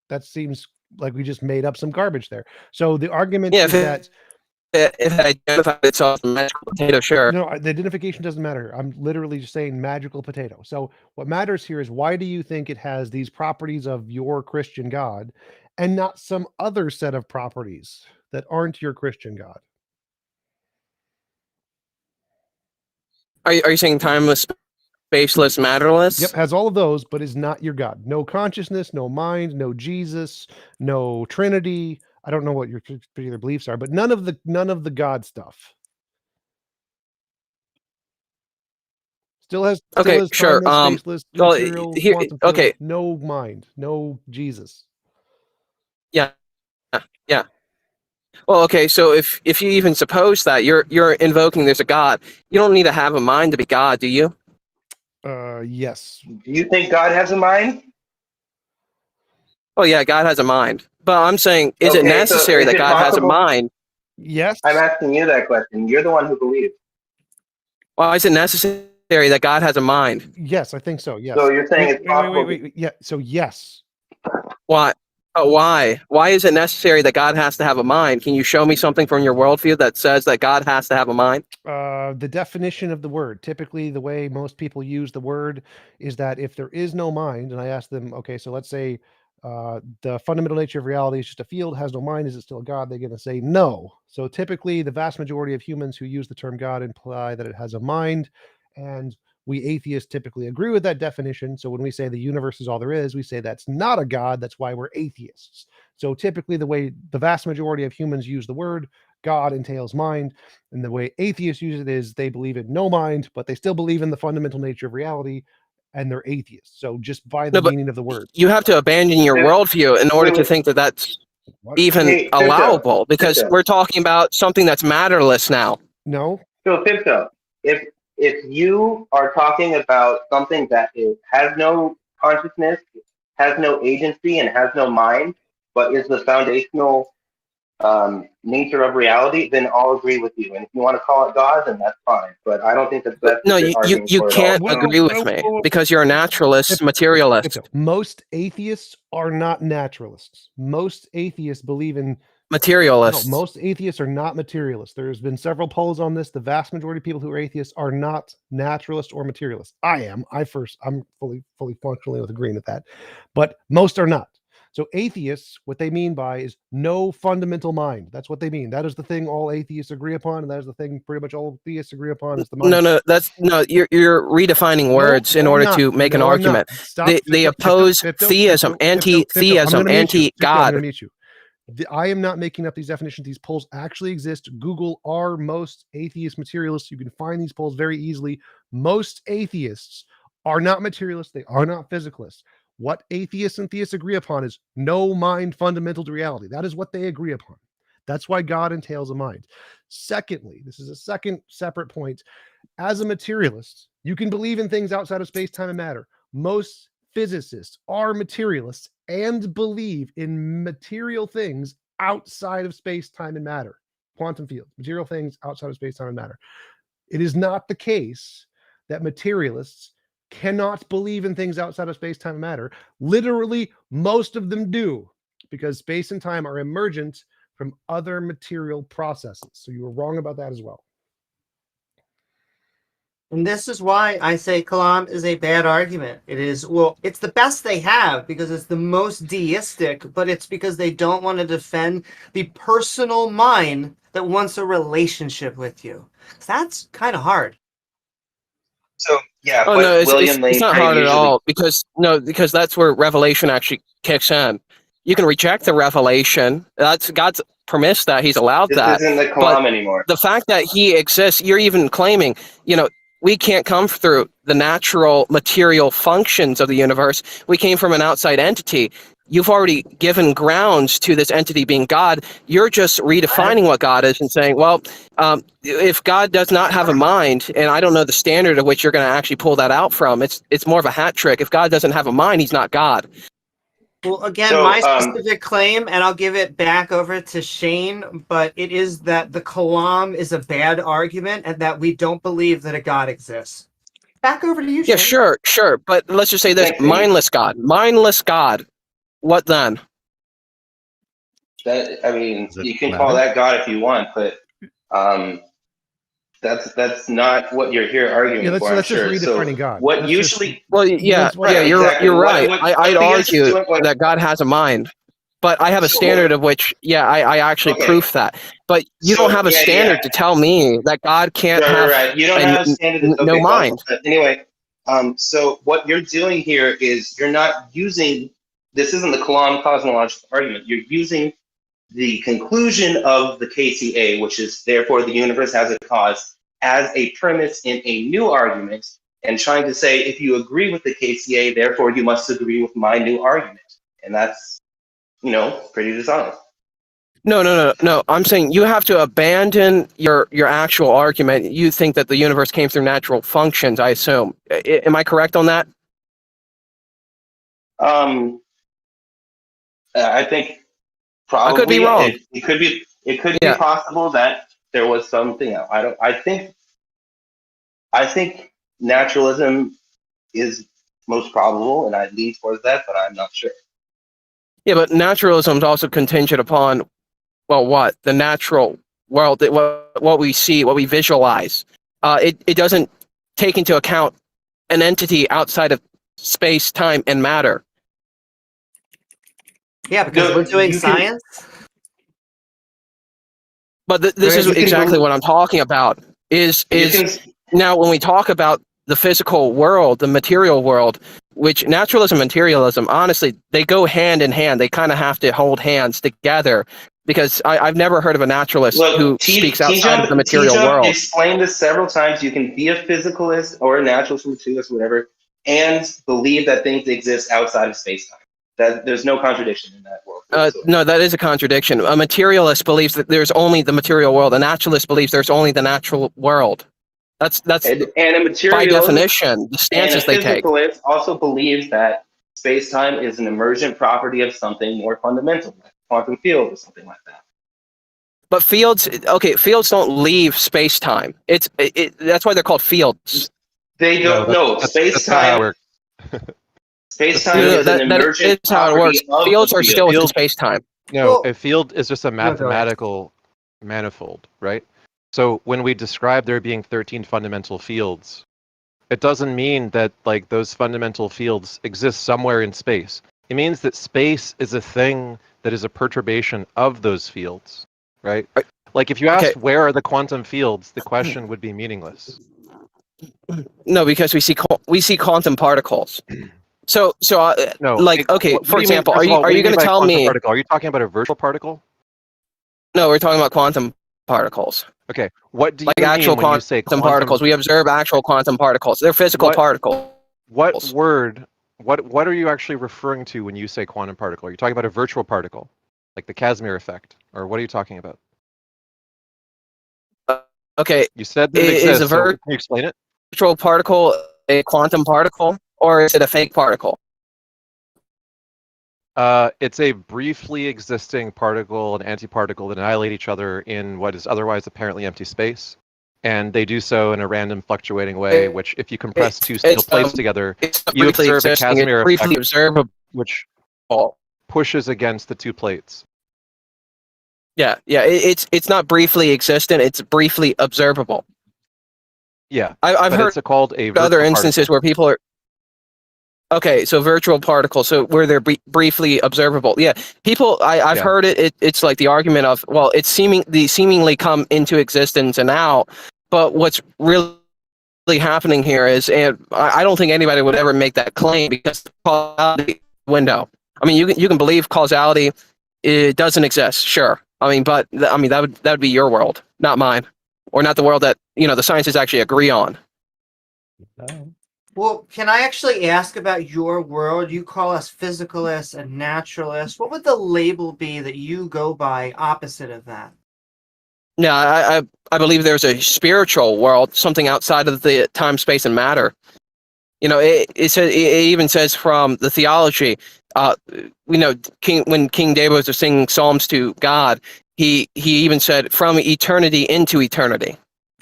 That seems like we just made up some garbage there. So the argument Yeah, is that if it identified itself as a magical potato, sure. no, the identification doesn't matter. I'm literally just saying magical potato. So what matters here is why do you think it has these properties of your Christian God and not some other set of properties that aren't your Christian God? Are you saying timeless, spaceless, matterless? Yep, has all of those, but is not your God. No consciousness, no mind, no Jesus, no Trinity. I don't know what your particular beliefs are, but none of the God stuff. Still has Okay, sure. timeless, spaceless, Well, material, here, quantum okay, field, no mind, no Jesus. yeah, yeah. Well, okay. So if you even suppose that you're invoking there's a God, you don't need to have a mind to be God, do you? Yes. Do you think God has a mind? Oh yeah, God has a mind. But I'm saying, is it Okay, so necessary is that it God has a possible? mind? Yes. I'm asking you that question. You're the one who believes. Why is it necessary that God has a mind? Yes, I think so. Yes. So you're saying it's possible. Wait. Yeah. So yes. Why? Why? Why is it necessary that God has to have a mind? Can you show me something from your worldview that says that God has to have a mind? The definition of the word. Typically, the way most people use the word is that if there is no mind, and I ask them, okay, so let's say the fundamental nature of reality is just a field, has no mind, is it still a God? They're going to say no. So typically, the vast majority of humans who use the term God imply that it has a mind, and we atheists typically agree with that definition. So when we say the universe is all there is, we say that's not a God. That's why we're atheists. So typically, the way the vast majority of humans use the word God entails mind. And the way atheists use it is they believe in no mind, but they still believe in the fundamental nature of reality, and they're atheists. So just by the No, but meaning of the word. you have to abandon your worldview in order to think that that's even Hey, allowable, because Pinto. we're talking about something that's matterless now. No. So Pinto, if you are talking about something that has no consciousness, has no agency, and has no mind, but is the foundational nature of reality, then I'll agree with you. And if you want to call it God, then that's fine. But I don't think that's what No, you're you, arguing you for at all. can't agree with me because you're a naturalist, materialist. Most atheists are not naturalists. Most atheists believe in Materialists. No, most atheists are not materialists. There's been several polls on this. The vast majority of people who are atheists are not naturalists or materialists. I am. I'm fully functionally agreeing with that. But most are not. So atheists, what they mean by is no fundamental mind. That's what they mean. That is the thing all atheists agree upon, and that is the thing pretty much all theists agree upon is the mind. No, you're redefining words in order to make an argument. They oppose theism, anti-theism, anti-God. I'm going to mute you. I am not making up these definitions. These polls actually exist. Google are most atheist materialists. You can find these polls very easily. Most atheists are not materialists. They are not physicalists. What atheists and theists agree upon is no mind fundamental to reality. That is what they agree upon. That's why God entails a mind. Secondly, this is a second separate point. As a materialist, you can believe in things outside of space, time, and matter. Most physicists are materialists and believe in material things outside of space, time, and matter. Quantum fields, material things outside of space, time, and matter. It is not the case that materialists cannot believe in things outside of space, time, and matter. Literally, most of them do, because space and time are emergent from other material processes. So you were wrong about that as well. And this is why I say Kalam is a bad argument. It is, well, it's the best they have because it's the most deistic, but it's because they don't want to defend the personal mind that wants a relationship with you. That's kind of hard. So, yeah, Oh but no, William Lane it's not Craig hard at usually all because that's where revelation actually kicks in. You can reject the revelation. That's God's permits that. He's allowed this that. isn't the But Kalam anymore. the fact that he exists, you're even claiming, we can't come through the natural material functions of the universe. We came from an outside entity. You've already given grounds to this entity being God. You're just redefining what God is and saying, well, if God does not have a mind, and I don't know the standard of which you're going to actually pull that out from, it's more of a hat trick. If God doesn't have a mind, he's not God. Well, again, my specific claim, and I'll give it back over to Shane, but it is that the Kalam is a bad argument and that we don't believe that a God exists. Back over to you, Shane. Yeah, sure. But let's just say this, mindless God. What then? That, I mean, Does it you can matter? call that God if you want, but that's not what you're here arguing Yeah, for, I'm that's just sure. So redefining God. what That's just usually, Well, that's what, yeah, exactly. you're right. What I'd Theist is argue doing, that God has a mind, but I have a so standard of which, yeah, I actually okay. proof that. But you don't So have a standard to tell me that God can't have right. You don't have a standard. no Okay, fine. mind. But anyway, so what you're doing here is you're not using. This isn't the Kalam cosmological argument. You're using the conclusion of the KCA, which is therefore the universe has a cause, as a premise in a new argument, and trying to say if you agree with the KCA, therefore you must agree with my new argument, and that's pretty dishonest. No. I'm saying you have to abandon your actual argument. You think that the universe came through natural functions, I assume. Am I correct on that? I think probably I could be wrong. It could be possible that there was something else. I think naturalism is most probable, and I lean towards that, but I'm not sure. Yeah, but naturalism is also contingent upon, well, what? The natural world, what we see, what we visualize. It doesn't take into account an entity outside of space, time, and matter. Yeah, because we're doing science. But this is exactly what I'm talking about. Is now when we talk about the physical world, the material world, which naturalism and materialism, honestly, they go hand in hand. They kind of have to hold hands together, because I've never heard of a naturalist who speaks outside of the material world. Explained this several times. You can be a physicalist or a naturalist, materialist, whatever, and believe that things exist outside of space-time. There's no contradiction in that world. No, that is a contradiction. A materialist believes that there's only the material world. A naturalist believes there's only the natural world. That's and a materialist, by definition the stances they take. And a physicalist also believes that space-time is an emergent property of something more fundamental, like a quantum field or something like that. But fields don't leave space-time. That's why they're called fields. They don't. No, space-time. Space-time is an emergent property of fields the are still in space-time. No, a field is just a mathematical manifold, right? So when we describe there being 13 fundamental fields, it doesn't mean that like those fundamental fields exist somewhere in space. It means that space is a thing that is a perturbation of those fields, right? Like if you asked where are the quantum fields, the question would be meaningless. No, because we see quantum particles. So no, like okay, for example, are you going to tell me? Particle? Are you talking about a virtual particle? No, we're talking about quantum particles. Okay, what do you like mean actual when you say quantum particles? We observe actual quantum particles. They're physical particles. What word? What are you actually referring to when you say quantum particle? Are you talking about a virtual particle, like the Casimir effect, or what are you talking about? Okay, you said that it exists. So can you explain it? Virtual particle a quantum particle, or is it a fake particle? It's a briefly existing particle and antiparticle that annihilate each other in what is otherwise apparently empty space. And they do so in a random fluctuating way, which if you compress two steel plates together, you observe a Casimir effect, which pushes against the two plates. Yeah, it's not briefly existent, it's briefly observable. Yeah, I've heard it's called a other instances where people are... Okay, so virtual particles, so where they're briefly observable. Yeah, people, I've heard it. It's like the argument of, well, it's seemingly come into existence and out, but what's really happening here is, and I don't think anybody would ever make that claim because the causality window. I mean, you can believe causality, it doesn't exist, sure. I mean, but I mean that would be your world, not mine, or not the world that the scientists actually agree on. Well, can I actually ask about your world? You call us physicalists and naturalists. What would the label be that you go by opposite of that? Yeah, I believe there's a spiritual world, something outside of the time, space, and matter. It even says from the theology. We know when King David was singing psalms to God, he even said from eternity into eternity.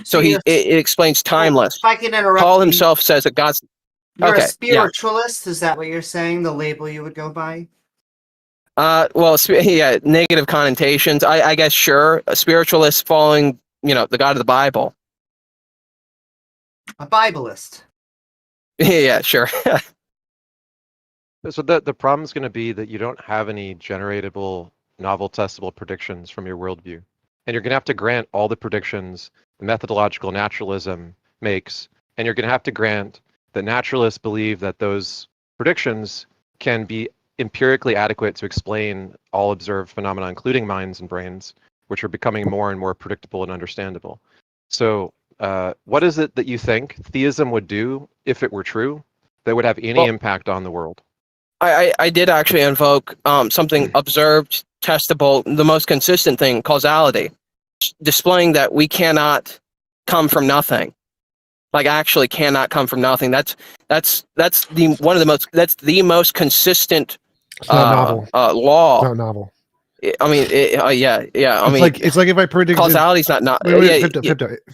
So it explains timeless. If I can interrupt, Paul himself says that God's... You're a spiritualist. Is that what you're saying? The label you would go by? Well, yeah, negative connotations. I guess sure. A spiritualist following, the God of the Bible. A Bibleist. Yeah, sure. So the problem is going to be that you don't have any generatable, novel, testable predictions from your worldview, and you're going to have to grant all the predictions the methodological naturalism makes, and you're going to have to grant that naturalists believe that those predictions can be empirically adequate to explain all observed phenomena, including minds and brains, which are becoming more and more predictable and understandable. So, what is it that you think theism would do if it were true that would have any impact on the world? I did actually invoke something observed, testable, the most consistent thing, causality, displaying that we cannot come from nothing. Like actually cannot come from nothing. That's the most consistent It's not novel. law. It's not novel. I mean, yeah. I mean, it's like if I predicted causality's not. Wait,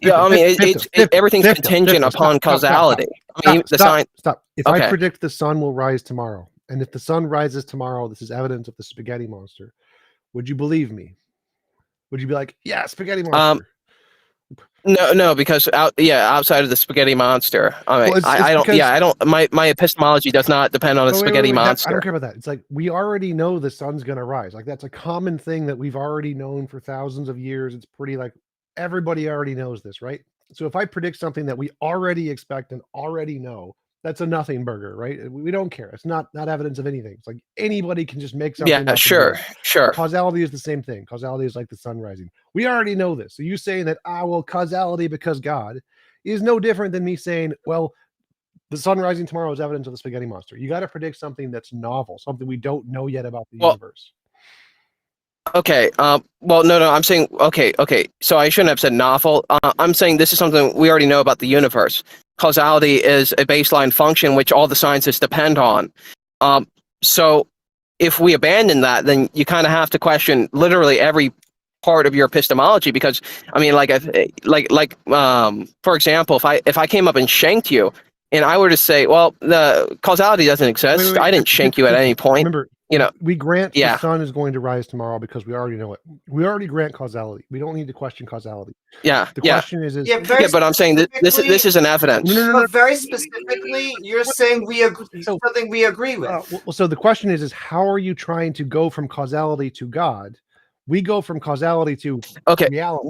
Yeah, I mean, everything's contingent upon causality. I mean, the sign. Stop. If Okay. I predict the sun will rise tomorrow, and if the sun rises tomorrow, this is evidence of the spaghetti monster. Would you believe me? Would you be like, yeah, spaghetti monster? No, because outside of the spaghetti monster, I mean, I don't. Yeah, I don't. My epistemology does not depend on a spaghetti monster. I don't care about that. It's like we already know the sun's gonna rise. Like that's a common thing that we've already known for thousands of years. It's pretty like everybody already knows this, right? So if I predict something that we already expect and already know, that's a nothing burger, right? We don't care. It's not evidence of anything. It's like anybody can just make something. Yeah, sure. Causality is the same thing. Causality is like the sun rising. We already know this. So you saying that causality because God is no different than me saying, well, the sun rising tomorrow is evidence of the spaghetti monster. You got to predict something that's novel, something we don't know yet about the universe. Okay. Well, no. I'm saying okay. So I shouldn't have said novel. I'm saying this is something we already know about the universe. Causality is a baseline function which all the scientists depend on. So if we abandon that, then you kind of have to question literally every part of your epistemology, because I mean, for example, if I came up and shanked you, and I were to say, well, the causality doesn't exist. Wait, I didn't shank you at any point. Remember, we grant the sun is going to rise tomorrow because we already know it. We already grant causality. We don't need to question causality. Yeah. The question is but I'm saying that this is an evidence. No. But very specifically, you're saying something we agree with. So the question is how are you trying to go from causality to God? We go from causality to reality.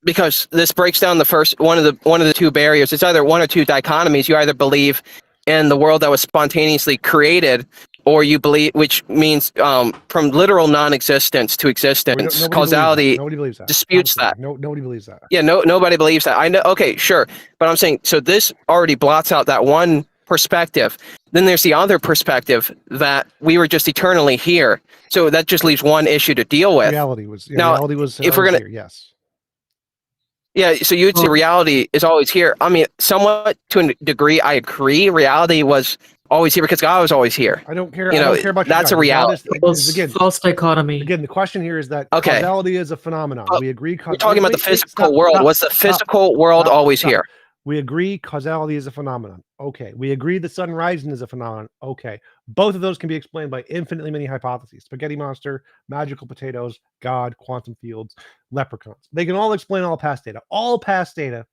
Because this breaks down the first one of the two barriers. It's either one or two dichotomies. You either believe in the world that was spontaneously created, or you believe, which means from literal non-existence to existence. Causality disputes that. Nobody believes that. Yeah, nobody believes that. I know. Okay, sure, but I'm saying so. This already blots out that one perspective. Then there's the other perspective that we were just eternally here. So that just leaves one issue to deal with. Reality was if we're gonna here, yes. Yeah, so you'd say reality is always here. I mean, somewhat to a degree, I agree. Reality was always here because God was always here. I don't care. I don't care about that's a reality. False dichotomy. Again, the question here is that causality is a phenomenon. We agree. We're talking about the physical world. Was the physical world always here? We agree causality is a phenomenon. Okay. We agree the sun rising is a phenomenon. Okay. Both of those can be explained by infinitely many hypotheses. Spaghetti monster, magical potatoes, God, quantum fields, leprechauns. They can all explain all past data. All past data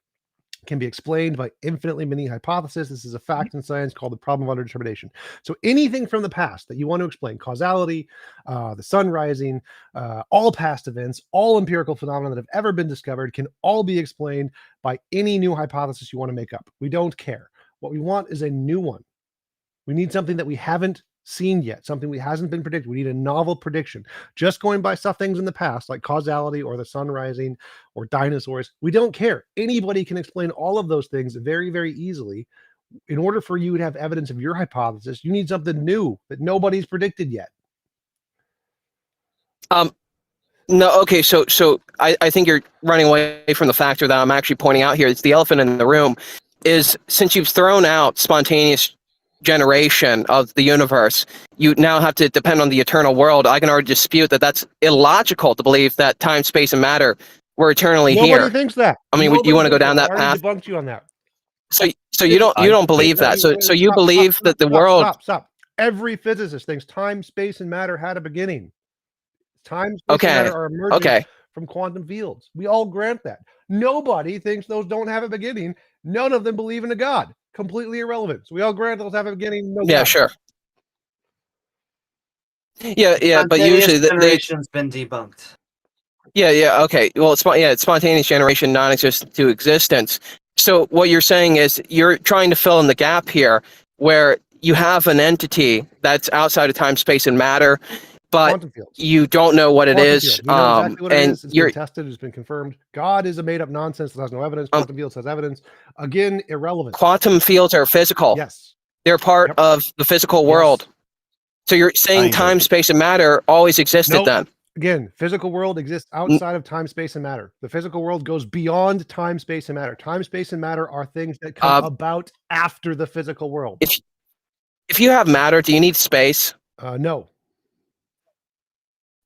can be explained by infinitely many hypotheses. This is a fact in science called the problem of underdetermination. So anything from the past that you want to explain, causality, the sun rising, all past events, all empirical phenomena that have ever been discovered can all be explained by any new hypothesis you want to make up. We don't care. What we want is a new one. We need something that we haven't seen yet, something we hasn't been predicted. We need a novel prediction. Just going by things in the past like causality or the sun rising or dinosaurs, we don't care. Anybody can explain all of those things very, very easily. In order for you to have evidence of your hypothesis, you need something new that nobody's predicted yet. No, okay, so I think you're running away from the factor that I'm actually pointing out here. It's the elephant in the room. Is since you've thrown out spontaneous generation of the universe, you now have to depend on the eternal world. I can already dispute that that's illogical to believe that time, space, and matter were eternally here. Nobody thinks that. I mean, you want to go down that path? Debunked you on that. So you don't believe that. So you believe that the world. Stop. Every physicist thinks time, space, and matter had a beginning. Time, space, and matter are emergent from quantum fields. We all grant that. Nobody thinks those don't have a beginning. None of them believe in a God. Completely irrelevant. So we all grant those have a beginning. No yeah, God. sure. Yeah, but usually generation's been debunked. Yeah, okay. Well, it's spontaneous generation, non-existent to existence. So what you're saying is you're trying to fill in the gap here where you have an entity that's outside of time, space, and matter, but you don't know what it Quantum is. field. We know exactly what it and is. It's been tested. It's been confirmed. God is a made-up nonsense that has no evidence. Quantum fields has evidence. Again, irrelevant. Quantum fields are physical. Yes. They're part of the physical world. So you're saying time, space, and matter always existed then? Again, physical world exists outside of time, space, and matter. The physical world goes beyond time, space, and matter. Time, space, and matter are things that come about after the physical world. If you have matter, do you need space? No.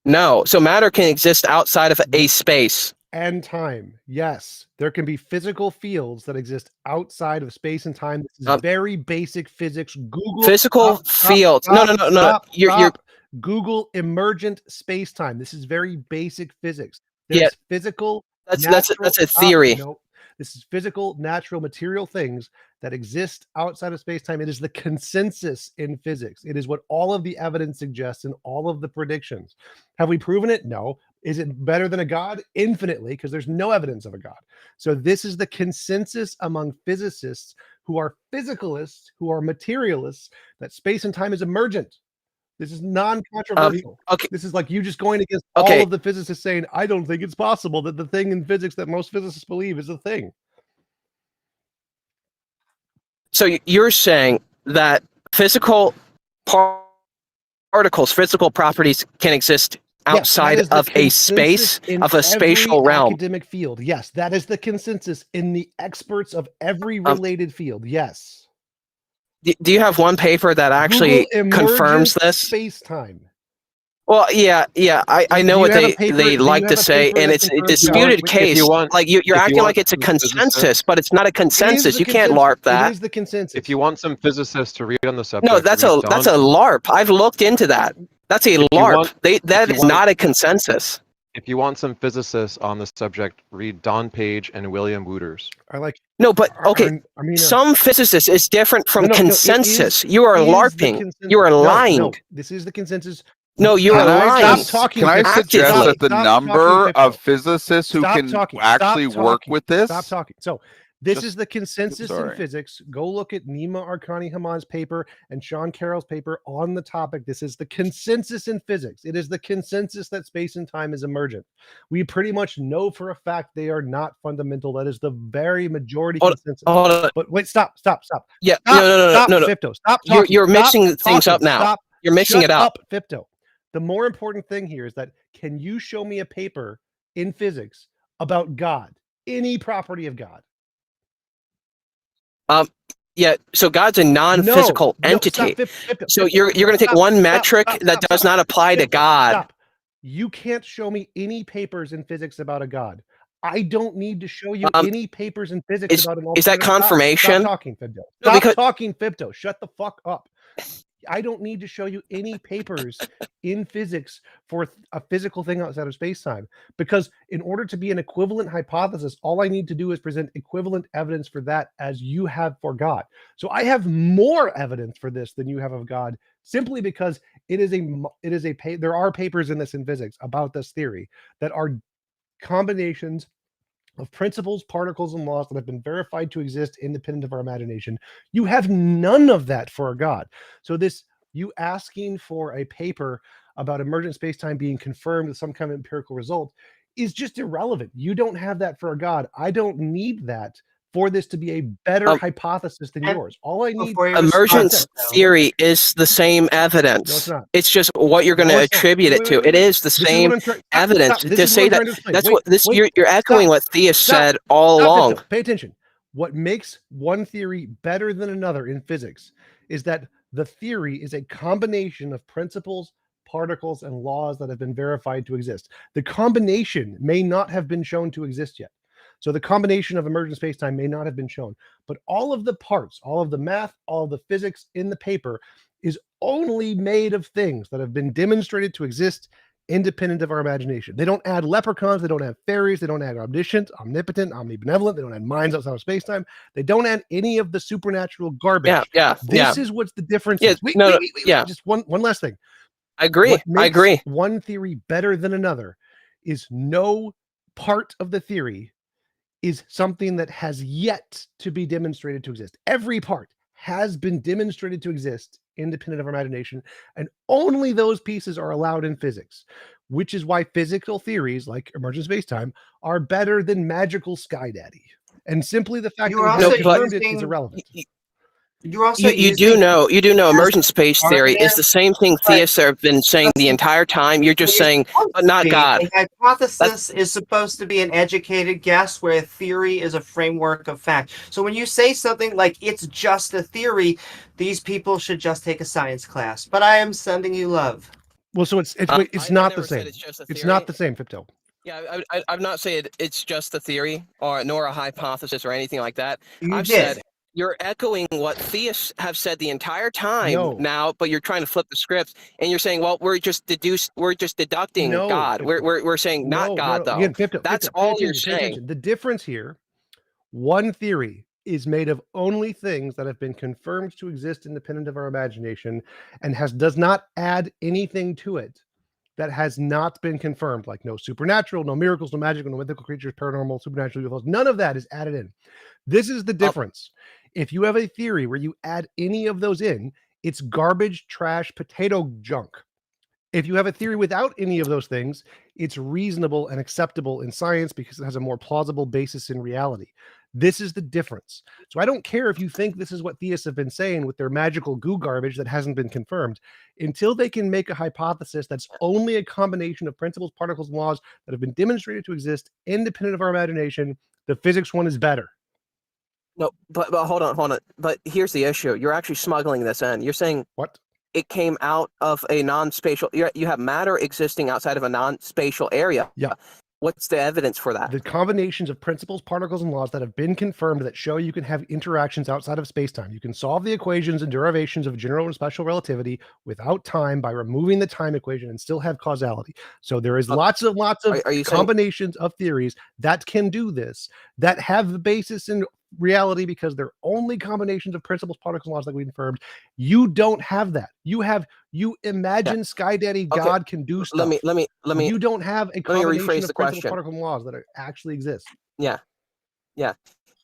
No. So matter can exist outside of a space. And time. Yes. There can be physical fields that exist outside of space and time. This is very basic physics. Google physical fields. No. You're Google emergent space-time. This is very basic physics. There's physical. That's a theory. No, this is physical, natural, material things that exist outside of space-time. It is the consensus in physics. It is what all of the evidence suggests and all of the predictions. Have we proven it? No. Is it better than a God? Infinitely, because there's no evidence of a God. So this is the consensus among physicists who are physicalists, who are materialists, that space and time is emergent. This is non-controversial. This is like you just going against all of the physicists saying, I don't think it's possible that the thing in physics that most physicists believe is a thing. So you're saying that physical particles, physical properties can exist outside of a space, of a spatial realm. Academic field. Yes, that is the consensus in the experts of every related field. Yes. Do you have one paper that actually confirms this? Space-time. Well, yeah. I know what they like to say, and it's a disputed case. Like you're acting like it's a consensus, but it's not a consensus. You can't LARP that. It is the consensus. If you want some physicists to read on the subject, no, that's a LARP. I've looked into that. That's a LARP. That is not a consensus. If you want some physicists on the subject, read Don Page and William Wooters. I like. No, but okay. Some physicists is different from consensus. You are LARPing. You are lying. No, this is the consensus. No, you are lying. Can I suggest that the number of physicists who can actually work with this? Stop talking. So this is the consensus in physics. Go look at Nima Arkani Haman's paper and Sean Carroll's paper on the topic. This is the consensus in physics. It is the consensus that space and time is emergent. We pretty much know for a fact they are not fundamental. That is the very majority consensus. But wait, stop. Yeah, stop, no. Fipto, stop talking. You're mixing things up now. You're mixing it up. Fipto. The more important thing here is that can you show me a paper in physics about God, any property of God? Yeah, so God's a non-physical entity. So you're going to take one metric that does not apply to God. Stop. You can't show me any papers in physics about a God. I don't need to show you any papers in physics about an alternative. Is that confirmation? Stop talking, Fibdo. Stop talking, Fibdo. Shut the fuck up. I don't need to show you any papers in physics for a physical thing outside of space-time, because in order to be an equivalent hypothesis, all I need to do is present equivalent evidence for that as you have for God. So I have more evidence for this than you have of God, simply because there are papers in this in physics about this theory that are combinations of principles, particles, and laws that have been verified to exist independent of our imagination. You have none of that for a God. So you asking for a paper about emergent space-time being confirmed with some kind of empirical result is just irrelevant. You don't have that for a God. I don't need that for this to be a better hypothesis than yours. All I need. Emergence theory is the same evidence. No, it's not. It's just what you're going to attribute it to. It is the same evidence to say that. That's what this. You're echoing what Theist said all along. Pay attention. What makes one theory better than another in physics is that the theory is a combination of principles, particles, and laws that have been verified to exist. The combination may not have been shown to exist yet. So the combination of emergent spacetime may not have been shown, but all of the parts, all of the math, all of the physics in the paper is only made of things that have been demonstrated to exist independent of our imagination. They don't add leprechauns, they don't add fairies, they don't add omniscient, omnipotent, omnibenevolent, they don't add minds outside of spacetime. They don't add any of the supernatural garbage. This is what's the difference. Yeah, Wait, no, wait. Just one last thing. I agree. What I makes agree. one theory better than another is no part of the theory is something that has yet to be demonstrated to exist. Every part has been demonstrated to exist independent of our imagination, and only those pieces are allowed in physics, which is why physical theories like emergent spacetime are better than magical Sky Daddy. And simply the fact that we haven't confirmed it is irrelevant. You do know emergent space theory is the same thing theists have been saying the entire time. You're just saying, but not God. A hypothesis is supposed to be an educated guess, where a theory is a framework of fact. So when you say something like it's just a theory, these people should just take a science class. But I am sending you love. Well, so it's not the same. It's not the same, Fipto. Yeah, I've not said it's just a theory or nor a hypothesis or anything like that. You said you're echoing what theists have said the entire time now, but you're trying to flip the script and you're saying, well, we're just deducting God. We're saying not God though. Again, Fipto, That's Fipto, all pay you're attention, pay saying. attention. The difference here, one theory is made of only things that have been confirmed to exist independent of our imagination and does not add anything to it that has not been confirmed, like no supernatural, no miracles, no magic, no mythical creatures, paranormal, supernatural UFOs. None of that is added in. This is the difference. If you have a theory where you add any of those in, it's garbage, trash, potato junk. If you have a theory without any of those things, it's reasonable and acceptable in science because it has a more plausible basis in reality. This is the difference. So I don't care if you think this is what theists have been saying with their magical goo garbage that hasn't been confirmed. Until they can make a hypothesis that's only a combination of principles, particles, and laws that have been demonstrated to exist independent of our imagination, the physics one is better. No, but hold on. But here's the issue. You're actually smuggling this in. You're saying what? It came out of a non-spatial. You have matter existing outside of a non-spatial area. Yeah. What's the evidence for that? The combinations of principles, particles, and laws that have been confirmed that show you can have interactions outside of space-time. You can solve the equations and derivations of general and special relativity without time by removing the time equation and still have causality. So there is lots of combinations of theories that can do this, that have the basis in reality because they're only combinations of principles, particles, and laws that we confirmed. You don't have that. You imagine Sky Daddy God can do stuff. Let me. You don't have a combination rephrase of the principles, question. particles, and laws that actually exist. Yeah.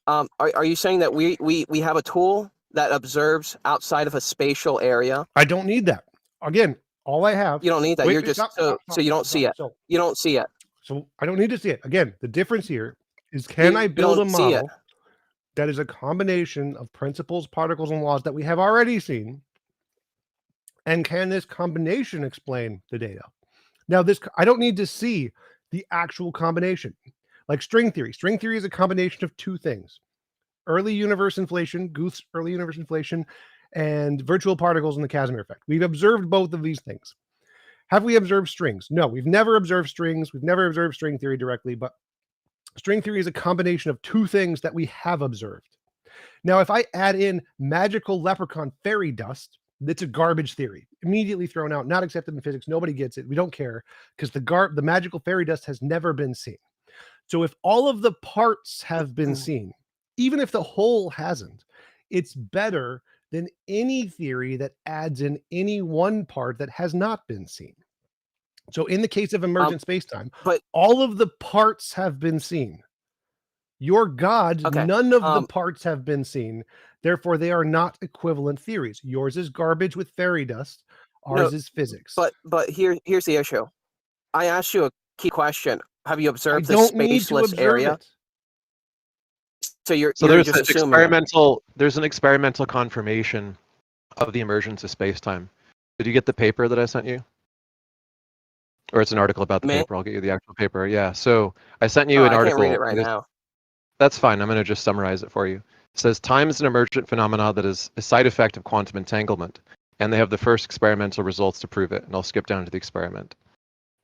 Are you saying that we have a tool that observes outside of a spatial area? I don't need that. Again, all I have. You don't need that. Wait, You're wait, just stop, so you don't see it. You don't see it. So I don't need to see it. Again, the difference here is can I build a model that is a combination of principles, particles, and laws that we have already seen? And can this combination explain the data? Now, I don't need to see the actual combination. Like string theory. String theory is a combination of two things. Early universe inflation, Guth's early universe inflation, and virtual particles and the Casimir effect. We've observed both of these things. Have we observed strings? No, we've never observed strings. We've never observed string theory directly, but string theory is a combination of two things that we have observed. Now, if I add in magical leprechaun fairy dust, it's a garbage theory. Immediately thrown out, not accepted in physics. Nobody gets it. We don't care because the magical fairy dust has never been seen. So if all of the parts have been seen, even if the whole hasn't, it's better than any theory that adds in any one part that has not been seen. So in the case of emergent spacetime, all of the parts have been seen. Your God, none of the parts have been seen. Therefore, they are not equivalent theories. Yours is garbage with fairy dust. Ours is physics. But here's the issue. I asked you a key question. Have you observed the spaceless area? So there's just experimental. There's an experimental confirmation of the emergence of space-time. Did you get the paper that I sent you? Or it's an article about the paper. I'll get you the actual paper. Yeah. So I sent you an article. I can't read it right now. That's fine. I'm going to just summarize it for you. It says time is an emergent phenomena that is a side effect of quantum entanglement, and they have the first experimental results to prove it. And I'll skip down to the experiment.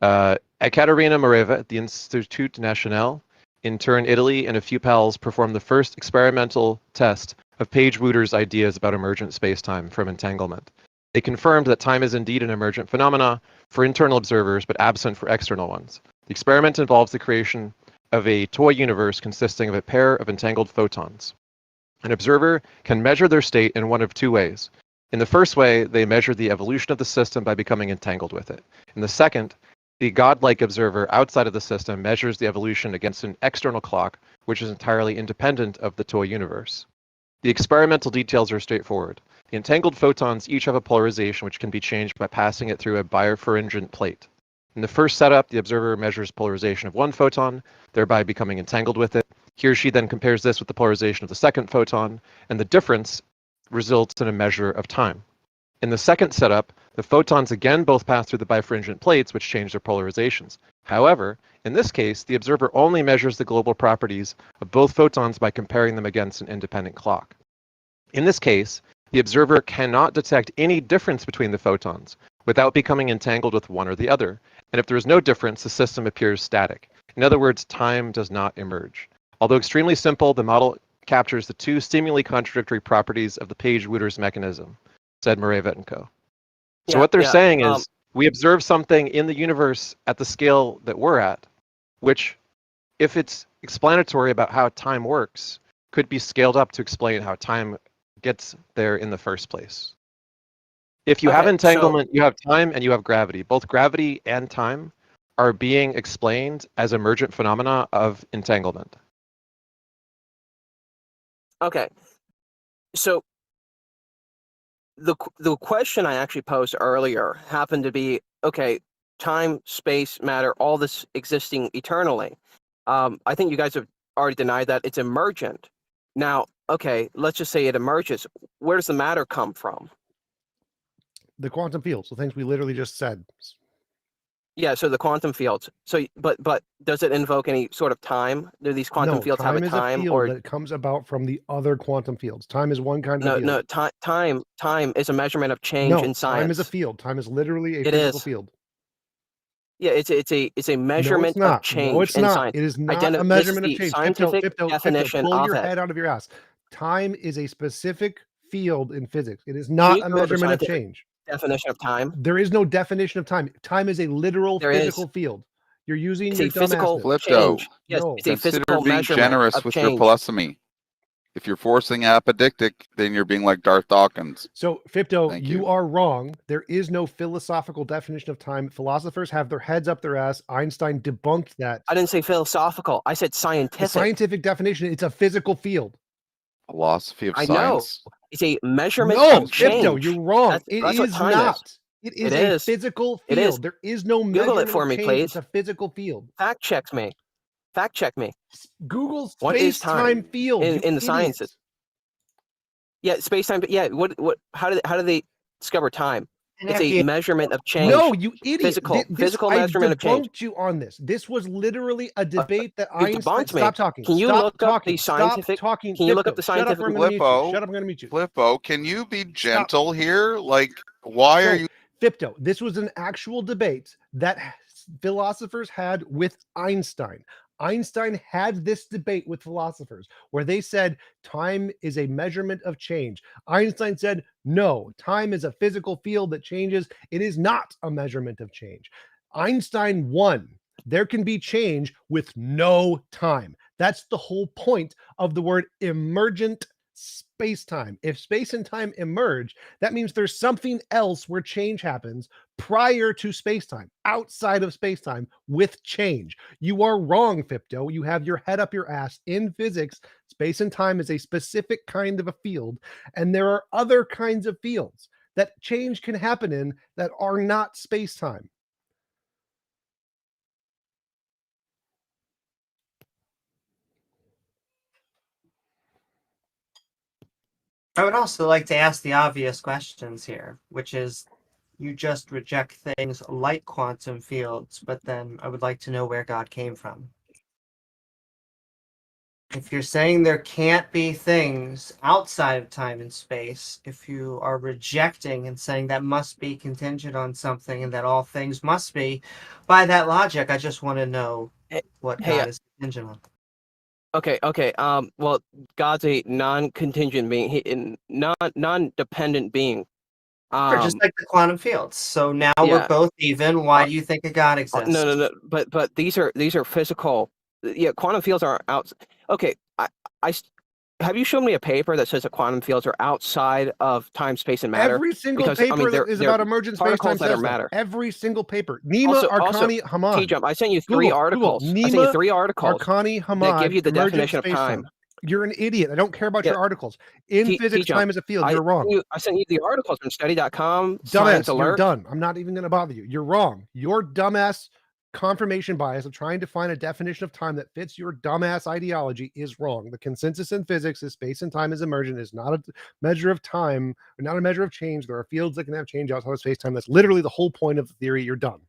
Ekaterina Mareva at the Institut National In turn, Italy and a few pals performed the first experimental test of Page-Wooter's ideas about emergent spacetime from entanglement. They confirmed that time is indeed an emergent phenomena for internal observers, but absent for external ones. The experiment involves the creation of a toy universe consisting of a pair of entangled photons. An observer can measure their state in one of two ways. In the first way, they measure the evolution of the system by becoming entangled with it. In the second, the godlike observer outside of the system measures the evolution against an external clock, which is entirely independent of the toy universe. The experimental details are straightforward. The entangled photons each have a polarization which can be changed by passing it through a birefringent plate. In the first setup, the observer measures polarization of one photon, thereby becoming entangled with it. He or she then compares this with the polarization of the second photon, and the difference results in a measure of time. In the second setup, the photons again both pass through the birefringent plates, which change their polarizations. However, in this case, the observer only measures the global properties of both photons by comparing them against an independent clock. In this case, the observer cannot detect any difference between the photons without becoming entangled with one or the other, and if there is no difference, the system appears static. In other words, time does not emerge. Although extremely simple, the model captures the two seemingly contradictory properties of the Page-Wooter's mechanism, said Morevet and Co. So what they're saying is, we observe something in the universe at the scale that we're at, which, if it's explanatory about how time works, could be scaled up to explain how time gets there in the first place. If you have entanglement, you have time and you have gravity. Both gravity and time are being explained as emergent phenomena of entanglement. Okay. So the question I actually posed earlier happened to be, okay, time, space, matter, all this existing eternally. I think you guys have already denied that it's emergent. Now, okay, let's just say it emerges. Where does the matter come from? The quantum fields, the things we literally just said. Yeah, so the quantum fields. So, but does it invoke any sort of time? Do these quantum No, fields have a time is time, a field or that comes about from the other quantum fields. Time is one kind of field. no? Time is a measurement of change No, in science. time is a field. Time is literally a It physical is. field. Yeah, it's a No, measurement it's not. of change No, it's in not. science. It is not a This is measurement of the change. scientific Fipto, definition pull of your it. head out of your ass. Time is a specific field in physics. It is Can not you a Google the measurement of scientific change. definition of time? There is no definition of time. Time is a literal There is. physical field. You're using It's your a physical dumbassness. Flipto, change. Yes, No. it's a consider physical being measurement generous of with your change. polysemy. If you're forcing apodictic, then you're being like Darth Dawkins. So, Fipto, Thank you you. are wrong. There is no philosophical definition of time. Philosophers have their heads up their ass. Einstein debunked that. I didn't say philosophical. I said The scientific. scientific definition, it's a physical field. Philosophy of I know. science. It's a measurement No, of change. Fipto, you're wrong. That's It what is time not. is. It is It a is. physical It is. field. There is no Google it measurement for of me, change. please. It's a physical field. Fact check me. Fact check me. Google What is space-time field. in You the idiot. sciences? Yeah, space time. Yeah, what? How do they discover time? It's a measurement of change. No, you idiot. Physical I measurement of change. debunked you on this. This was literally a debate that You Einstein. debunked me. Stop talking. Can you Stop look up talking. the scientific? Stop talking. Can you look Fipto, up the shut up scientific? or I'm going to mute you. Flippo, Shut up, I'm going to mute you. Flippo, can you be gentle here? Like, why are you? Fipto, this was an actual debate that philosophers had with Einstein. Einstein had this debate with philosophers where they said time is a measurement of change. Einstein said, no, time is a physical field that changes. It is not a measurement of change. Einstein won. There can be change with no time. That's the whole point of the word emergent space-time. If space and time emerge, that means there's something else where change happens prior to space-time, outside of space-time with change. You are wrong, Fipto. You have your head up your ass. In physics, space and time is a specific kind of a field, and there are other kinds of fields that change can happen in that are not space-time. I would also like to ask the obvious questions here, which is you just reject things like quantum fields, but then I would like to know where God came from. If you're saying there can't be things outside of time and space, if you are rejecting and saying that must be contingent on something and that all things must be, by that logic, I just want to know what God is contingent on. Okay. Well, God's a non-contingent being, non-dependent being. Or just like the quantum fields. So now we're Yeah. both even. Why do you think a God exists? No. But these are physical. Yeah, quantum fields are out. Okay, have you shown me a paper that says the quantum fields are outside of time, space, and matter? Every single Because paper I mean, that they're is about emergent particles space-time that are says that. matter. Every single paper. Nema, Also, Arcani, Haman. T-Jump, I sent you three Google, articles. I sent you Nema, 3 articles Arcani, that Haman, give you the emergent definition of space-time. time. You're an idiot. I don't care about Yeah. your articles. In physics, T-Jump, time is a field. You're wrong. I sent you the articles from study.com, Science Dumbass, you're Alert. done. I'm not even going to bother you. You're wrong. Your dumbass confirmation bias of trying to find a definition of time that fits your dumbass ideology is wrong. The consensus in physics is space and time is emergent, is not a measure of time, or not a measure of change. There are fields that can have change outside of space-time. That's literally the whole point of the theory. You're done.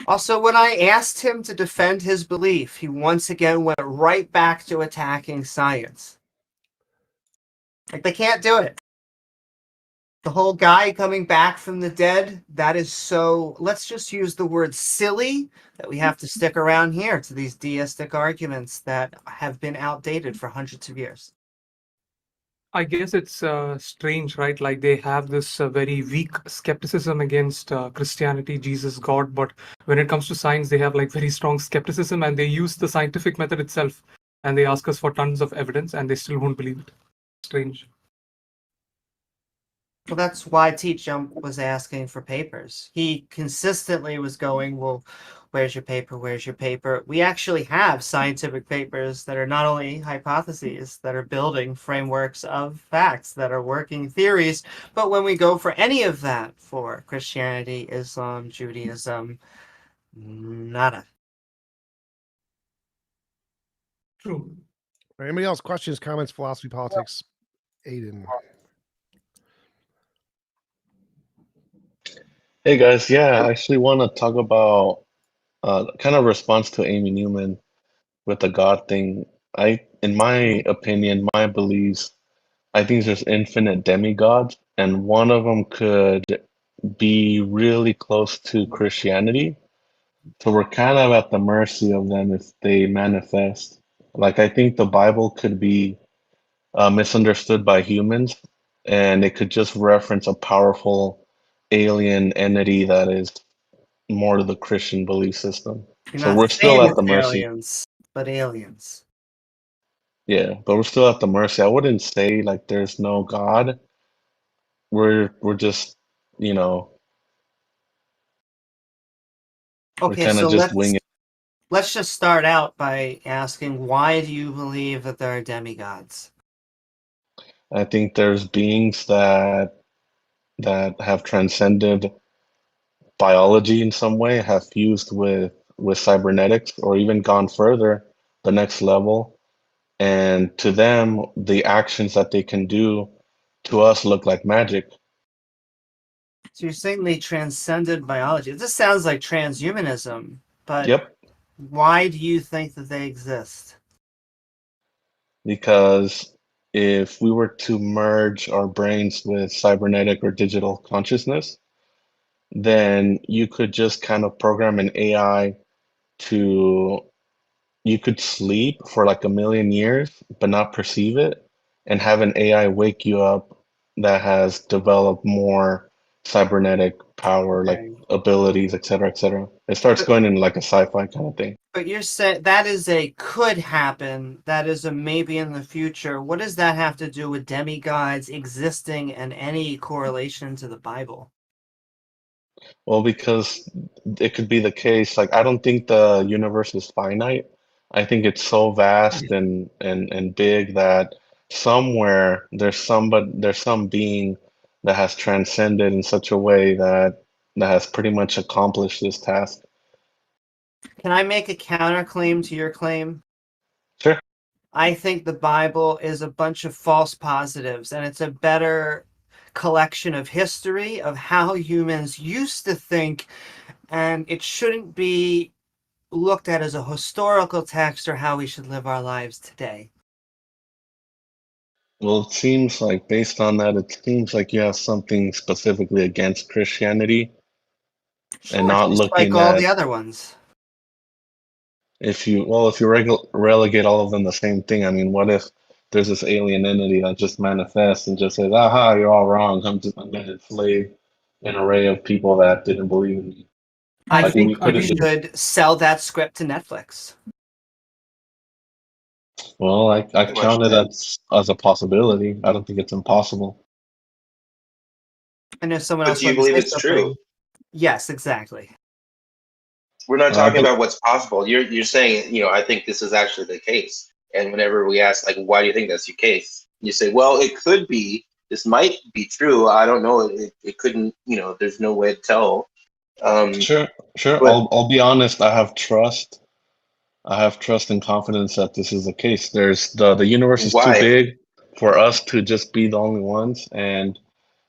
Also, when I asked him to defend his belief, he once again went right back to attacking science. Like, they can't do it. The whole guy coming back from the dead, that is so, let's just use the word silly, that we have to stick around here to these deistic arguments that have been outdated for hundreds of years. I guess it's strange, right? Like they have this very weak skepticism against Christianity, Jesus, God, but when it comes to science, they have like very strong skepticism, and they use the scientific method itself, and they ask us for tons of evidence, and they still won't believe it. Strange. Well, that's why T-Jump was asking for papers. He consistently was going, well, where's your paper? Where's your paper? We actually have scientific papers that are not only hypotheses, that are building frameworks of facts, that are working theories. But when we go for any of that, for Christianity, Islam, Judaism, nada. True. Anybody else? Questions, comments, philosophy, politics? Aiden. Hey guys, yeah, I actually want to talk about kind of response to Amy Newman with the God thing. In my opinion, my beliefs, I think there's infinite demigods, and one of them could be really close to Christianity. So we're kind of at the mercy of them if they manifest. Like I think the Bible could be misunderstood by humans, and it could just reference a powerful alien entity that is more to the Christian belief system. You're So not we're still saying at the it's mercy. aliens, but aliens. Yeah, but we're still at the mercy. I wouldn't say like there's no God. We're just, you know, we're Okay, kind of so just winging it. let's just start out by asking, why do you believe that there are demigods? I think there's beings that have transcended biology in some way, have fused with cybernetics, or even gone further, the next level. And to them, the actions that they can do to us look like magic. So you're saying they transcended biology. This sounds like transhumanism, but Yep, why do you think that they exist? because if we were to merge our brains with cybernetic or digital consciousness, then you could just kind of program an AI to, you could sleep for like a million years, but not perceive it, and have an AI wake you up that has developed more cybernetic power, like Okay. abilities, et cetera, et cetera. It starts going in like a sci-fi kind of thing. But you're saying that is a could happen, that is a maybe in the future. What does that have to do with demigods existing and any correlation to the Bible? Well, because it could be the case, like I don't think the universe is finite. I think it's so vast and big that somewhere there's some being that has transcended in such a way that has pretty much accomplished this task. Can I make a counterclaim to your claim? Sure. I think the Bible is a bunch of false positives, and it's a better collection of history of how humans used to think, and it shouldn't be looked at as a historical text or how we should live our lives today. Well, it seems like based on that, it seems like you have something specifically against Christianity and Sure, not just like looking all at, the other ones. if you relegate all of them the same thing, I mean, what if there's this alien entity that just manifests and just says, "Aha, you're all wrong. I'm going to enslave an array of people that didn't believe in me." I think we think could we have just should sell that script to Netflix. well, I Watch count it that. as a possibility. I don't think it's impossible. I know someone But else do you wanted to believe say it's true? something. Yes, exactly. We're not I talking bel about what's possible. You're saying, I think this is actually the case. And whenever we ask, like, why do you think that's the case? You say, well, it could be. This might be true. I don't know. It couldn't. There's no way to tell. Sure. But I'll be honest. I have trust. I have trust and confidence that this is the case. There's the universe is too why? big for us to just be the only ones, and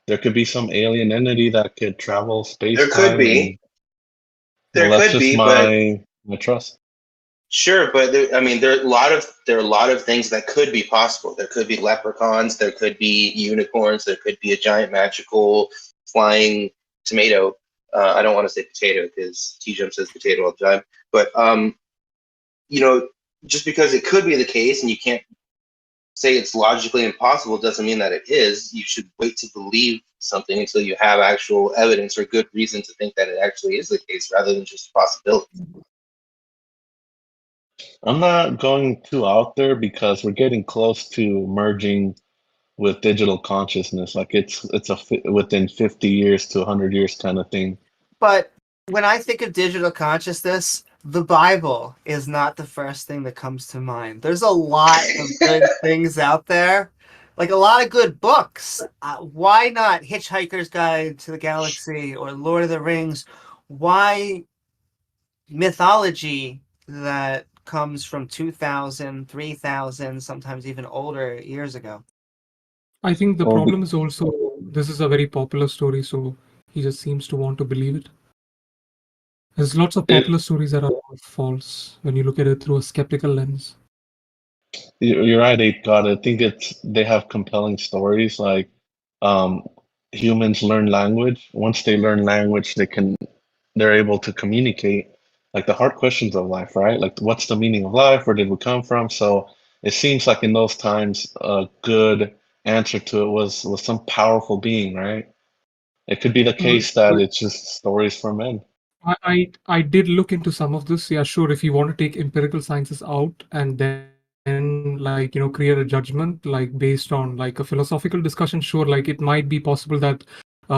there could be some alien entity that could travel There space could time, be. and well, There that's could just be, but my trust. sure. But there are a lot of things that could be possible. There could be leprechauns. There could be unicorns. There could be a giant magical flying tomato. I don't want to say potato because T-Jump says potato all the time. But you know, just because it could be the case and you can't say it's logically impossible doesn't mean that it is. You should wait to believe something until you have actual evidence or good reason to think that it actually is the case rather than just a possibility. I'm not going too out there because we're getting close to merging with digital consciousness. Like within 50 years to 100 years kind of thing. But when I think of digital consciousness, the Bible is not the first thing that comes to mind. There's a lot of good things out there, like a lot of good books. Why not Hitchhiker's Guide to the Galaxy or Lord of the Rings? Why mythology that comes from 2000, 3000, sometimes even older years ago? I think the Well, problem is also this is a very popular story, so he just seems to want to believe it. There's lots of popular stories that are false when you look at it through a skeptical lens. You're right, Ape God. I think they have compelling stories. Like um, humans learn language. Once they learn language, they're able to communicate like the hard questions of life, right? Like what's the meaning of life? Where did we come from? So it seems like in those times, a good answer to it was some powerful being, right? It could be the case that it's just stories for men. I did look into some of this. Yeah, sure. If you want to take empirical sciences out and then create a judgment like based on like a philosophical discussion, sure. Like it might be possible that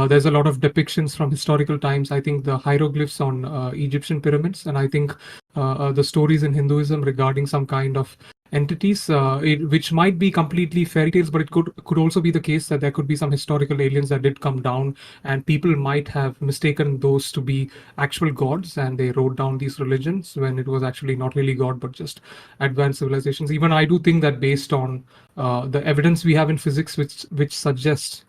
there's a lot of depictions from historical times. I think the hieroglyphs on Egyptian pyramids, and I think the stories in Hinduism regarding some kind of entities, which might be completely fairy tales, but it could also be the case that there could be some historical aliens that did come down, and people might have mistaken those to be actual gods, and they wrote down these religions when it was actually not really God, but just advanced civilizations. Even I do think that based on the evidence we have in physics, which suggests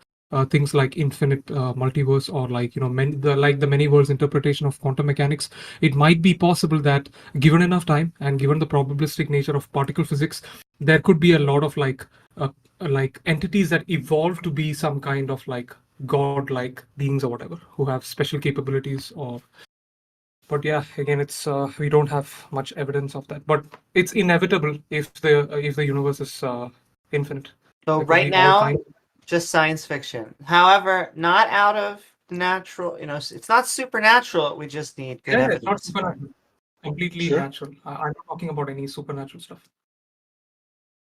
things like infinite multiverse, or the many worlds interpretation of quantum mechanics, it might be possible that given enough time and given the probabilistic nature of particle physics, there could be a lot of like entities that evolve to be some kind of like god-like beings or whatever, who have special capabilities. Or but yeah, again, it's we don't have much evidence of that, but it's inevitable if the universe is infinite. So There could right be all now, kinds. just science fiction. However, not out of the natural, it's not supernatural. We just need good Yeah, it's not evidence. supernatural. Completely Sure. natural. I'm not talking about any supernatural stuff.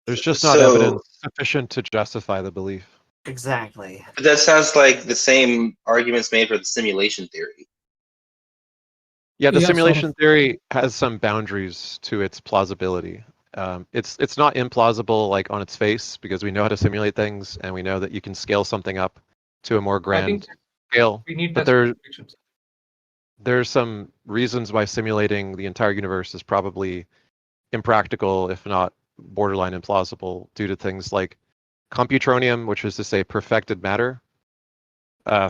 There's just not So evidence sufficient to justify the belief. Exactly. that sounds like the same arguments made for the simulation theory. Yeah, the Yeah, sort simulation of. theory has some boundaries to its plausibility. It's not implausible like on its face, because we know how to simulate things and we know that you can scale something up to a more I think grand scale. we need But test predictions. there's some reasons why simulating the entire universe is probably impractical, if not borderline implausible, due to things like computronium, which is to say perfected matter,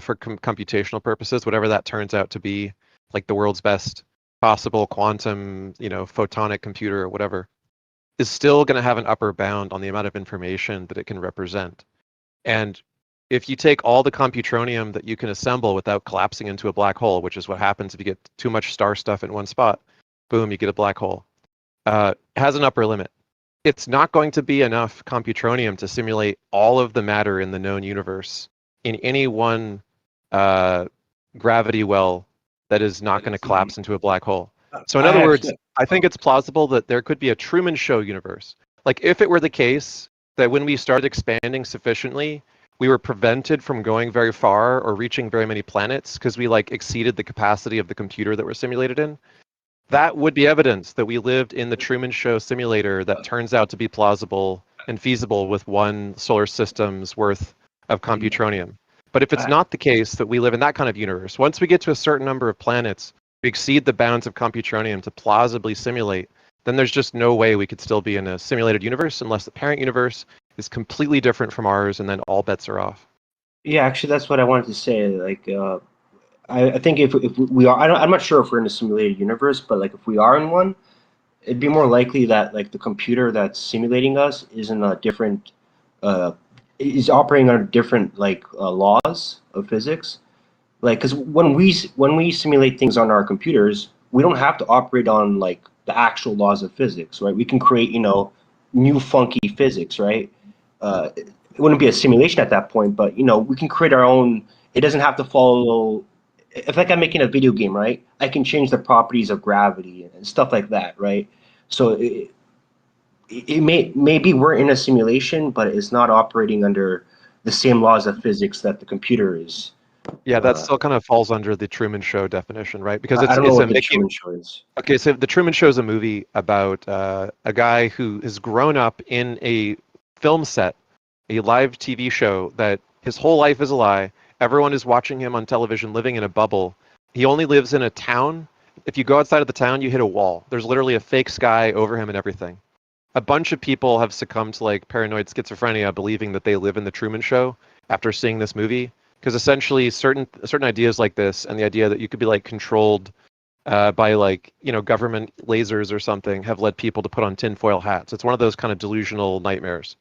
for computational purposes, whatever that turns out to be, like the world's best possible quantum, photonic computer or whatever, is still going to have an upper bound on the amount of information that it can represent. And if you take all the computronium that you can assemble without collapsing into a black hole, which is what happens if you get too much star stuff in one spot, boom, you get a black hole. has an upper limit. It's not going to be enough computronium to simulate all of the matter in the known universe in any one gravity well that is not going to collapse into a black hole. So in other words, I think it's plausible that there could be a Truman Show universe. Like if it were the case that when we started expanding sufficiently, we were prevented from going very far or reaching very many planets because we like exceeded the capacity of the computer that we're simulated in, that would be evidence that we lived in the Truman Show simulator that turns out to be plausible and feasible with one solar system's worth of computronium. But if it's not the case that we live in that kind of universe, once we get to a certain number of planets, we exceed the bounds of computronium to plausibly simulate, then there's just no way we could still be in a simulated universe unless the parent universe is completely different from ours, and then all bets are off. Yeah, actually, that's what I wanted to say. Like, I think if we are, I'm not sure if we're in a simulated universe, but like if we are in one, it'd be more likely that like the computer that's simulating us is in a different, is operating under different like laws of physics. Like, because when we simulate things on our computers, we don't have to operate on like the actual laws of physics, right? We can create, new funky physics, right? It wouldn't be a simulation at that point, but we can create our own. It doesn't have to follow. If like I'm making a video game, right? I can change the properties of gravity and stuff like that, right? So it maybe we're in a simulation, but it's not operating under the same laws of physics that the computer is. Yeah, that still kind of falls under the Truman Show definition, right? Because I it's don't know it's what a the Mickey. Truman Show is. Okay, so the Truman Show is a movie about a guy who has grown up in a film set, a live TV show that his whole life is a lie. Everyone is watching him on television, living in a bubble. He only lives in a town. If you go outside of the town, you hit a wall. There's literally a fake sky over him and everything. A bunch of people have succumbed to like paranoid schizophrenia, believing that they live in the Truman Show after seeing this movie. Because essentially, certain ideas like this, and the idea that you could be like controlled by like government lasers or something, have led people to put on tinfoil hats. It's one of those kind of delusional nightmares.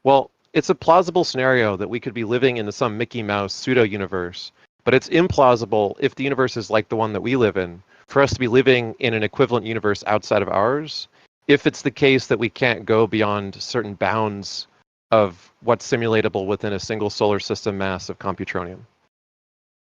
Well, it's a plausible scenario that we could be living in some Mickey Mouse pseudo universe, but it's implausible if the universe is like the one that we live in, for us to be living in an equivalent universe outside of ours, if it's the case that we can't go beyond certain bounds of what's simulatable within a single solar system mass of computronium.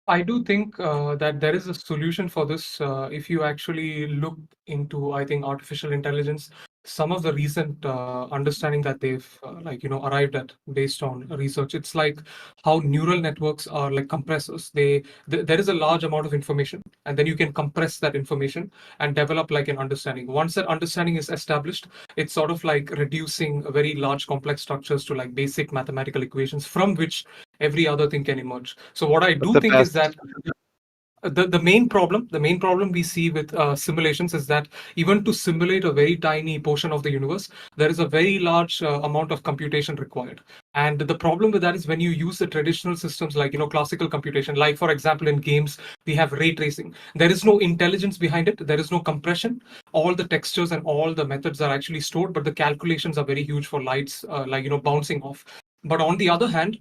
I do think that there is a solution for this. If you actually look into, I think, artificial intelligence, some of the recent understanding that they've arrived at based on research, it's like how neural networks are like compressors. There is a large amount of information, and then you can compress that information and develop like an understanding. Once that understanding is established, it's sort of like reducing very large complex structures to like basic mathematical equations from which every other thing can emerge. So what I do think is that the main problem we see with simulations is that even to simulate a very tiny portion of the universe, there is a very large amount of computation required. And the problem with that is when you use the traditional systems like classical computation, like for example in games we have ray tracing. There is no intelligence behind it. There is no compression. All the textures and all the methods are actually stored, but the calculations are very huge for lights bouncing off. But on the other hand,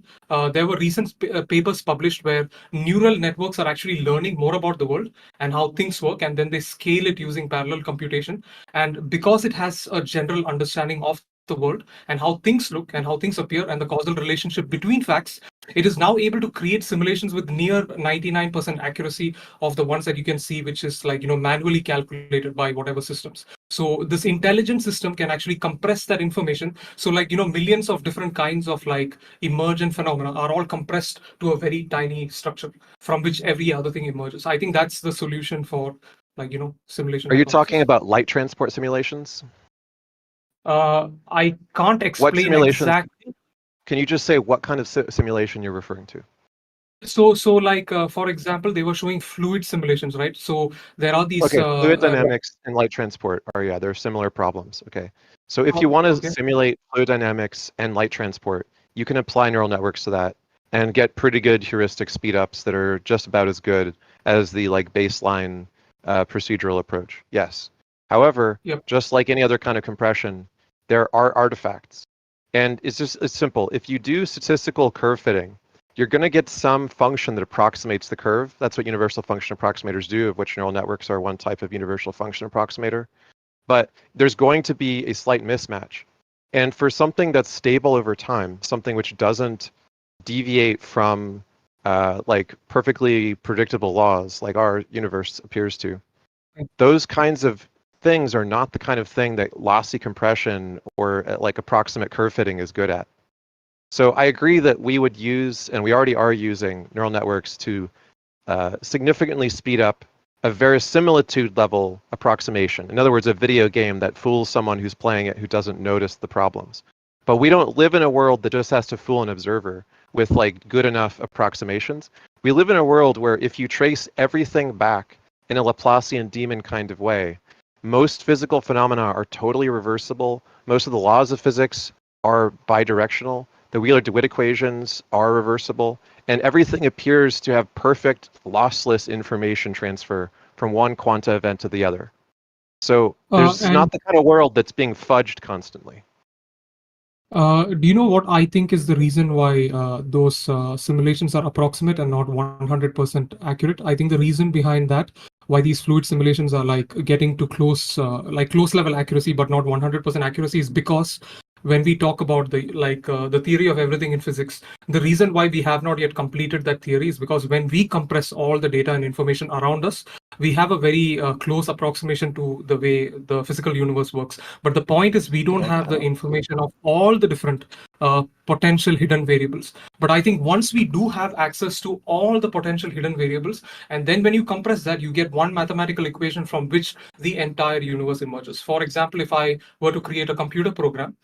there were recent papers published where neural networks are actually learning more about the world and how things work, and then they scale it using parallel computation. And because it has a general understanding of the world and how things look and how things appear and the causal relationship between facts, it is now able to create simulations with near 99% accuracy of the ones that you can see, which is like manually calculated by whatever systems. So this intelligent system can actually compress that information. So like millions of different kinds of like emergent phenomena are all compressed to a very tiny structure from which every other thing emerges. I think that's the solution for like simulation. Are you talking about light transport simulations? I can't explain what simulations exactly. Can you just say what kind of simulation you're referring to? So like for example, they were showing fluid simulations, right? So there are these fluid dynamics and light transport are there are similar problems. Okay, so if you want to simulate fluid dynamics and light transport, you can apply neural networks to that and get pretty good heuristic speedups that are just about as good as the like baseline procedural approach. Yes. However, just like any other kind of compression, there are artifacts. And it's simple. If you do statistical curve fitting, you're going to get some function that approximates the curve. That's what universal function approximators do, of which neural networks are one type of universal function approximator. but there's going to be a slight mismatch. And for something that's stable over time, something which doesn't deviate from like perfectly predictable laws like our universe appears to, those kinds of things are not the kind of thing that lossy compression or like approximate curve fitting is good at. So I agree that we would use, and we already are using, neural networks to significantly speed up a verisimilitude level approximation. In other words, a video game that fools someone who's playing it who doesn't notice the problems. But we don't live in a world that just has to fool an observer with like good enough approximations. We live in a world where if you trace everything back in a Laplacian demon kind of way, most physical phenomena are totally reversible. Most of the laws of physics are bidirectional. The Wheeler-DeWitt equations are reversible, and everything appears to have perfect lossless information transfer from one quanta event to the other. So there's not the kind of world that's being fudged constantly. Do you know what I think is the reason why those simulations are approximate and not 100% accurate? I think the reason behind that, why these fluid simulations are like getting to close level accuracy but not 100% accuracy, is because when we talk about the theory of everything in physics, the reason why we have not yet completed that theory is because when we compress all the data and information around us, we have a very close approximation to the way the physical universe works. But the point is, we don't have the information of all the different potential hidden variables. But I think once we do have access to all the potential hidden variables, and then when you compress that, you get one mathematical equation from which the entire universe emerges. For example, if I were to create a computer program,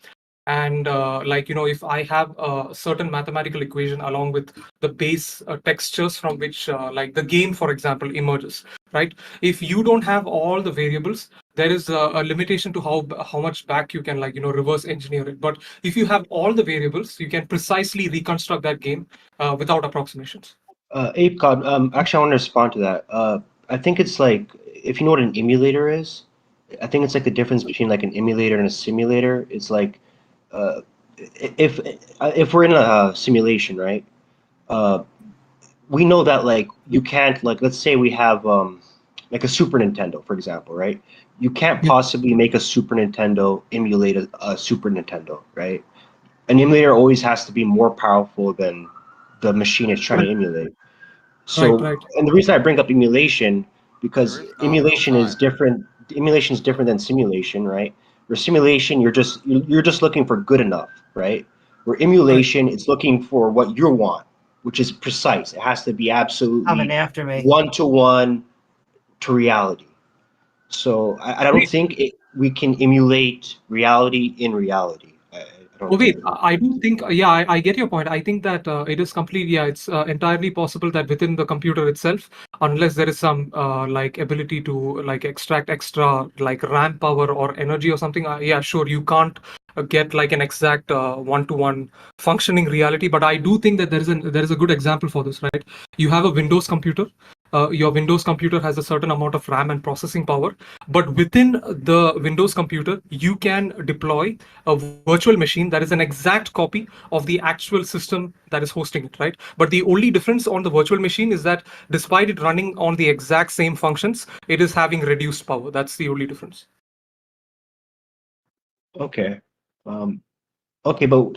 and if I have a certain mathematical equation along with the base textures from which like the game, for example, emerges, right? If you don't have all the variables, there is a limitation to how much back you can reverse engineer it. But if you have all the variables, you can precisely reconstruct that game without approximations. Ape God, actually, I want to respond to that. I think it's like, if you know what an emulator is, I think it's like the difference between like an emulator and a simulator. It's like, uh, if we're in a simulation, right? We know that like you can't, like, let's say we have like a Super Nintendo, for example, right? You can't possibly make a Super Nintendo emulate a Super Nintendo, right? An emulator always has to be more powerful than the machine it's trying to emulate. So, Right. and the reason I bring up emulation, because emulation is different. Emulation is different than simulation, right? Where simulation, you're just looking for good enough, right? Where emulation, it's looking for what you want, which is precise. It has to be absolutely Coming after me. one-to-one to reality. So I don't think we can emulate reality in reality. I don't Oh, wait, think. I do think, I get your point. I think that it is completely, it's entirely possible that within the computer itself, unless there is some like ability to like extract extra like RAM power or energy or something, yeah, sure, you can't get like an exact one-to-one functioning reality. But I do think that there is a good example for this, right? You have a Windows computer. Your Windows computer has a certain amount of RAM and processing power, but within the Windows computer, you can deploy a virtual machine that is an exact copy of the actual system that is hosting it, right? But the only difference on the virtual machine is that despite it running on the exact same functions, it is having reduced power. That's the only difference. Okay. Okay, but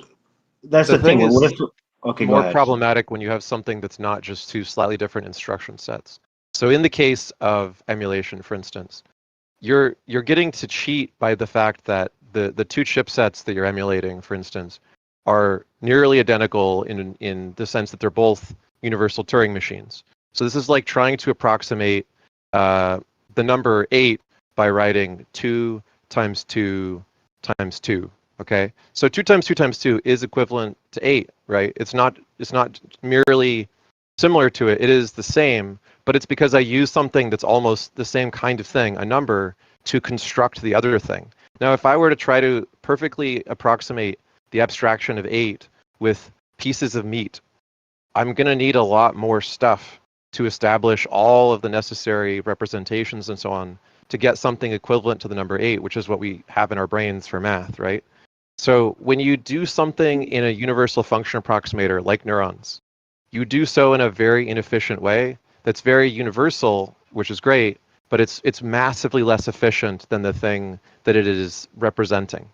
that's The the thing. thing What is if? Okay, go more ahead. problematic when you have something that's not just two slightly different instruction sets. So in the case of emulation, for instance, you're getting to cheat by the fact that the two chipsets that you're emulating, for instance, are nearly identical in the sense that they're both universal Turing machines. So this is like trying to approximate the number 8 by writing 2 times 2 times 2. Okay, so 2 times 2 times 2 is equivalent to 8, right? It's not merely similar to it. It is the same, but it's because I use something that's almost the same kind of thing, a number, to construct the other thing. Now, if I were to try to perfectly approximate the abstraction of 8 with pieces of meat, I'm going to need a lot more stuff to establish all of the necessary representations and so on to get something equivalent to the number 8, which is what we have in our brains for math, right? So when you do something in a universal function approximator like neurons, you do so in a very inefficient way that's very universal, which is great, but it's massively less efficient than the thing that it is representing.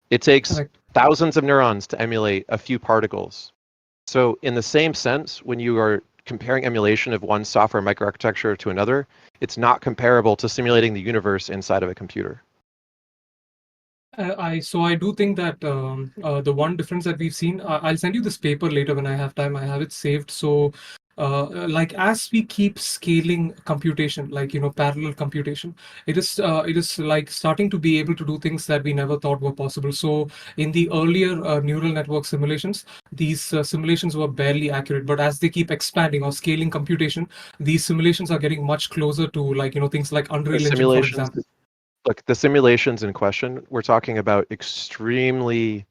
It takes thousands of neurons to emulate a few particles. So in the same sense, when you are comparing emulation of one software microarchitecture to another, it's not comparable to simulating the universe inside of a computer. I do think that the one difference that we've seen, I'll send you this paper later when I have time. I have it saved. So, like as we keep scaling computation, like parallel computation, it is like starting to be able to do things that we never thought were possible. So, in the earlier neural network simulations, these simulations were barely accurate. But as they keep expanding or scaling computation, these simulations are getting much closer to like things like Unreal Engine, for example. Look, the simulations in question, we're talking about extremely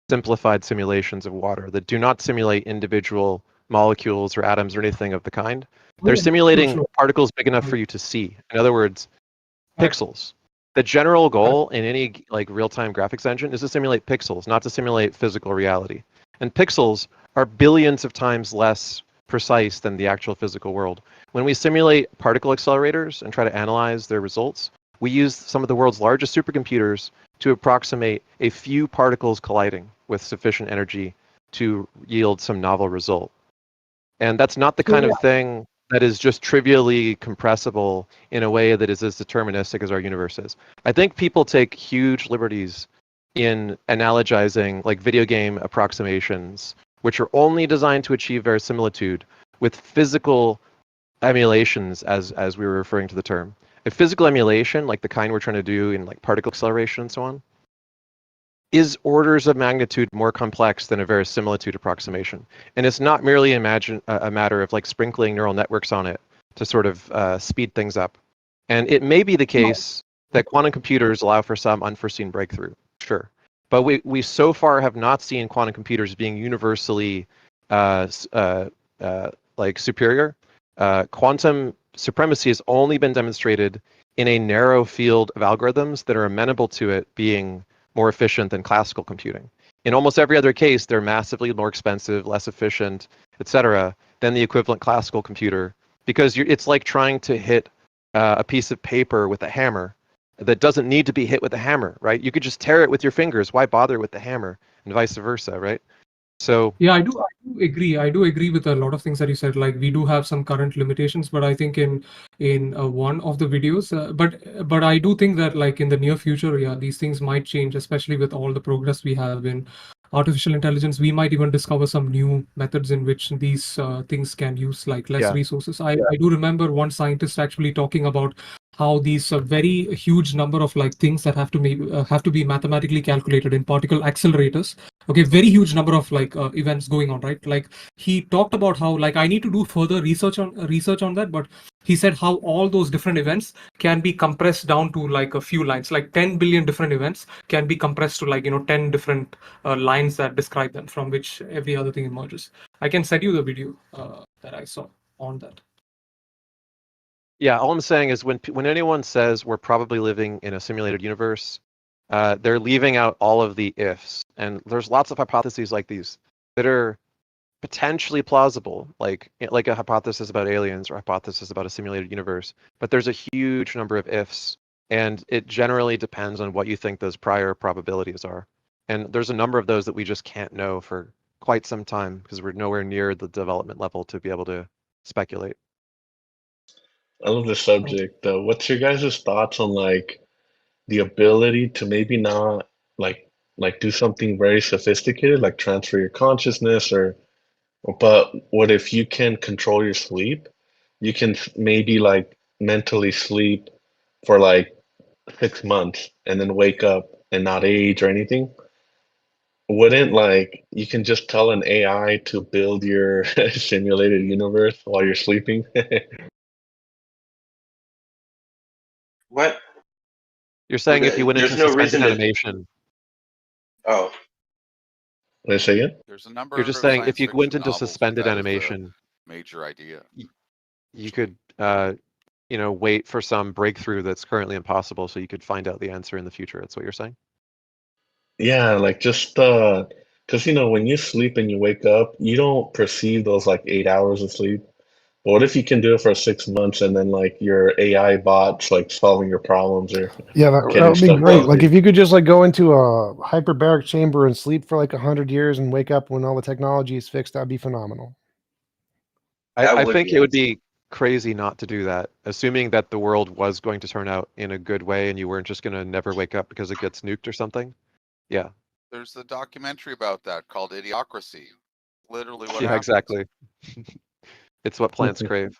simplified simulations of water that do not simulate individual molecules or atoms or anything of the kind. They're simulating particles big enough for you to see. In other words, pixels. The general goal in any like real-time graphics engine is to simulate pixels, not to simulate physical reality. And pixels are billions of times less precise than the actual physical world. When we simulate particle accelerators and try to analyze their results, we use some of the world's largest supercomputers to approximate a few particles colliding with sufficient energy to yield some novel result. And that's not the kind of thing that is just trivially compressible in a way that is as deterministic as our universe is. I think people take huge liberties in analogizing like video game approximations, which are only designed to achieve verisimilitude, with physical emulations, as we were referring to the term. A physical emulation, like the kind we're trying to do in like particle acceleration and so on, is orders of magnitude more complex than a verisimilitude approximation. And it's not merely a matter of like sprinkling neural networks on it to sort of speed things up. And it may be the case that quantum computers allow for some unforeseen breakthrough, sure. But we so far have not seen quantum computers being universally like superior. Quantum supremacy has only been demonstrated in a narrow field of algorithms that are amenable to it being more efficient than classical computing. In almost every other case, they're massively more expensive, less efficient, etc., than the equivalent classical computer, because it's like trying to hit a piece of paper with a hammer that doesn't need to be hit with a hammer, right? You could just tear it with your fingers. Why bother with the hammer, and vice versa, right? So yeah, I do agree. I do agree with a lot of things that you said. Like we do have some current limitations, but I think in one of the videos, but I do think that like in the near future, yeah, these things might change, especially with all the progress we have in artificial intelligence. We might even discover some new methods in which these things can use like less resources. I do remember one scientist actually talking about how these very huge number of like things that have to be mathematically calculated in particle accelerators. Okay, very huge number of like events going on, right? Like he talked about how like I need to do further research on that, but he said how all those different events can be compressed down to like a few lines, like 10 billion different events can be compressed to like 10 different lines that describe them, from which every other thing emerges. I can send you the video that I saw on that. Yeah, all I'm saying is when anyone says we're probably living in a simulated universe, they're leaving out all of the ifs. And there's lots of hypotheses like these that are potentially plausible, like a hypothesis about aliens or a hypothesis about a simulated universe. But there's a huge number of ifs, and it generally depends on what you think those prior probabilities are. And there's a number of those that we just can't know for quite some time because we're nowhere near the development level to be able to speculate. I love this subject. What's your guys' thoughts on like the ability to maybe not like do something very sophisticated, like transfer your consciousness but what if you can control your sleep? You can maybe like mentally sleep for like 6 months and then wake up and not age or anything. Wouldn't like you can just tell an AI to build your simulated universe while you're sleeping? What? You're saying if you went into There's no reason suspended to. animation. Oh. Let's say it. There's a number You're just of saying if science you went fiction into novels with suspended that as the animation, major idea. you could wait for some breakthrough that's currently impossible so you could find out the answer in the future. That's what you're saying? Yeah, like just because when you sleep and you wake up, you don't perceive those like 8 hours of sleep. What if you can do it for 6 months and then like your AI bot's like solving your problems or Yeah, that getting would be stuff great. done? Like if you could just like go into a hyperbaric chamber and sleep for like 100 years and wake up when all the technology is fixed, that'd be phenomenal. I think it would be crazy not to do that, assuming that the world was going to turn out in a good way and you weren't just going to never wake up because it gets nuked or something. Yeah. There's a documentary about that called Idiocracy. Literally what Yeah, happens. exactly. It's what plants crave.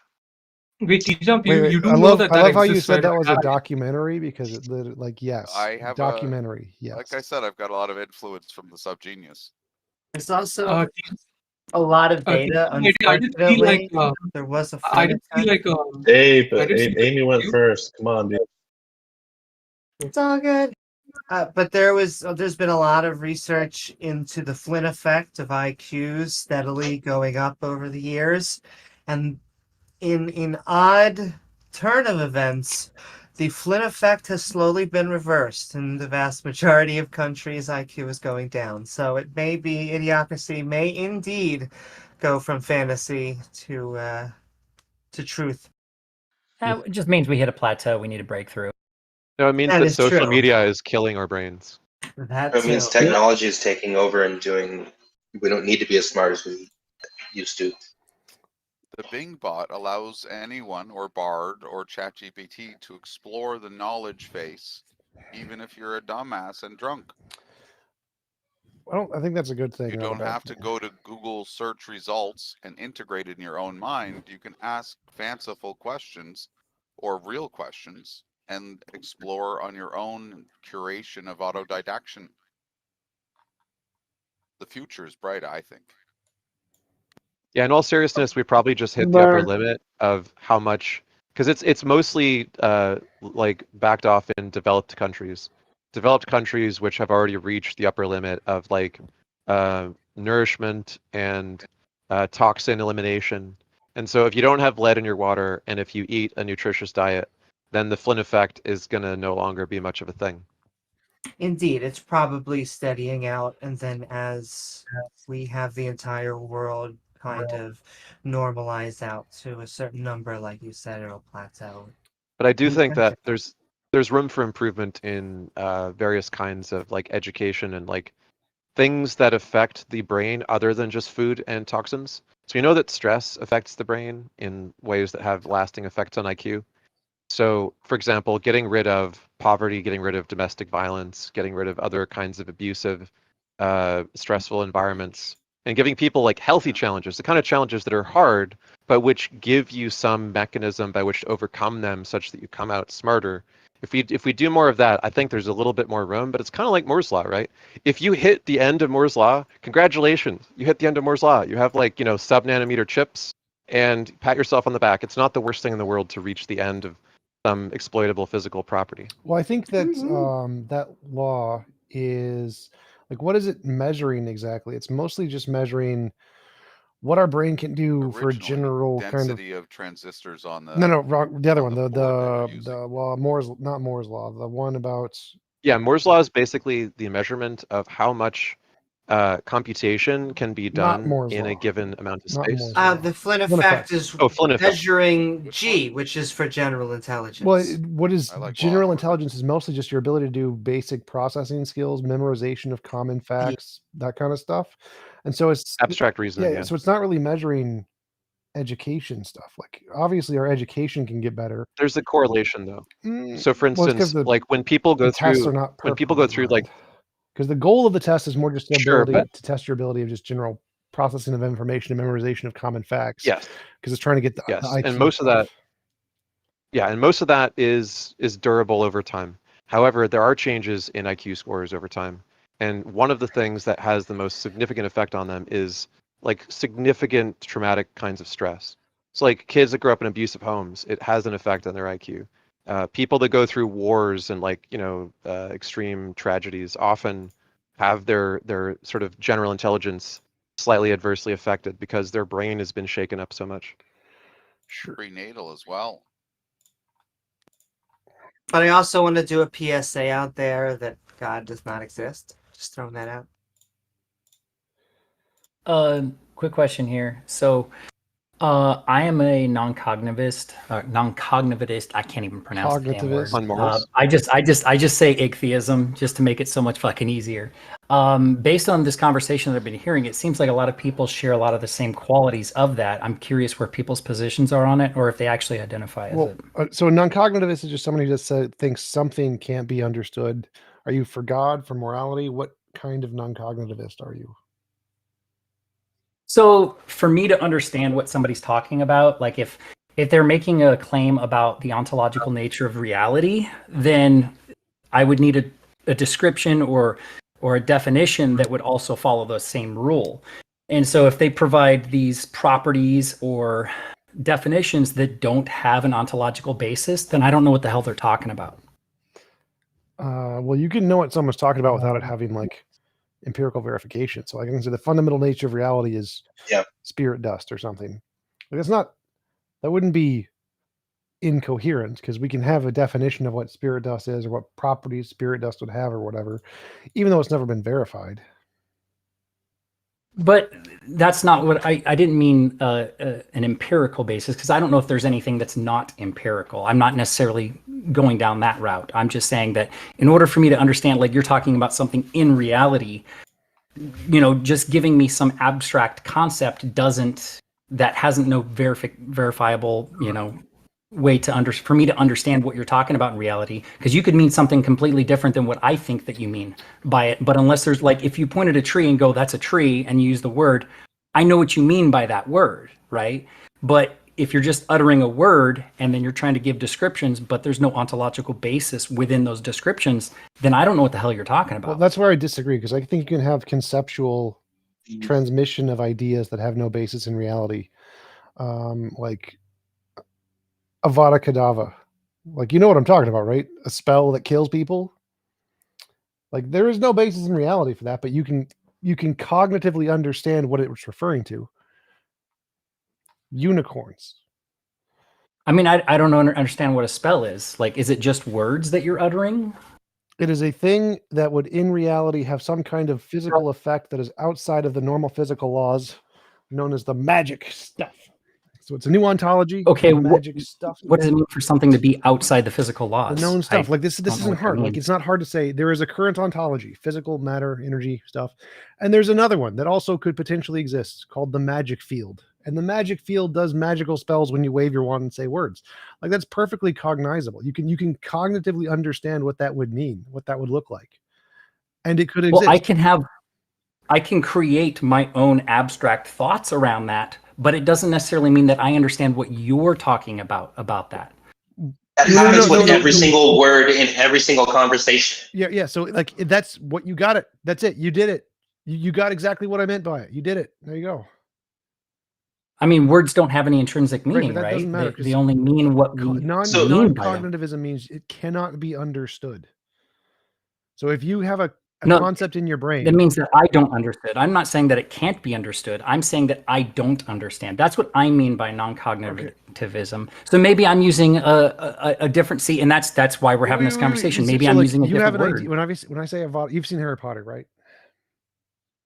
Wait, T-Jump, Wait, you do I know love that I that love how you exists, said right? that Like was a that. documentary because it like yes, I have documentary. Yes. like I said, I've got a lot of influence from the subgenius. There's also Uh, a lot of Uh, data. I did feel like Unfortunately, there was a I flood did feel attack. like Hey, I did feel like Amy went first. Come on, dude. It's all good. But there's been a lot of research into the Flynn effect of IQs steadily going up over the years, and in odd turn of events, the Flynn effect has slowly been reversed. In the vast majority of countries, IQ is going down. So it may be Idiocracy may indeed go from fantasy to truth. It just means we hit a plateau. We need a breakthrough. No, it means That that is social true. media is killing our brains. That It means too. technology is taking over and doing. We don't need to be as smart as we used to. The Bing bot allows anyone or Bard or ChatGPT to explore the knowledge face, even if you're a dumbass and drunk. I think that's a good thing. You not a don't bad have to thing. go to Google search results and integrate it in your own mind. You can ask fanciful questions or real questions and explore on your own curation of autodidaction. The future is bright, I think. Yeah, in all seriousness, we probably just hit the upper limit of how much, because it's mostly like backed off in developed countries. Developed countries which have already reached the upper limit of like nourishment and toxin elimination. And so if you don't have lead in your water and if you eat a nutritious diet, then the Flynn effect is going to no longer be much of a thing. Indeed, it's probably steadying out, and then as we have the entire world kind of normalize out to a certain number, like you said, it'll plateau. But I do think that there's room for improvement in various kinds of like education and like things that affect the brain other than just food and toxins. So we know that stress affects the brain in ways that have lasting effects on IQ. So, for example, getting rid of poverty, getting rid of domestic violence, getting rid of other kinds of abusive, stressful environments, and giving people like healthy challenges, the kind of challenges that are hard, but which give you some mechanism by which to overcome them such that you come out smarter. If we do more of that, I think there's a little bit more room, but it's kind of like Moore's Law, right? If you hit the end of Moore's Law, congratulations, you hit the end of Moore's Law. You have like, sub-nanometer chips and pat yourself on the back. It's not the worst thing in the world to reach the end of some exploitable physical property. Well, I think that that law is like, what is it measuring exactly? It's mostly just measuring what our brain can do for a general kind of. Density of transistors on the No, wrong. The other one, board that you're the law, not Moore's law, the one about. Yeah, Moore's law is basically the measurement of how much computation can be Not done Moore's in a law. given amount of Not space. Moore's law. The Flynn Flynn effect effect. is Flynn effect. measuring G, which is for general intelligence. Well, what is general intelligence is mostly just your ability to do basic processing skills, memorization of common facts, that kind of stuff. And so it's abstract reasoning. Yeah. So it's not really measuring education stuff. Like obviously our education can get better. There's a correlation though. So for Well, it's 'cause instance, like when people go tests through are not when people go through like because the goal of the test is more just the Sure, ability but- to test your ability of just general processing of information and memorization of common facts. Yes. Because it's trying to get the Yes, IQ and most of that stuff. Yeah, and most of that is durable over time. However, there are changes in IQ scores over time. And one of the things that has the most significant effect on them is like significant traumatic kinds of stress. So like kids that grow up in abusive homes, it has an effect on their IQ. People that go through wars and like, extreme tragedies often have their sort of general intelligence slightly adversely affected because their brain has been shaken up so much. prenatal as well. But I also want to do a PSA out there that God does not exist. Just throwing that out. Quick question here. So, I am a non-cognitivist. Non-cognitivist. I can't even pronounce the damn word. Cognitivist. On Mars? I just say ichtheism just to make it so much fucking easier. Based on this conversation that I've been hearing, it seems like a lot of people share a lot of the same qualities of that. I'm curious where people's positions are on it, or if they actually identify as it. So a non-cognitivist is just somebody who just thinks something can't be understood. Are you for God, for morality? What kind of non-cognitivist are you? So for me to understand what somebody's talking about, like if they're making a claim about the ontological nature of reality, then I would need a description or a definition that would also follow the same rule. And so if they provide these properties or definitions that don't have an ontological basis, then I don't know what the hell they're talking about. Well, you can know what someone's talking about without it having like empirical verification. So I can say the fundamental nature of reality is spirit dust or something. Like that wouldn't be incoherent, because we can have a definition of what spirit dust is or what properties spirit dust would have or whatever, even though it's never been verified. But that's not what I didn't mean an empirical basis, because I don't know if there's anything that's not empirical. I'm not necessarily going down that route. I'm just saying that in order for me to understand, like you're talking about something in reality, just giving me some abstract concept that hasn't no verifiable, way for me to understand what you're talking about in reality, because you could mean something completely different than what I think that you mean by it. But unless there's like, if you pointed a tree and go, that's a tree, and you use the word, I know what you mean by that word, right? But if you're just uttering a word and then you're trying to give descriptions, but there's no ontological basis within those descriptions, then I don't know what the hell you're talking about. Well, that's where I disagree, because I think you can have conceptual transmission of ideas that have no basis in reality, like Avada Kedavra. Like, you know what I'm talking about, right? A spell that kills people. Like, there is no basis in reality for that, but you can cognitively understand what it was referring to. Unicorns. I mean, I don't understand what a spell is. Like, is it just words that you're uttering? It is a thing that would, in reality, have some kind of physical effect that is outside of the normal physical laws, known as the magic stuff. So it's a new ontology. Okay, magic stuff. What does it mean for something to be outside the physical laws? The known stuff. Like this isn't hard. Like, means. it's not hard to say. There is a current ontology, physical matter, energy stuff, and there's another one that also could potentially exist called the magic field. And the magic field does magical spells when you wave your wand and say words. Like, that's perfectly cognizable. You can cognitively understand what that would mean, what that would look like, and it could exist. Well, I can create my own abstract thoughts around that, but it doesn't necessarily mean that I understand what you're talking about that. That happens with every single word in every single conversation. Yeah. So, like, that's what you got it. That's it. You did it. You got exactly what I meant by it. You did it. There you go. I mean, words don't have any intrinsic meaning, That right? doesn't matter, They only mean what we mean by them. Non-cognitivism means it cannot be understood. So if you have a concept in your brain, that means that I don't understand. I'm not saying that it can't be understood. I'm saying that I don't understand. That's what I mean by non-cognitivism. So maybe I'm using a different and that's why we're having this conversation. Maybe I'm using a different word. Idea. When I say Avada, you've seen Harry Potter, right?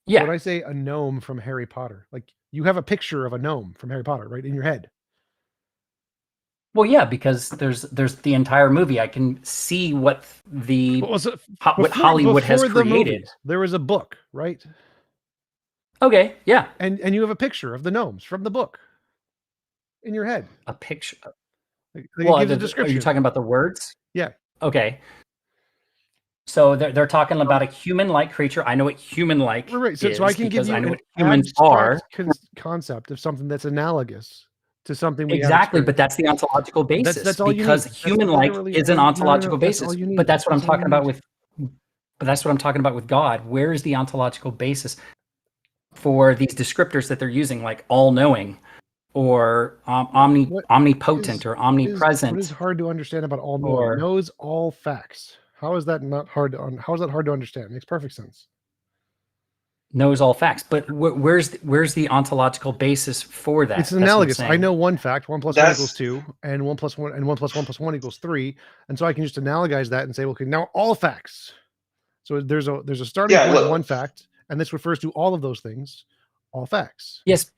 Yeah. When I say a gnome from Harry Potter, like, you have a picture of a gnome from Harry Potter, right, in your head. Well, yeah, because there's the entire movie. I can see what what Hollywood has created. Movie, there was a book, right? Okay, yeah. And you have a picture of the gnomes from the book in your head. A picture. Like, well, it gives a description. Are you talking about the words? Yeah. Okay. So they're talking about a human-like creature. I know what human-like is. So I can give you I know an what humans are. Concept of something that's analogous to something we exactly, but that's the ontological basis. That's all because human-like is an ontological basis. But that's what I'm talking about with. But that's what I'm talking about with God. Where is the ontological basis for these descriptors that they're using, like all-knowing, or omnipotent, or omnipresent? What is hard to understand about all-knowing? Knows all facts. How is that not hard to? How is that hard to understand? It makes perfect sense. Knows all facts, but where's the ontological basis for that? It's analogous. I know one fact: 1 + 1 = 2, and 1 + 1 and 1 + 1 + 1 = 3, and so I can just analogize that and say, okay, now all facts. So there's a starting point of one fact, and this refers to all of those things, all facts. Yes,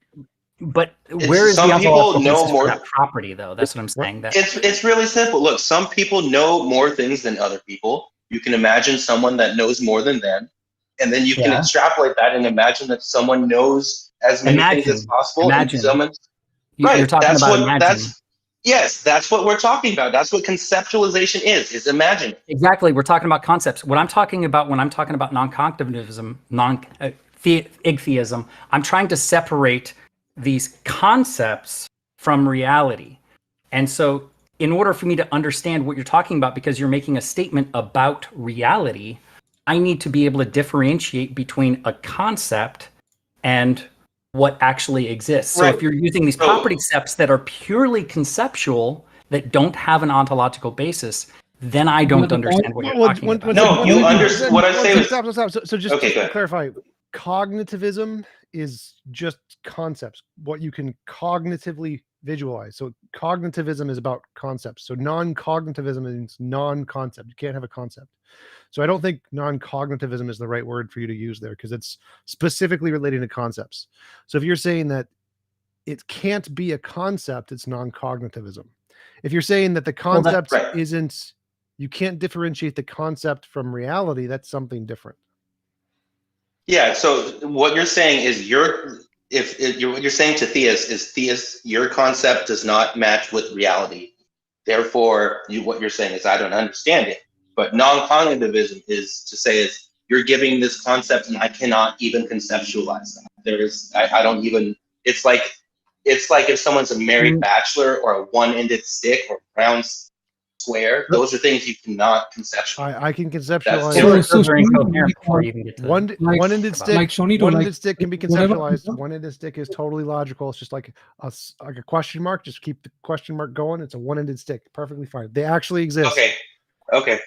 But where is the Some people ontological know basis for more. that property, though? That's what I'm saying. That It's really simple. Look, some people know more things than other people. You can imagine someone that knows more than them, and then you can yeah. extrapolate that and imagine that someone knows as many things as possible, and someone. You're Right. talking That's about what. imagine. That's yes. That's what we're talking about. That's what conceptualization is imagining. Exactly. We're talking about concepts. What I'm talking about when I'm talking about non-cognitivism, igtheism, I'm trying to separate these concepts from reality. And so in order for me to understand what you're talking about, because you're making a statement about reality, I need to be able to differentiate between a concept and what actually exists. So Right. if you're using these property sets that are purely conceptual, that don't have an ontological basis, then I don't understand what you're talking about. No, you understand what I say was. Stop. So just Okay, to clarify, cognitivism is just concepts, what you can cognitively visualize. So cognitivism is about concepts. So non-cognitivism means non-concept. You can't have a concept. So I don't think non-cognitivism is the right word for you to use there, because it's specifically relating to concepts. So if you're saying that it can't be a concept, it's non-cognitivism. If you're saying that the concept isn't, you can't differentiate the concept from reality, that's something different. Yeah. So what you're saying is what you're saying to theists, your concept does not match with reality. Therefore, what you're saying is I don't understand it. But non-cognitivism is to say is you're giving this concept and I cannot even conceptualize that. I don't even. It's like if someone's a married bachelor or a one-ended stick or round square. Those are things you cannot conceptualize. I can conceptualize. Those are incoherent before you even get to one-ended stick. Like Shonito, One-ended stick can be whatever- conceptualized. One-ended stick is totally logical. It's just like a question mark. Just keep the question mark going. It's a one-ended stick. Perfectly fine. They actually exist. Okay.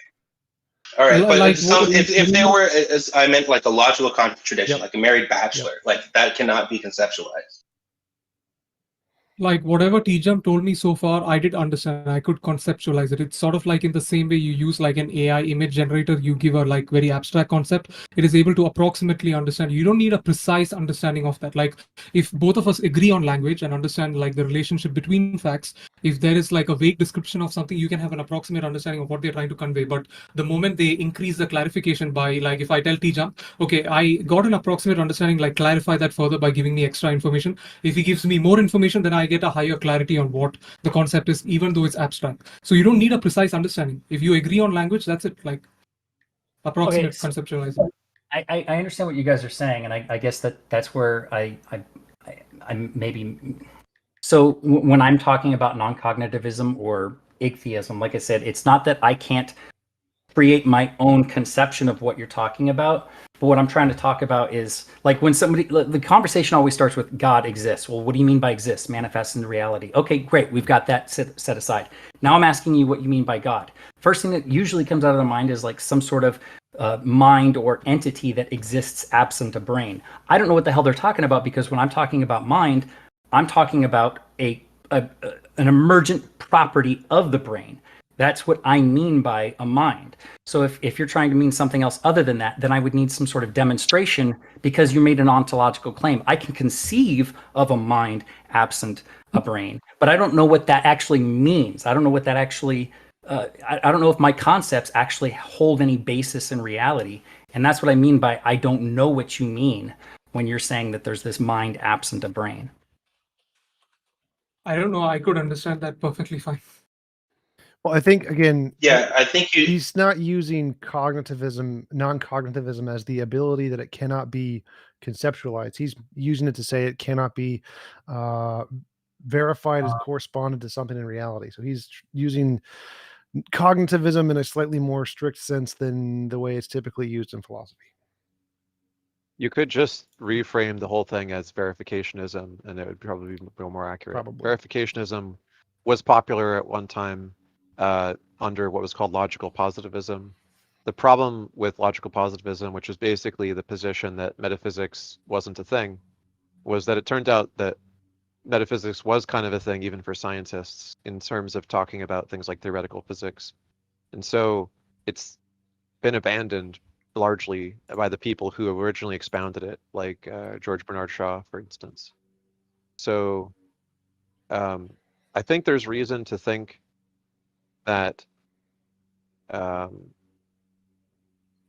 All right, but Like if they were, as I meant, like a logical contradiction, like a married bachelor, like that cannot be conceptualized. Like whatever T-Jump told me so far, I did understand. I could conceptualize it. It's sort of like in the same way you use like an AI image generator, you give a like very abstract concept. It is able to approximately understand. You don't need a precise understanding of that. Like if both of us agree on language and understand like the relationship between facts, if there is like a vague description of something, you can have an approximate understanding of what they're trying to convey. But the moment they increase the clarification by like, if I tell T-Jump, okay, I got an approximate understanding, like clarify that further by giving me extra information. If he gives me more information, then I get a higher clarity on what the concept is, even though it's abstract. So you don't need a precise understanding. If you agree on language, that's it. Like approximate conceptualizing. I understand what you guys are saying, and I guess that's where I maybe. So when I'm talking about non-cognitivism or igtheism, like I said, it's not that I can't create my own conception of what you're talking about. But what I'm trying to talk about is like when the conversation always starts with God exists. Well, what do you mean by exists? Manifests into reality. Okay, great. We've got that set aside. Now I'm asking you what you mean by God. First thing that usually comes out of the mind is like some sort of mind or entity that exists absent a brain. I don't know what the hell they're talking about, because when I'm talking about mind, I'm talking about an emergent property of the brain. That's what I mean by a mind. So if you're trying to mean something else other than that, then I would need some sort of demonstration, because you made an ontological claim. I can conceive of a mind absent a brain, but I don't know what that actually means. I don't know what that actually, I don't know if my concepts actually hold any basis in reality. And that's what I mean by I don't know what you mean when you're saying that there's this mind absent a brain. I don't know. I could understand that perfectly fine. Well, I think again, I think he's not using cognitivism, non-cognitivism as the ability that it cannot be conceptualized. He's using it to say it cannot be verified as correspondent to something in reality. So he's using cognitivism in a slightly more strict sense than the way it's typically used in philosophy. You could just reframe the whole thing as verificationism, and it would probably be more accurate. Verificationism was popular at one time under what was called logical positivism. The problem with logical positivism, which is basically the position that metaphysics wasn't a thing, was that it turned out that metaphysics was kind of a thing even for scientists in terms of talking about things like theoretical physics. And so it's been abandoned largely by the people who originally expounded it, like George Bernard Shaw, for instance. So I think there's reason to think that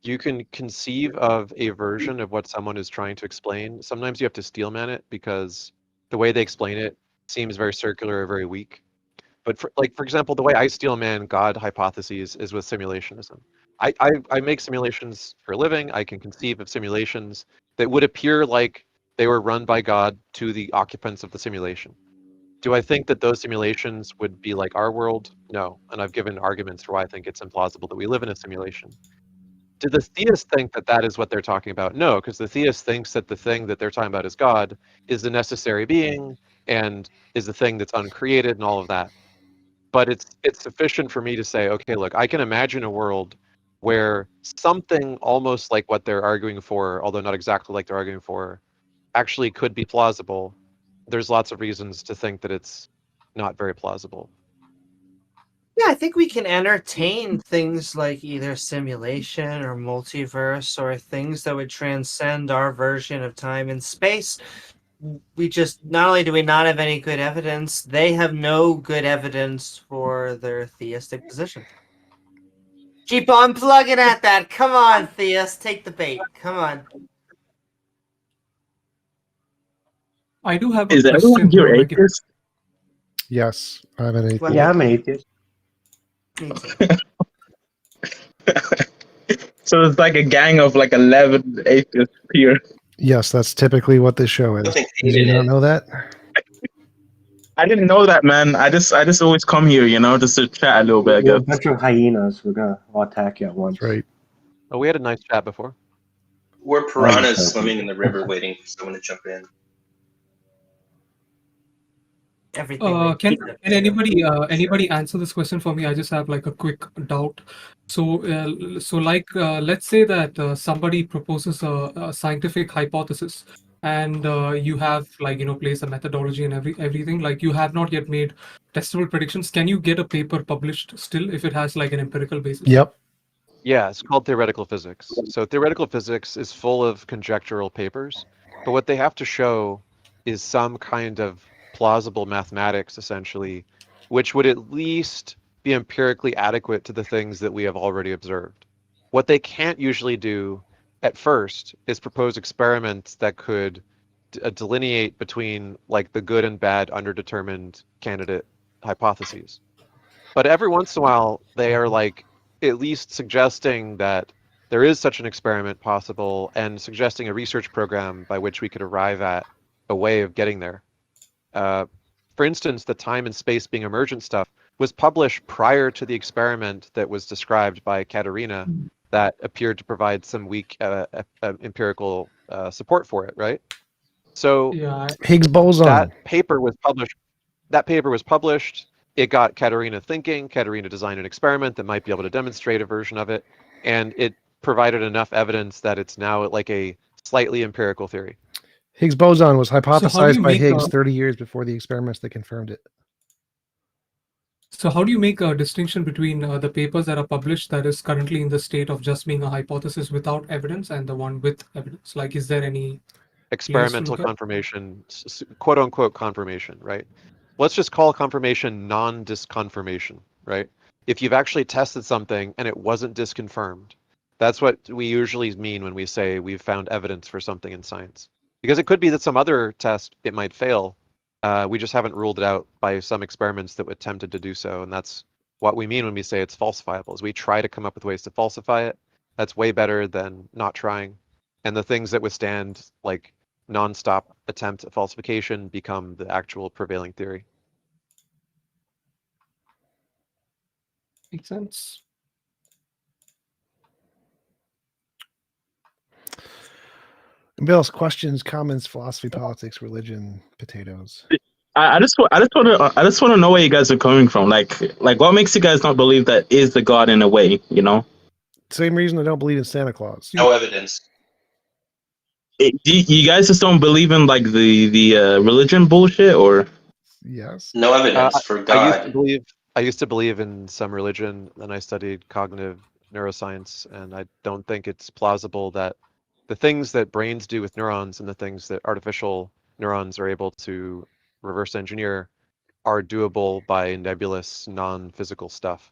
you can conceive of a version of what someone is trying to explain. Sometimes you have to steelman it because the way they explain it seems very circular or very weak. But for example, the way I steelman God hypotheses is with simulationism. I make simulations for a living. I can conceive of simulations that would appear like they were run by God to the occupants of the simulation. Do I think that those simulations would be like our world? No. And I've given arguments for why I think it's implausible that we live in a simulation. Do the theists think that that is what they're talking about? No, because the theist thinks that the thing that they're talking about is God, is the necessary being, and is the thing that's uncreated and all of that. But it's sufficient for me to say, okay, look, I can imagine a world where something almost like what they're arguing for, although not exactly like they're arguing for, actually could be plausible. There's lots of reasons to think that it's not very plausible. Yeah, I think we can entertain things like either simulation or multiverse or things that would transcend our version of time and space. We just, not only do we not have any good evidence, they have no good evidence for their theistic position. Keep on plugging at that. Come on, Theist, take the bait. Come on. I do have a Is everyone question. here atheist? Yes, I'm an atheist. Yeah, I'm an atheist. Me too. So it's like a gang of like 11 atheists here. Yes, that's typically what this show is. Did you not know that? I didn't know that, man. I just always come here, just to chat a little bit, I We're a guess. bunch of hyenas. We're gonna all attack you at once. Right. Oh, we had a nice chat before. We're piranhas swimming in the river waiting for someone to jump in. Everything. Can anybody answer this question for me? I just have like a quick doubt. So let's say that somebody proposes a scientific hypothesis, and you have placed a methodology and everything. Like you have not yet made testable predictions. Can you get a paper published still if it has like an empirical basis? Yep. Yeah, it's called theoretical physics. So theoretical physics is full of conjectural papers, but what they have to show is some kind of plausible mathematics, essentially, which would at least be empirically adequate to the things that we have already observed. What they can't usually do at first is propose experiments that could delineate between like the good and bad underdetermined candidate hypotheses. But every once in a while, they are like at least suggesting that there is such an experiment possible and suggesting a research program by which we could arrive at a way of getting there. For instance, the time and space being emergent stuff was published prior to the experiment that was described by Katerina that appeared to provide some weak empirical support for it, right? So Higgs boson. That paper was published. It got Katerina thinking. Katerina designed an experiment that might be able to demonstrate a version of it, and it provided enough evidence that it's now like a slightly empirical theory. Higgs boson was hypothesized by make Higgs 30 years before the experiments that confirmed it. So how do you make a distinction between the papers that are published that is currently in the state of just being a hypothesis without evidence and the one with evidence? Like, is there any experimental confirmation, quote unquote confirmation, right? Let's just call confirmation non-disconfirmation, right? If you've actually tested something and it wasn't disconfirmed, that's what we usually mean when we say we've found evidence for something in science. Because it could be that some other test, it might fail. We just haven't ruled it out by some experiments that attempted to do so. And that's what we mean when we say it's falsifiable, is we try to come up with ways to falsify it. That's way better than not trying. And the things that withstand like nonstop attempt at falsification become the actual prevailing theory. Makes sense. Bill's questions, comments, philosophy, politics, religion, potatoes. I just want to know where you guys are coming from. Like what makes you guys not believe that is the God in a way, Same reason I don't believe in Santa Claus. No evidence. You guys just don't believe in like the religion bullshit, or? Yes. No evidence for God. I used to believe in some religion, and I studied cognitive neuroscience, and I don't think it's plausible that the things that brains do with neurons and the things that artificial neurons are able to reverse engineer are doable by nebulous, non-physical stuff?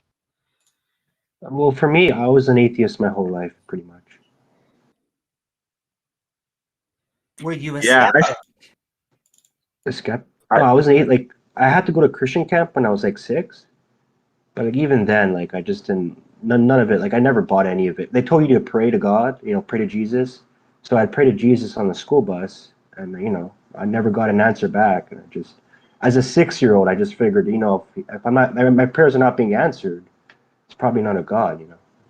Well, for me, I was an atheist my whole life, pretty much. Were you a Yeah, skeptic? A skeptic? Oh, I was like I had to go to Christian camp when I was like 6, but like even then, like I just didn't none of it. Like I never bought any of it. They told you to pray to God, pray to Jesus. So I'd pray to Jesus on the school bus, and I never got an answer back. And I just, as a 6-year-old, I just figured, if I'm not, my prayers are not being answered, it's probably not a God,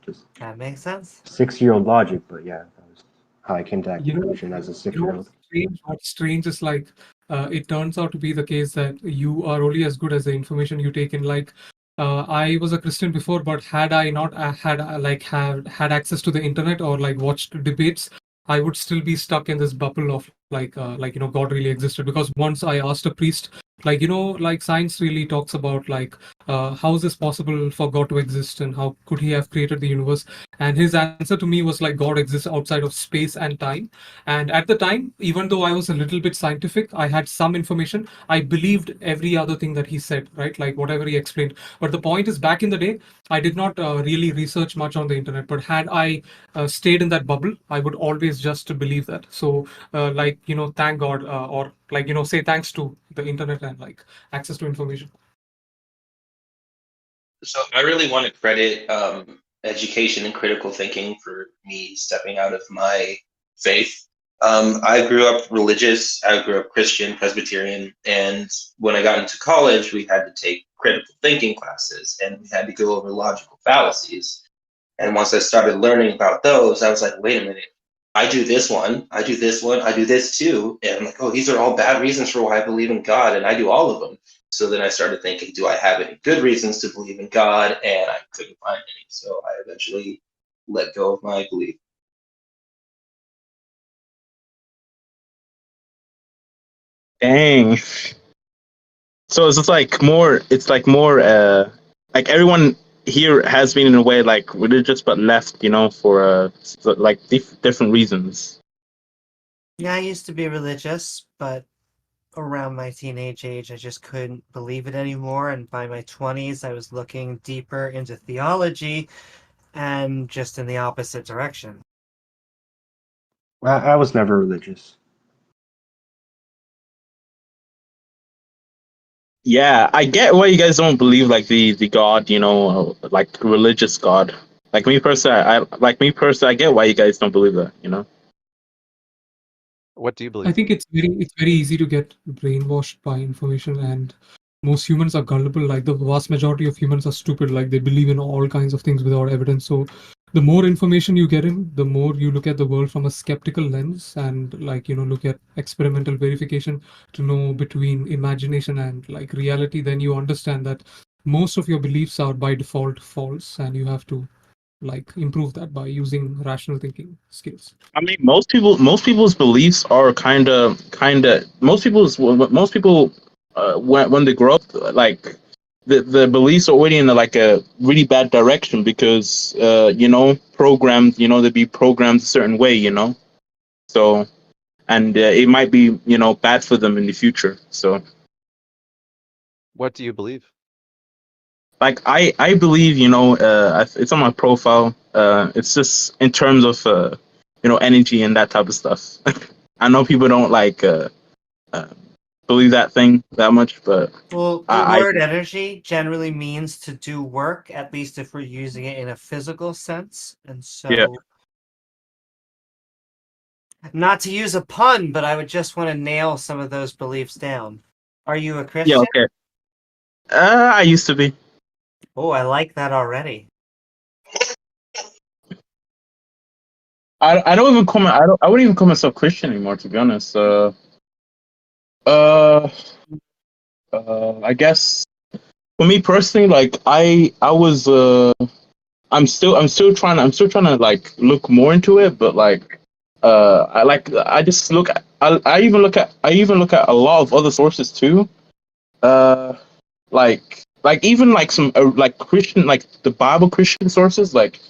just That makes sense. 6-year-old logic. But yeah, that was how I came to that You know, conclusion as a you know 6-year-old. what's strange is like it turns out to be the case that you are only as good as the information you take in. Like I was a Christian before, but had I not had access to the internet or like watched debates, I would still be stuck in this bubble of God really existed. Because once I asked a priest, like science really talks about like how is this possible for God to exist and how could he have created the universe? And his answer to me was like God exists outside of space and time. And at the time, even though I was a little bit scientific, I had some information. I believed every other thing that he said, right? Like whatever he explained. But the point is, back in the day, I did not really research much on the internet. But had I stayed in that bubble, I would always just believe that. So, thank God, or say thanks to the internet and like access to information. So I really want to credit education and critical thinking for me stepping out of my faith. I grew up religious. I grew up Christian, Presbyterian, and when I got into college, we had to take critical thinking classes, and we had to go over logical fallacies. And once I started learning about those, I was like, wait a minute. I do this one, I do this one, I do this too. And I'm like, oh, these are all bad reasons for why I believe in God, and I do all of them. So then I started thinking, do I have any good reasons to believe in God? And I couldn't find any. So I eventually let go of my belief. Dang. So it's just like more like everyone here has been in a way like religious but left, for different reasons. Yeah, I used to be religious, but around my teenage age, I just couldn't believe it anymore. And by my 20s, I was looking deeper into theology and just in the opposite direction. I was never religious. Yeah, I get why you guys don't believe like the God, like religious God. Like me personally, I get why you guys don't believe that. What do you I believe? think it's very easy to get brainwashed by information, and most humans are gullible. Like the vast majority of humans are stupid. Like they believe in all kinds of things without evidence. So the more information you get in, the more you look at the world from a skeptical lens and look at experimental verification to know between imagination and like reality. Then you understand that most of your beliefs are by default false, and you have to like improve that by using rational thinking skills. I mean, most people's beliefs are most people when they grow up, like the beliefs are already in like a really bad direction because programmed, they be programmed a certain way. So and it might be bad for them in the future. So What do you believe? like I believe it's on my profile. It's just in terms of energy and that type of stuff. I know people don't uh, believe that thing that much, but Well, the I word energy generally means to do work, at least if we're using it in a physical sense. And yeah. so, not to use a pun, but I would just want to nail some of those beliefs down. Are you a Yeah, Christian? okay. I used to be. Oh, I like that already. I don't even call I wouldn't even call myself Christian anymore, to be honest. Uh, I guess for me personally, like I was I'm still trying to like look more into it, but like I just look at I even look at a lot of other sources too. Uh, like even like some like Christian, like the Bible Christian sources, like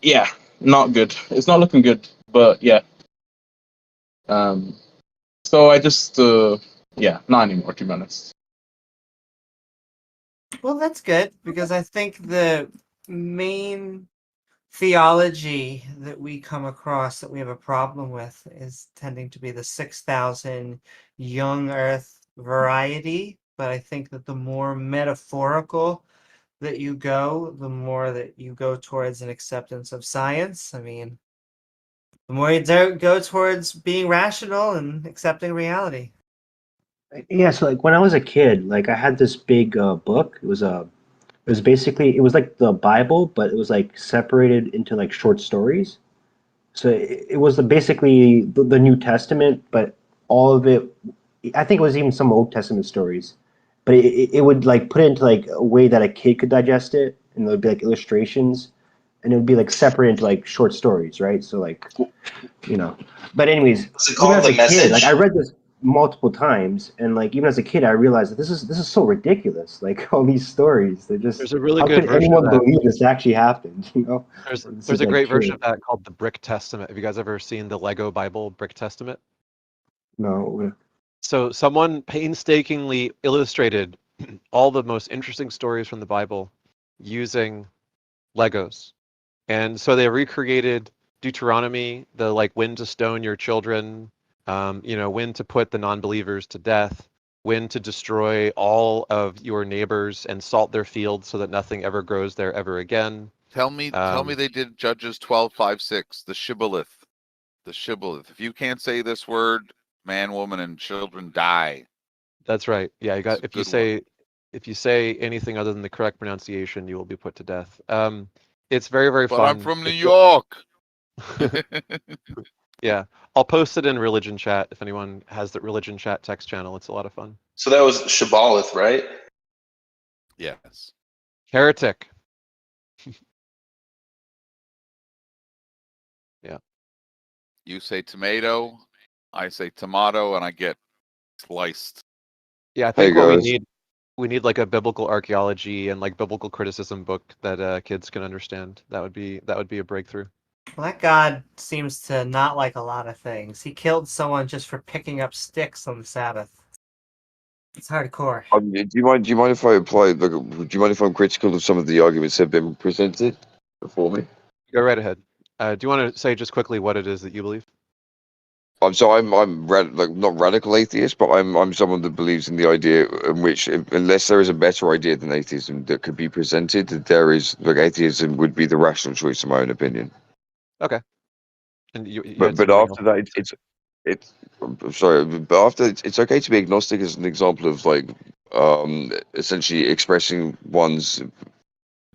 yeah, not good. It's not looking good, but yeah. Um, so I just Yeah, not anymore, to be honest. Well, that's good because I think the main theology that we come across that we have a problem with is tending to be the 6,000 young earth variety. But I think that the more metaphorical that you go, the more that you go towards an acceptance of science. I mean, the more you go towards being rational and accepting reality. Yeah, so like when I was a kid, like I had this big book. It was basically it was like the Bible, but it was like separated into like short stories. So it was basically the New Testament, but all of it. I think it was even some Old Testament stories, but it would like put it into like a way that a kid could digest it, and there would be like illustrations, and it would be like separate into like short stories, right? So like, you know. But anyways, What's it even called? as The a kid, like I Message? read this multiple times, and like even as a kid, I realized that this is so ridiculous. Like all these stories, they're just There's a really how good could version of anyone that. believe this actually happened? You know, There's or this there's is a like great version true. of that called the Brick Testament. Have you guys ever seen the Lego Bible Brick Testament? No. So someone painstakingly illustrated all the most interesting stories from the Bible using Legos. And so they recreated Deuteronomy, the like when to stone your children, when to put the non-believers to death, when to destroy all of your neighbors and salt their fields so that nothing ever grows there ever again. Tell me they did Judges 12:5-6, the shibboleth. The shibboleth. If you can't say this word, man, woman, and children die. That's right. Yeah, you got It's a good one. if you say anything other than the correct pronunciation, you will be put to death. It's very, very But fun. I'm from New York. Yeah, I'll post it in religion chat if anyone has the religion chat text channel. It's a lot of fun. So that was Shibboleth, right? Yes. Heretic. Yeah. You say tomato, I say tomato, and I get sliced. Yeah, I Hey think what guys, we need like a biblical archaeology and like biblical criticism book that kids can understand. That would be a breakthrough. Well, that God seems to not like a lot of things. He killed someone just for picking up sticks on the Sabbath. It's hardcore. do you mind? Do you mind if I apply? Like, do you mind if I'm critical of some of the arguments that have been presented before me? Go right ahead. Do you want to say just quickly what it is that you believe? Not radical atheist, but I'm someone that believes in the idea in which, unless there is a better idea than atheism that could be presented, that there is like atheism would be the rational choice, in my own opinion. Okay. And you had But something else. after that, I'm sorry, but after it's okay to be agnostic as an example of like essentially expressing one's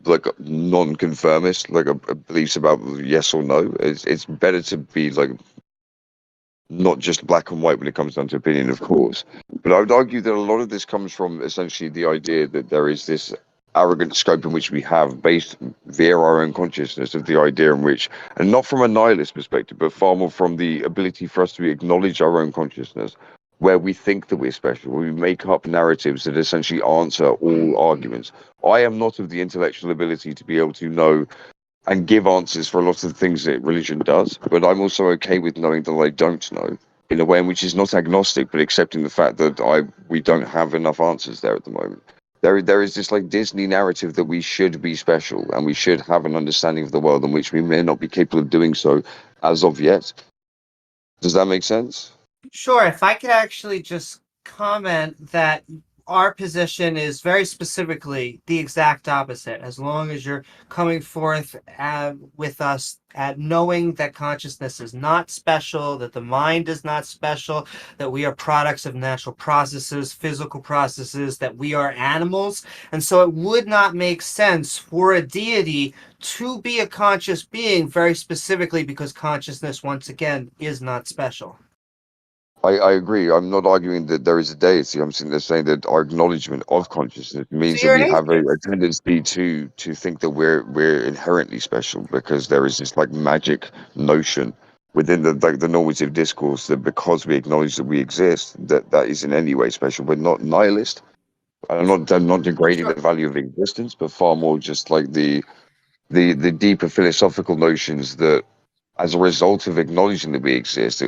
like non-conformist like a beliefs about yes or no. It's better to be like not just black and white when it comes down to opinion, of course. But I would argue that a lot of this comes from essentially the idea that there is this arrogant scope in which we have based via our own consciousness of the idea in which, and not from a nihilist perspective, but far more from the ability for us to acknowledge our own consciousness, where we think that we're special, where we make up narratives that essentially answer all arguments. I am not of the intellectual ability to be able to know and give answers for a lot of the things that religion does, but I'm also okay with knowing that I don't know in a way in which is not agnostic, but accepting the fact that we don't have enough answers there at the moment. There is this like Disney narrative that we should be special and we should have an understanding of the world in which we may not be capable of doing so as of yet. Does that make sense? Sure, if I could actually just comment that our position is very specifically the exact opposite. As long as you're coming forth with us at knowing that consciousness is not special, that the mind is not special, that we are products of natural processes, physical processes, that we are animals. And so it would not make sense for a deity to be a conscious being very specifically because consciousness, once again, is not special. I agree. I'm not arguing that there is a deity. I'm saying that our acknowledgement of consciousness means So that you're we an have atheist. a tendency to think that we're inherently special because there is this like magic notion within the normative discourse that because we acknowledge that we exist, that is in any way special. We're not nihilist. I'm not degrading the value of existence, but far more just like the deeper philosophical notions that as a result of acknowledging that we exist,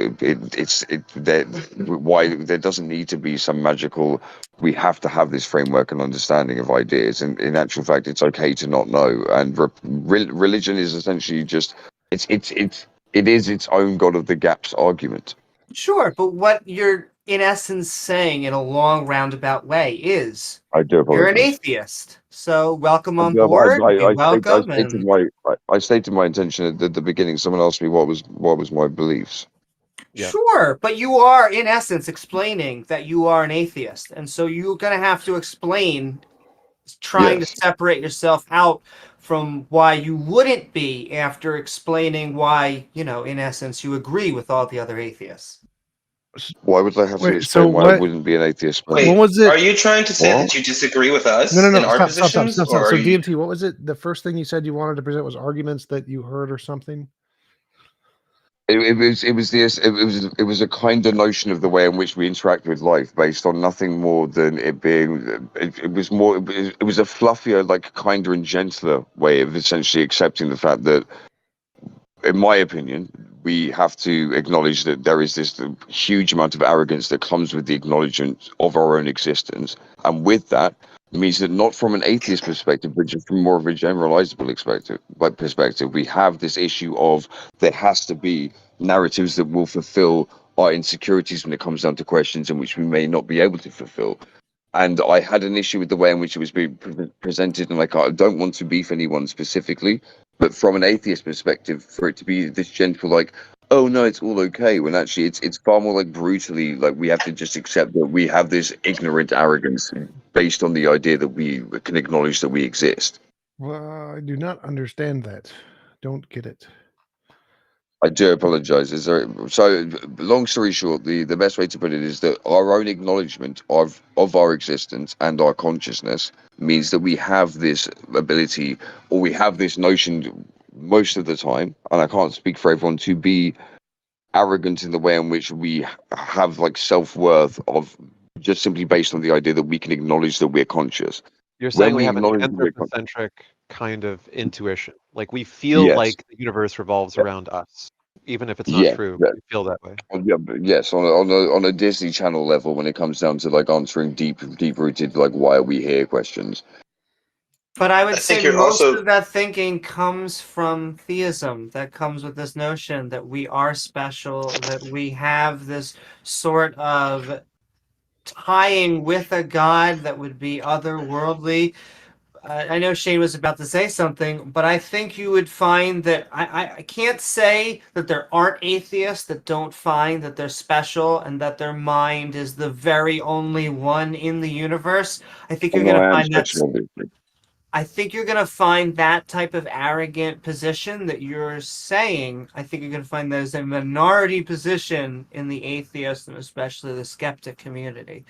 why there doesn't need to be some magical. We have to have this framework and understanding of ideas, and in actual fact, it's okay to not know. And religion is essentially just it is its own God of the gaps argument. Sure, but what you're in essence saying in a long roundabout way is I do you're an apologize. atheist. So welcome on Yeah, board. I, Be I, welcome. And I stated my intention at the beginning. Someone asked me what was my beliefs. Yeah. Sure, but you are in essence explaining that you are an atheist, and so you're going to have to explain trying Yes. to separate yourself out from why you wouldn't be after explaining why, in essence, you agree with all the other atheists. Why would I have to Wait, explain so why I what? wouldn't be an atheist? Wait, What was it? are you trying to say What? that you disagree with us No, in our stop. positions, So or are you? DMT, what was it? The first thing you said you wanted to present was arguments that you heard or something. It was a kind of notion of the way in which we interact with life, based on nothing more than it being. It was more. It was a fluffier, like kinder and gentler way of essentially accepting the fact that, in my opinion, we have to acknowledge that there is this huge amount of arrogance that comes with the acknowledgement of our own existence, and with that, it means that not from an atheist perspective, but just from more of a generalizable perspective, we have this issue of there has to be narratives that will fulfill our insecurities when it comes down to questions in which we may not be able to fulfill. And I had an issue with the way in which it was being presented, and I don't want to beef anyone specifically, but from an atheist perspective, for it to be this gentle, like, oh no, it's all okay, when actually it's far more like brutally, like we have to just accept that we have this ignorant arrogance based on the idea that we can acknowledge that we exist. Well, I do not understand that. Don't get it. I do apologize. So, long story short, the best way to put it is that our own acknowledgement of our existence and our consciousness means that we have this ability, or we have this notion most of the time, and I can't speak for everyone, to be arrogant in the way in which we have like self-worth of just simply based on the idea that we can acknowledge that we're conscious. You're When saying we we have an acknowledge that we're conscious, anthropocentric kind of intuition. Like we feel yes, like the universe revolves around us, even if it's not yeah, true. yeah. We feel that way. Yeah, but yes, on a Disney Channel level, when it comes down to like answering deep rooted like why are we here questions. But I would I think say you're most also. of that thinking comes from theism. That comes with this notion that we are special, that we have this sort of tying with a god that would be otherworldly. I know Shane was about to say something, but I think you would find that I can't say that there aren't atheists that don't find that they're special and that their mind is the very only one in the universe. I think you're Although going to I am find that's. special, obviously. I think you're going to find that type of arrogant position that you're saying. I think you're going to find that as a minority position in the atheist and especially the skeptic community.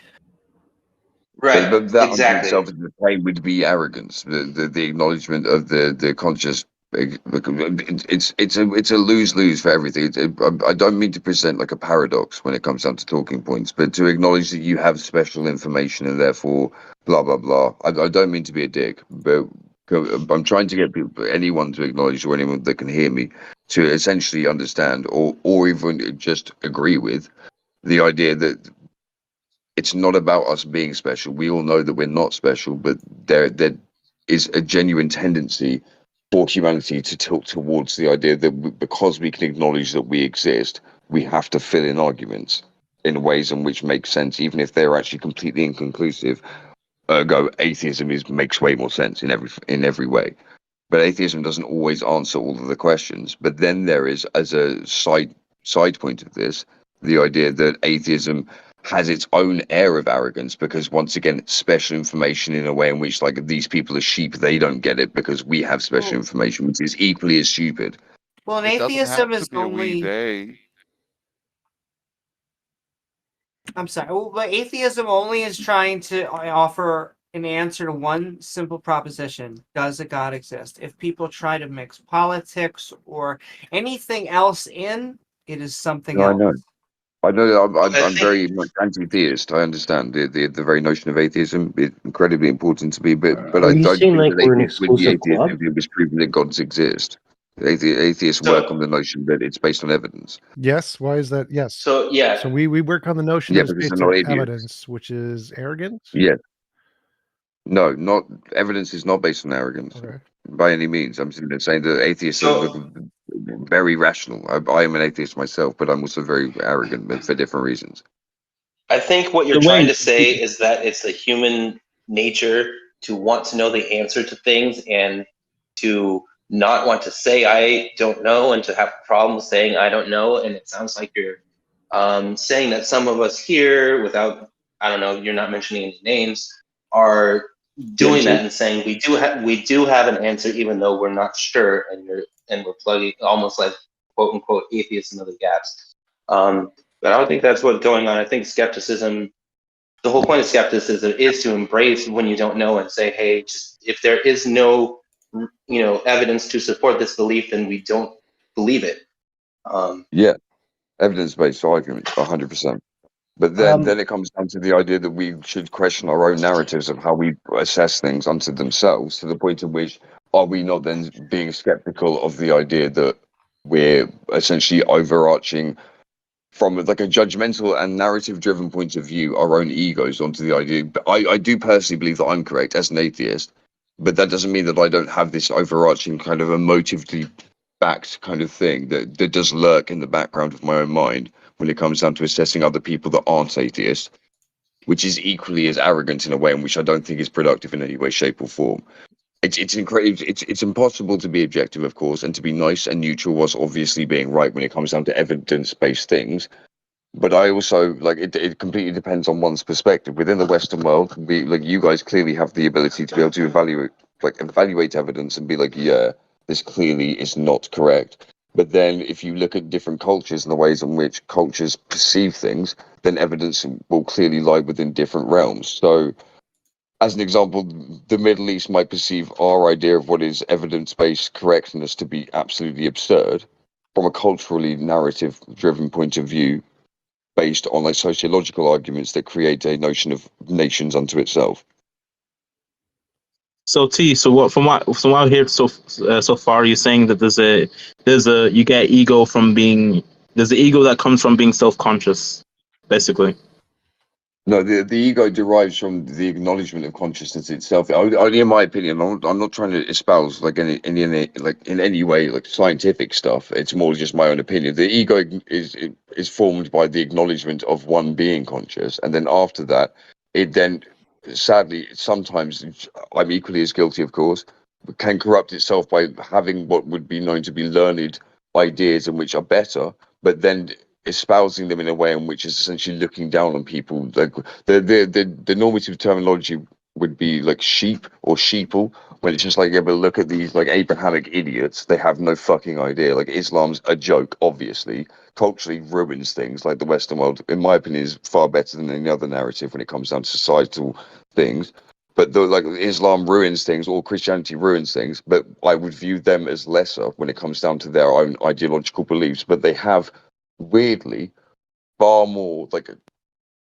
Right, But that unto exactly. itself, the claim would be arrogance. The acknowledgement of the conscious. It's a lose for everything. I don't mean to present like a paradox when it comes down to talking points, but to acknowledge that you have special information and therefore blah blah blah. I don't mean to be a dick, but I'm trying to get anyone to acknowledge, or anyone that can hear me, to essentially understand or even just agree with the idea that it's not about us being special. We all know that we're not special, but there is a genuine tendency for humanity to tilt towards the idea that because we can acknowledge that we exist, we have to fill in arguments in ways in which make sense, even if they're actually completely inconclusive. Ergo, atheism makes way more sense in every way. But atheism doesn't always answer all of the questions. But then there is, as a side point of this, the idea that atheism has its own air of arrogance because once again it's special information in a way in which like these people are sheep, they don't get it because we have special information, which is equally as stupid. Well, an It doesn't atheism have to is be a we only. they. I'm sorry. Well, but atheism only is trying to offer an answer to one simple proposition: does a God exist? If people try to mix politics or anything else in, it is something No, I else. know. I'm I think very much anti-theist. I understand the very notion of atheism is incredibly important to me, but Are I you don't saying think like that we're an atheists would be exclusive atheists club? if it was proven that gods exist. Atheists work on the notion that it's based on evidence. Yes. Why is that? Yes. So yeah. So we work on the notion Yeah, that it's because based they're on not idiots. evidence, which is arrogance. Yeah. No, not evidence is not based on arrogance by any means. I'm simply saying that atheists are very rational. I am an atheist myself, but I'm also very arrogant, but for different reasons. I think what you're trying to say is that it's the human nature to want to know the answer to things and to not want to say I don't know and to have problems saying I don't know. And it sounds like you're saying that some of us here, without, I don't know, you're not mentioning any names, are doing that and saying we do have an answer even though we're not sure, and we're plugging almost like quote unquote atheists into the gaps. But I don't think that's what's going on. I think skepticism, the whole point of skepticism is to embrace when you don't know and say, hey, just if there is no evidence to support this belief, then we don't believe it. Yeah, evidence-based argument, 100%. But then it comes down to the idea that we should question our own narratives of how we assess things unto themselves, to the point at which are we not then being skeptical of the idea that we're essentially overarching from like a judgmental and narrative-driven point of view our own egos onto the idea. But I do personally believe that I'm correct as an atheist, but that doesn't mean that I don't have this overarching kind of emotively backed kind of thing that does lurk in the background of my own mind when it comes down to assessing other people that aren't atheists, which is equally as arrogant in a way in which I don't think is productive in any way, shape, or form. It's incredible. It's impossible to be objective, of course, and to be nice and neutral whilst obviously being right when it comes down to evidence-based things. But I also like it completely depends on one's perspective. Within the Western world, you guys clearly have the ability to be able to evaluate evidence and be like, yeah, this clearly is not correct. But then if you look at different cultures and the ways in which cultures perceive things, then evidence will clearly lie within different realms. So as an example, the Middle East might perceive our idea of what is evidence-based correctness to be absolutely absurd from a culturally narrative-driven point of view, based on like sociological arguments that create a notion of nations unto itself. So T, so what I heard so far, you're saying that you get ego from there's the ego that comes from being self-conscious, basically. No, the ego derives from the acknowledgement of consciousness itself. Only in my opinion, I'm not trying to espouse like in any way like scientific stuff. It's more just my own opinion. The ego is formed by the acknowledgement of one being conscious, and then after that, it then sadly sometimes I'm equally as guilty, of course, can corrupt itself by having what would be known to be learned ideas and which are better, but then espousing them in a way in which is essentially looking down on people. Like the normative terminology would be like sheep or sheeple, when it's just like, yeah, but look at these like Abrahamic idiots. They have no fucking idea. Like Islam's a joke, obviously. Culturally ruins things. Like the Western world, in my opinion, is far better than any other narrative when it comes down to societal things. But like Islam ruins things or Christianity ruins things, but I would view them as lesser when it comes down to their own ideological beliefs. But they have weirdly far more like a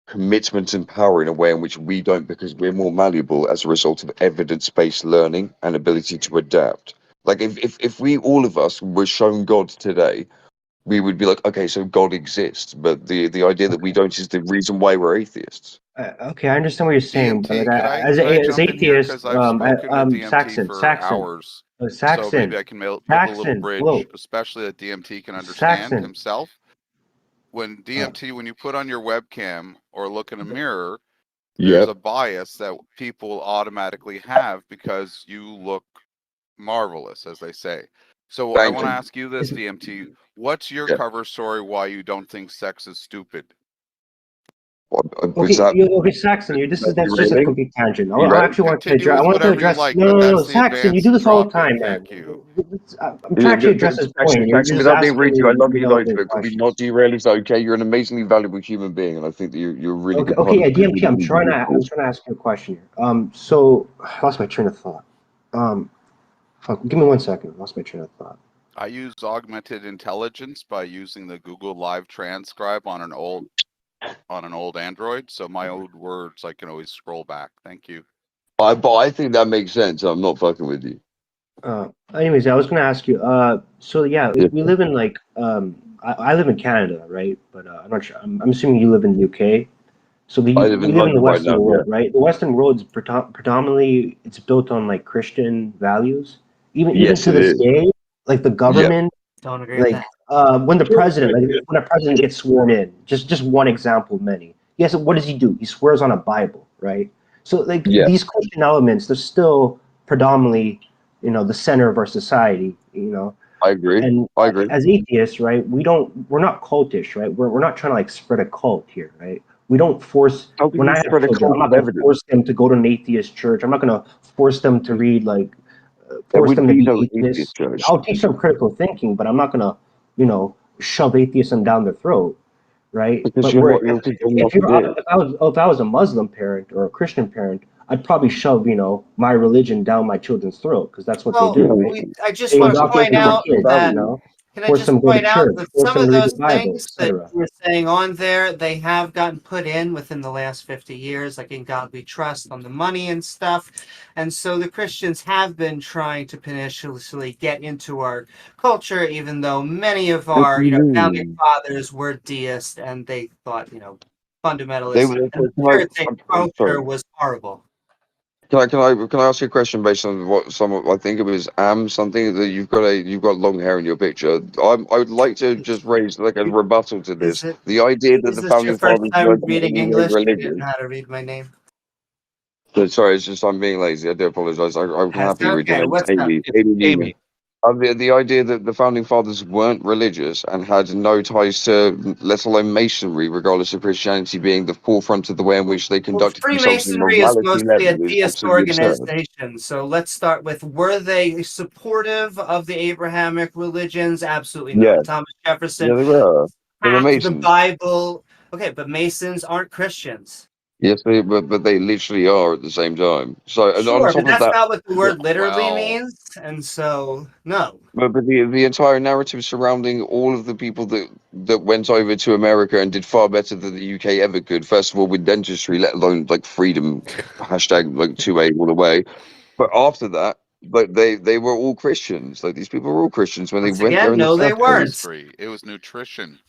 commitment and power in a way in which we don't, because we're more malleable as a result of evidence-based learning and ability to adapt. Like if we all of us were shown God today, we would be like, okay, so God exists, but the idea that we don't is the reason why we're atheists. Okay, I understand what you're saying, but like, as atheist, I've spoken to DMT Saxon, for Saxon, hours, Saxon, so maybe I can build a little Saxon, bridge, hello, especially that DMT can understand Saxon. himself. When DMT, when you put on your webcam or look in a mirror, there's a bias that people automatically have because you look marvelous, as they say. So I want to ask you this, DMT. What's your cover story why you don't think sex is stupid? Okay, Saxon, that's just a complete tangent. I actually want to address. I want to address. No, Saxon, you do this all the time, man. I'm trying to address this point. You're just without being rude to you, I love you loads, irrelevant but could we questions. not derail? It's okay. You're an amazingly valuable human being, and I think that you're a really good. Okay, yeah, DMT. I'm trying to ask you a question here. So I lost my train of thought. Give me 1 second. I lost my train of thought. I use augmented intelligence by using the Google Live transcribe on an old Android, so my old words I can always scroll back. Thank you. But I think that makes sense. I'm not fucking with you. Anyways, I was going to ask you. So yeah, Yeah. we live in like I live in Canada, right? But I'm not sure. I'm assuming you live in the UK. So I live we in live in the London right Western now. Yeah. world, right? The Western world is predominantly it's built on like Christian values. Even Yes, to it this is. day, like the Yeah. government, Don't agree with like that. when the president, like when a president gets sworn in, just one example of many. Yes, what does he do? He swears on a Bible, right? So like Yeah. these Christian elements, they're still predominantly, the center of our society, I agree. and I agree. as atheists, right, we're not cultish, right? We're not trying to like spread a cult here, right? We don't force. How can When you I have spread a children, cult I'm not of going to evidence? force them to go to an atheist church. I'm not going to force them to read like There force would them to be be no atheists. atheist church. I'll teach them critical thinking, but I'm not going to, shove atheism down their throat, right? Because But you're we're not, you're people if not you're it. if I was a Muslim parent or a Christian parent, I'd probably shove my religion down my children's throat because that's what they Well, do, right? I just They want to indoctrinate point their out kids, that can I force them just to go to point out church, that force some them of to read the those Bible, things that etc. you were saying on there, they have gotten put in within the last 50 years, like in God We Trust on the money and stuff. And so the Christians have been trying to perniciously get into our culture, even though many of What our, do you founding mean? fathers were deists and they thought, They fundamentalist were. and Can Puritan sorry. culture was horrible. Can I ask you a question based on what I think it was something that you've got long hair in your picture. I would like to just raise like a rebuttal to this. The idea that Is the this your founding first fathers time weren't in reading any way English? You didn't religious. know how to read my name. Sorry, it's just I'm being lazy. I do apologize. I can That's happily read your okay. name. It's What's up? Amy Newman. Amy. The idea that the founding fathers weren't religious and had no ties to, let alone masonry, regardless of Christianity being the forefront of the way in which they Well, conducted themselves on a Freemasonry is morality mostly a level, is deist absolutely absurd. organization. So let's start with, were they supportive of the Abrahamic religions? Absolutely Yeah, not. Thomas Jefferson yeah, they were. They were hacked the Masons. Bible. Okay, but Masons aren't Christians. Yes, but they literally are at the same time. So, and on Sure, but top of that's that, not what the yeah, word literally means. And so, no. but the entire narrative surrounding all of the people that went over to America and did far better than the UK ever could. First of all, with dentistry, let alone like freedom, hashtag like 2A all the way. But after that, but they were all Christians. Like these people were all Christians when they Once went there again, in the no, they first place. weren't. It was nutrition.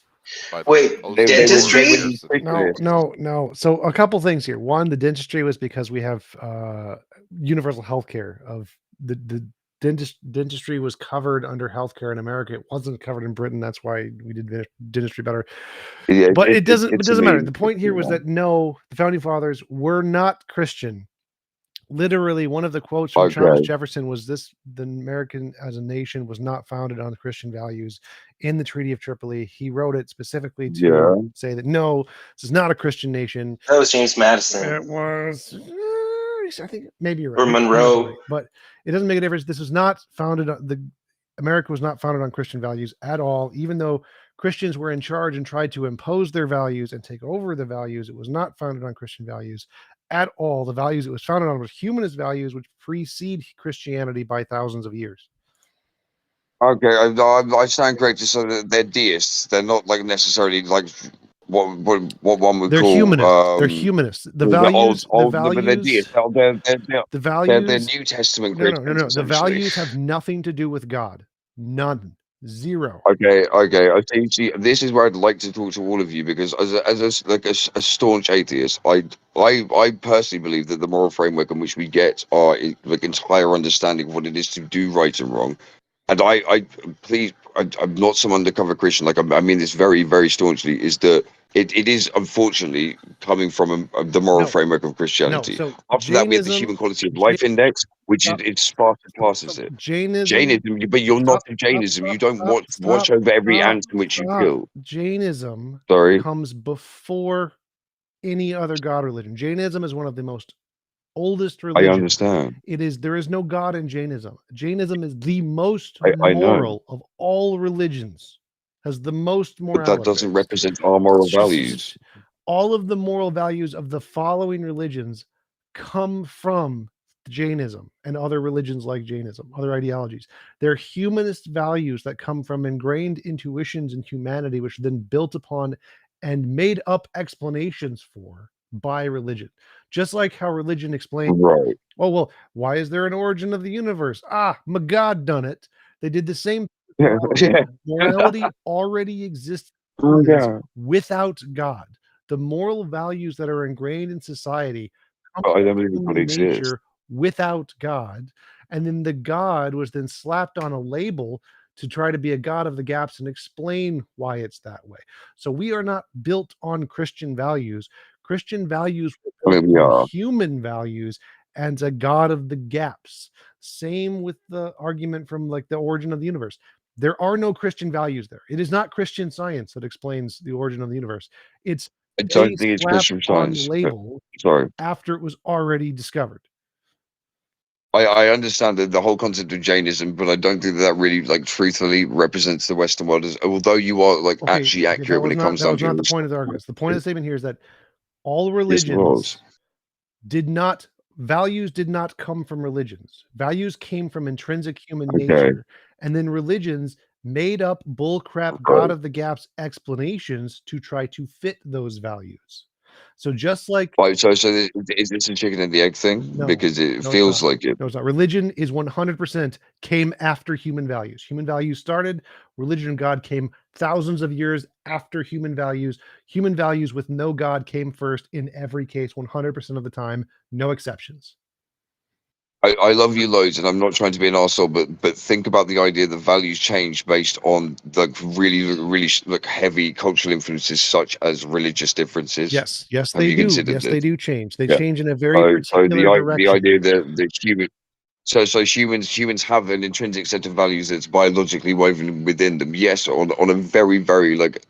By the way, Wait, those They were dentistry? nutritionists. No. So a couple things here. One, the dentistry was because we have universal health care. Of the dentistry was covered under healthcare in America. It wasn't covered in Britain. That's why we did dentistry better. Yeah, But it doesn't matter. amazing. The point here was that no, the founding fathers were not Christian. Literally, one of the quotes from Thomas Okay. Jefferson was this: "The American as a nation was not founded on Christian values." In the Treaty of Tripoli, he wrote it specifically to Yeah. say that no, this is not a Christian nation. That was James Madison. It was, I think maybe you're right. Or You might be Monroe. right, but it doesn't make a difference. This was not founded on America was not founded on Christian values at all. Even though Christians were in charge and tried to impose their values and take over the values, it was not founded on Christian values at all. The values it was founded on was humanist values, which precede Christianity by thousands of years. Okay, I stand corrected. So that they're deists. They're not like necessarily like what one would They're call humanists. They're humanists. The they're values, but they're deists. the They're values. New Testament No. Christians The essentially. values have nothing to do with God. None. Zero. Okay. I see. This is where I'd like to talk to all of you because as a staunch atheist, I personally believe that the moral framework in which we get our like entire understanding of what it is to do right and wrong. And I'm not some undercover Christian. Like I mean this very, very staunchly. Is that it is unfortunately coming from the moral framework of Christianity. So After that, we have the Jainism. Human Quality of Life Index, which it surpasses it. Jainism. But you're not in Jainism. You don't watch over every ant in which you kill. Jainism Sorry. comes before any other god religion. Jainism is one of the most oldest I religions. understand. There is no God in Jainism. Jainism is the most I know. moral of all religions. Has the most But morality. that doesn't represent our moral values. All of the moral values of the following religions come from Jainism and other religions like Jainism, other ideologies. They're humanist values that come from ingrained intuitions in humanity, which are then built upon and made up explanations for by religion. Just like how religion explains, Right. oh, well, why is there an origin of the universe? Ah, my God done it. They did the same. Yeah. Yeah. Morality already exists Oh, yeah. without God. The moral values that are ingrained in society come But I don't from believe God human exists. nature without God. And then the God was then slapped on a label to try to be a God of the gaps and explain why it's that way. So we are not built on Christian values. Christian values I were mean, we built on are. human values and a God of the gaps. Same with the argument from like the origin of the universe. There are no Christian values there. It is not Christian science that explains the origin of the universe. It's I they don't think it's slapped Christian on Science. But, label sorry. after it was already discovered. I understand the whole concept of Jainism, but I don't think that really like truthfully represents the Western world. As although you are like actually Okay, accurate when it comes that down was to not your the point of the argument. The point of the statement here is that all Yes, it was. religions values did not come from religions. Values came from intrinsic human Okay. nature, and then religions made up bullcrap God of the gaps explanations to try to fit those values. So just like Right, so is this a chicken and the egg thing? no, Because it no, it's feels not. like it. No, it's not. Religion is 100% came after human values. Human values started. Religion and God came thousands of years after human values. Human values with no God came first in every case, 100% of the time, no exceptions. I love you loads, and I'm not trying to be an arsehole, but think about the idea that values change based on like really like heavy cultural influences, such as religious differences. Yes, yes, Have they you do. considered Yes, this? they do change. They Yeah. change in a very So particular the direction. idea that humans have an intrinsic set of values that's biologically woven within them. Yes, on a very like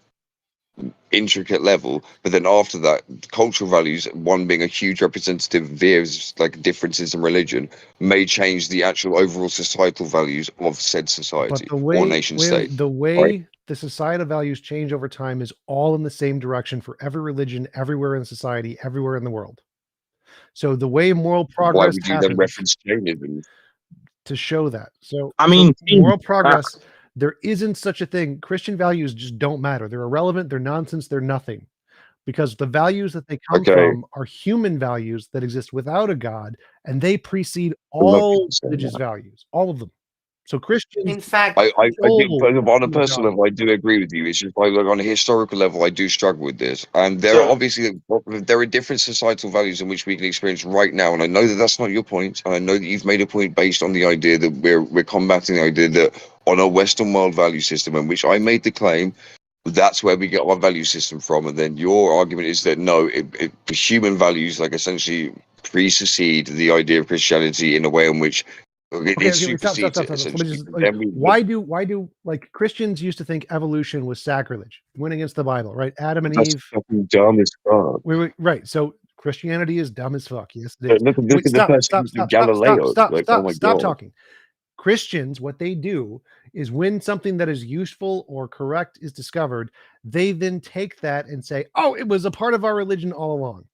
intricate level, but then after that, cultural values, one being a huge representative via like differences in religion, may change the actual overall societal values of said But society the or way nation state. the Right. way the societal values change over time is all in the same direction for every religion, everywhere in society, everywhere in the world. So the way moral Why progress would you then happens reference Jainism? to show that. So I mean, moral progress, there isn't such a thing. Christian values just don't matter. They're irrelevant, they're nonsense, they're nothing. Because the values that they come Okay. from are human values that exist without a God, and they precede I'm not all saying religious that. values, all of them. So Christians In fact, I do, pull but on a from the personal God. level, I do agree with you. It's just like on a historical level, I do struggle with this. And there are So obviously there are different societal values in which we can experience right now. And I know that that's not your point. And I know that you've made a point based on the idea that we're combating the idea that on a Western world value system, in which I made the claim that's where we get our value system from. And then your argument is that no, human values like essentially precede the idea of Christianity in a way in which it Okay, supersedes it stop. Let me essentially. just But then we, why do like Christians used to think evolution was sacrilege, went against the Bible, right? Adam and that's Eve. fucking dumb as fuck. Wait, right. So Christianity is dumb as fuck. Yes, it But is. look Wait, at the stop, persecution of Galileo. Like, oh my stop god. talking. Christians, what they do is when something that is useful or correct is discovered, they then take that and say, oh, it was a part of our religion all along.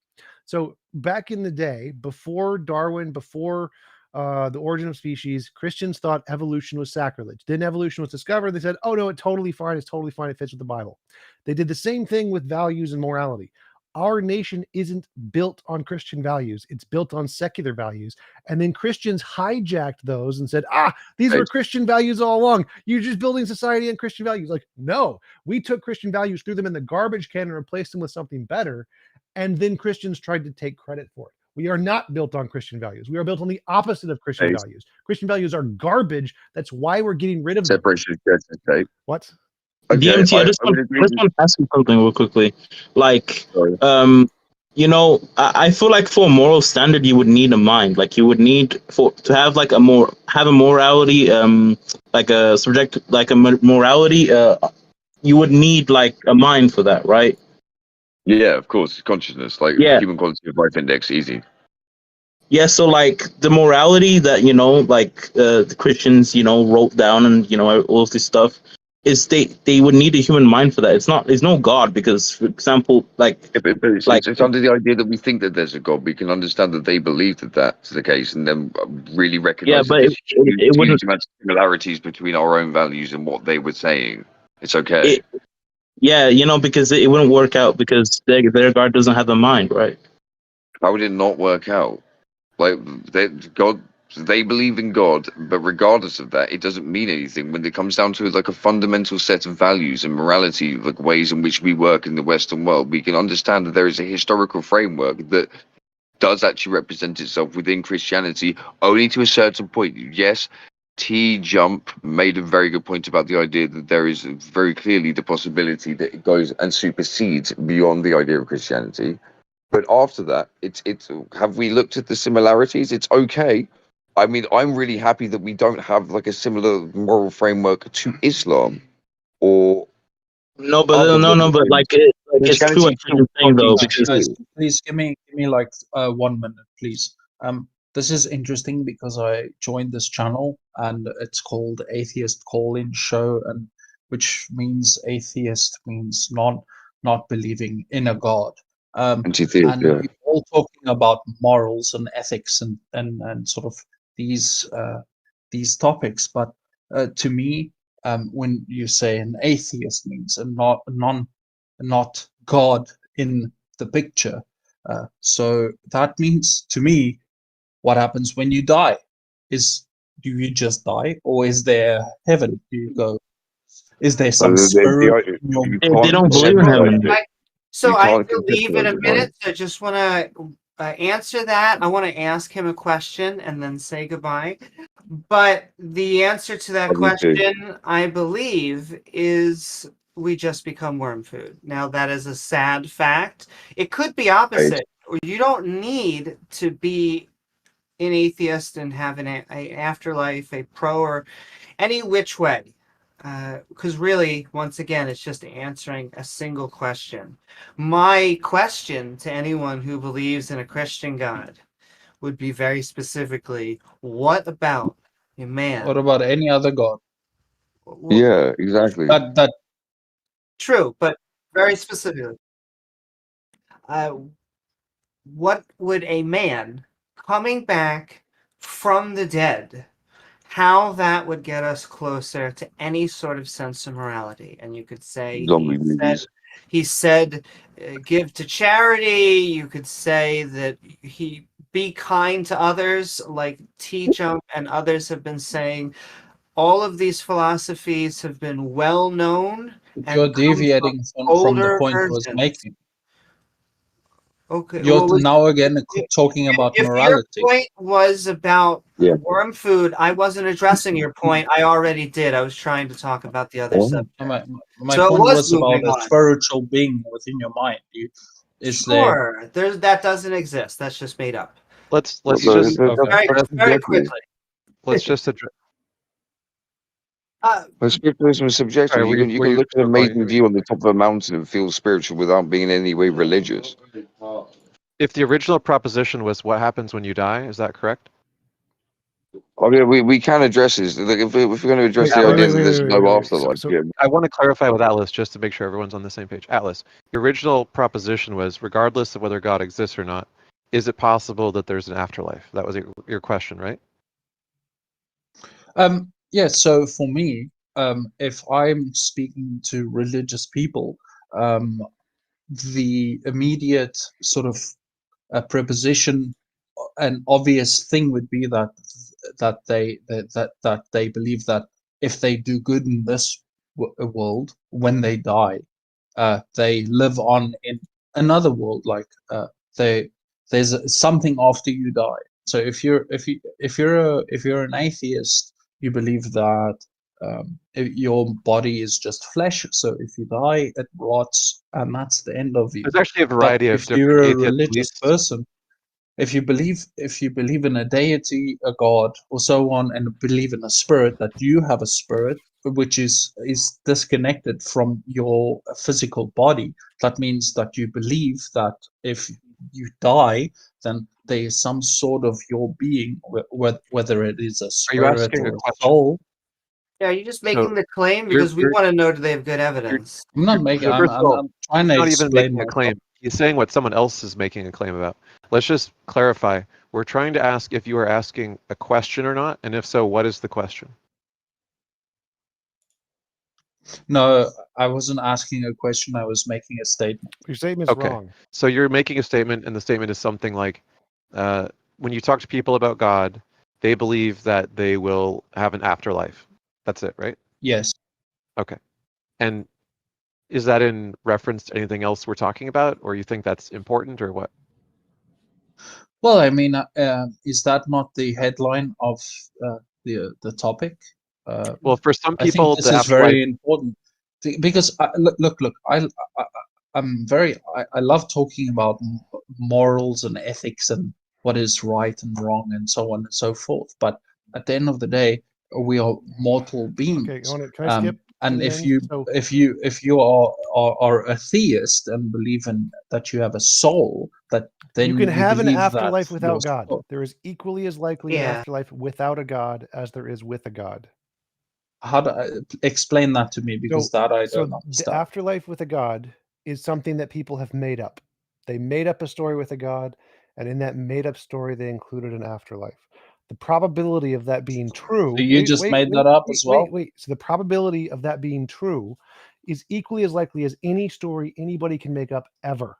So back in the day, before Darwin, before the origin of species, Christians thought evolution was sacrilege. Then evolution was discovered. They said, oh, no, it's totally fine. It's totally fine. It fits with the Bible. They did the same thing with values and morality. Our nation isn't built on Christian values. It's built on secular values. And then Christians hijacked those and said, these were Christian values all along. You're just building society on Christian values. Like, no, we took Christian values, threw them in the garbage can and replaced them with something better. And then Christians tried to take credit for it. We are not built on Christian values. We are built on the opposite of Christian values. Christian values are garbage. That's why we're getting rid of them. Separation of church and state. What? Okay, DMT, I just would agree with want to ask you something real quickly. Like, Sorry. I feel like for a moral standard, you would need a mind. Like, you would need to have like a morality, like a subject, like a morality. You would need like a mind for that, right? Yeah, of course, consciousness, like Yeah. human quality of life index, easy. Yeah, so like the morality that the Christians wrote down and all of this stuff is they would need a human mind for that. It's no God because, for example, but it's under the idea that we think that there's a God. We can understand that they believe that that's the case, and then really recognize that but there's it wouldn't. huge amounts of similarities between our own values and what they were saying. It's okay. Because it wouldn't work out because their God doesn't have a mind, right? How would it not work out? Like they believe in God, but regardless of that, it doesn't mean anything when it comes down to like a fundamental set of values and morality, like ways in which we work in the Western world. We can understand that there is a historical framework that does actually represent itself within Christianity, only to a certain point. Yes, T Jump made a very good point about the idea that there is very clearly the possibility that it goes and supersedes beyond the idea of Christianity. But after that, it's have we looked at the similarities? It's okay. I mean, I'm really happy that we don't have like a similar moral framework to Islam or No, but other but religions. it's true Christianity what still you're saying though, fucking because Guys, true. please give me like 1 minute, please. This is interesting because I joined this channel and it's called Atheist Call-In Show, and which means atheist means not believing in a god. Anti-theist, And yeah. you're all talking about morals and ethics and sort of these topics, but to me, when you say an atheist means a not God in the picture. So that means to me, what happens when you die? Do you just die, or is there heaven? Do you go? Is there some spirit in your You they can't don't believe in conceptualize heaven. it. So You I can't have to leave in conceptualize a it, right? minute. So I just want to answer that. I want to ask him a question and then say goodbye. But the answer to that Me too. question, I believe, is we just become worm food. Now, that is a sad fact. It could be opposite. Or you don't need to be an atheist and have an afterlife, a pro, or any which way. Because really, once again, it's just answering a single question. My question to anyone who believes in a Christian God would be very specifically, what about a man? What about any other god? Yeah, exactly. That True, but very specifically. What would a man coming back from the dead, how that would get us closer to any sort of sense of morality? And you could say Zombie movies. he said give to charity. You could say that he be kind to others, like T Jump and others have been saying. All of these philosophies have been well known and you're come deviating from from the older point I was versions. making. Okay, You're well, now again talking about if your morality. point was about Yeah. worm food, I wasn't addressing your point. I already did. I was trying to talk about the other subject. My So it point was was about moving a on. spiritual being within your mind. Is there? Sure, that doesn't exist. That's just made up. Let's But just Very, that's very subjective. quickly. let's just address. But spiritualism is subjective. Sorry, You can look at an amazing view on the top of a mountain and feel spiritual without being in any way religious. If the original proposition was what happens when you die, is that correct? I mean, we can address this. Like, if we're going to address the idea that there's no afterlife, yeah. I want to clarify with Atlas just to make sure everyone's on the same page. Atlas, your original proposition was, regardless of whether God exists or not, is it possible that there's an afterlife? That was your question, right? Yeah. So for me, if I'm speaking to religious people, the immediate sort of preposition, an obvious thing would be that they believe that if they do good in this world, when they die, they live on in another world. Like there's something after you die. So if you're an atheist, you believe that your body is just flesh. So if you die, it rots, and that's the end of you. There's actually a But variety of if different you're a atheist religious beliefs. person, if you believe in a deity, a god, or so on, and believe in a spirit, that you have a spirit which is disconnected from your physical body, that means that you believe that if you die, then there is some sort of your being, whether it is a Are you spirit asking a or a question? soul. Yeah, you're just So making the claim you're because we want to know, do they have good evidence? I'm not making. so first of all, I'm trying to he's not even explain making a myself. claim. He's saying what someone else is making a claim about. Let's just clarify. We're trying to ask if you are asking a question or not, and if so, what is the question? No, I wasn't asking a question. I was making a statement. Your statement's Okay. wrong. So you're making a statement, and the statement is something like, when you talk to people about God, they believe that they will have an afterlife. That's it, right? Yes. Okay. And is that in reference to anything else we're talking about, or you think that's important, or what? Well, I mean, is that not the headline of the topic? Well, for some I think people, this the is afterlife. very important because look. I'm very. I love talking about morals and ethics and what is right and wrong and so on and so forth. But at the end of the day, we are mortal beings. Okay, can I skip? And to the end? if you are a theist and believe in that you have a soul, that then You can have an believe afterlife that without your God. soul, There is equally as likely an Yeah. afterlife without a God as there is with a God. how do I explain that to me? Because that I don't The understand. afterlife with a God is something that people have made up. They made up a story with a God, and in that made up story, they included an afterlife. The probability of that being true. So you just made that up as well? Wait. So the probability of that being true is equally as likely as any story anybody can make up ever.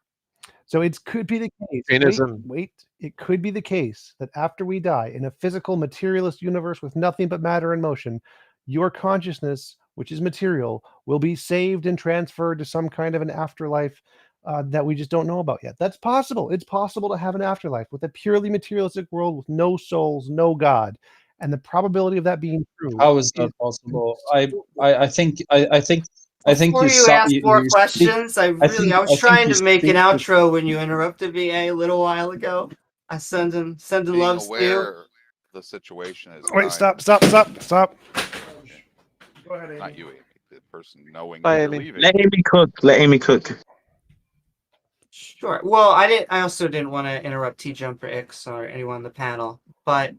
So it could be the case. Jainism. Wait. It could be the case that after we die in a physical, materialist universe with nothing but matter and motion, your consciousness, which is material, will be saved and transferred to some kind of an afterlife that we just don't know about yet. That's possible. It's possible to have an afterlife with a purely materialistic world with no souls, no God, and the probability of that being true. How is that possible? I think Before you you ask more speak. questions, I was I think trying you to make an speak with outro when you interrupted me a little while ago. I sending Being loves to you. aware of the situation is Wait, kind. stop. Go ahead, Amy. Not you, Amy. The person knowing Bye, you're Amy. leaving. Let Amy cook. Let Amy cook. Sure. Well, I also didn't want to interrupt T Jumper X or anyone on the panel, but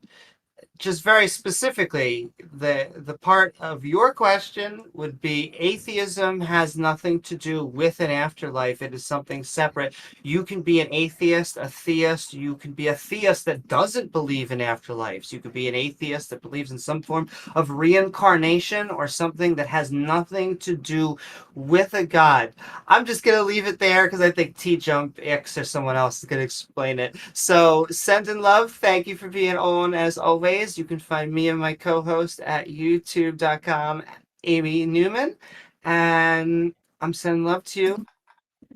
just very specifically, the part of your question would be atheism has nothing to do with an afterlife. It is something separate. You can be an atheist, a theist. You can be a theist that doesn't believe in afterlives. You could be an atheist that believes in some form of reincarnation or something that has nothing to do with a god. I'm just gonna leave it there because I think T Jump X or someone else is gonna explain it. So send in love. Thank you for being on as always. You can find me and my co-host at youtube.com, Amy Newman. And I'm sending love to you.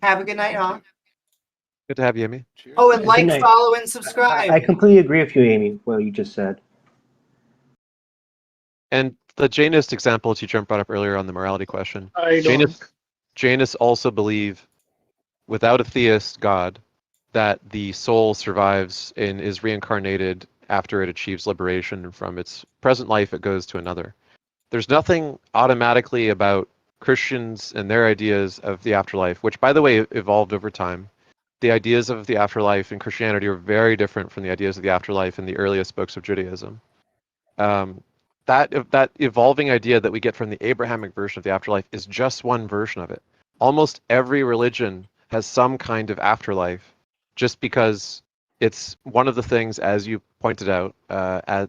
Have a good night, y'all. Good to have you, Amy. Oh, and Good like, night. follow, and subscribe. I completely agree with you, Amy, what you just said. And the Jainist example that you brought up earlier on the morality question. I don't. Jainists also believe, without a theist God, that the soul survives and is reincarnated after it achieves liberation from its present life. It goes to another. There's nothing automatically about Christians and their ideas of the afterlife, which, by the way, evolved over time. The ideas of the afterlife in Christianity are very different from the ideas of the afterlife in the earliest books of Judaism. That evolving idea that we get from the Abrahamic version of the afterlife is just one version of it. Almost every religion has some kind of afterlife, just because it's one of the things, as you pointed out, I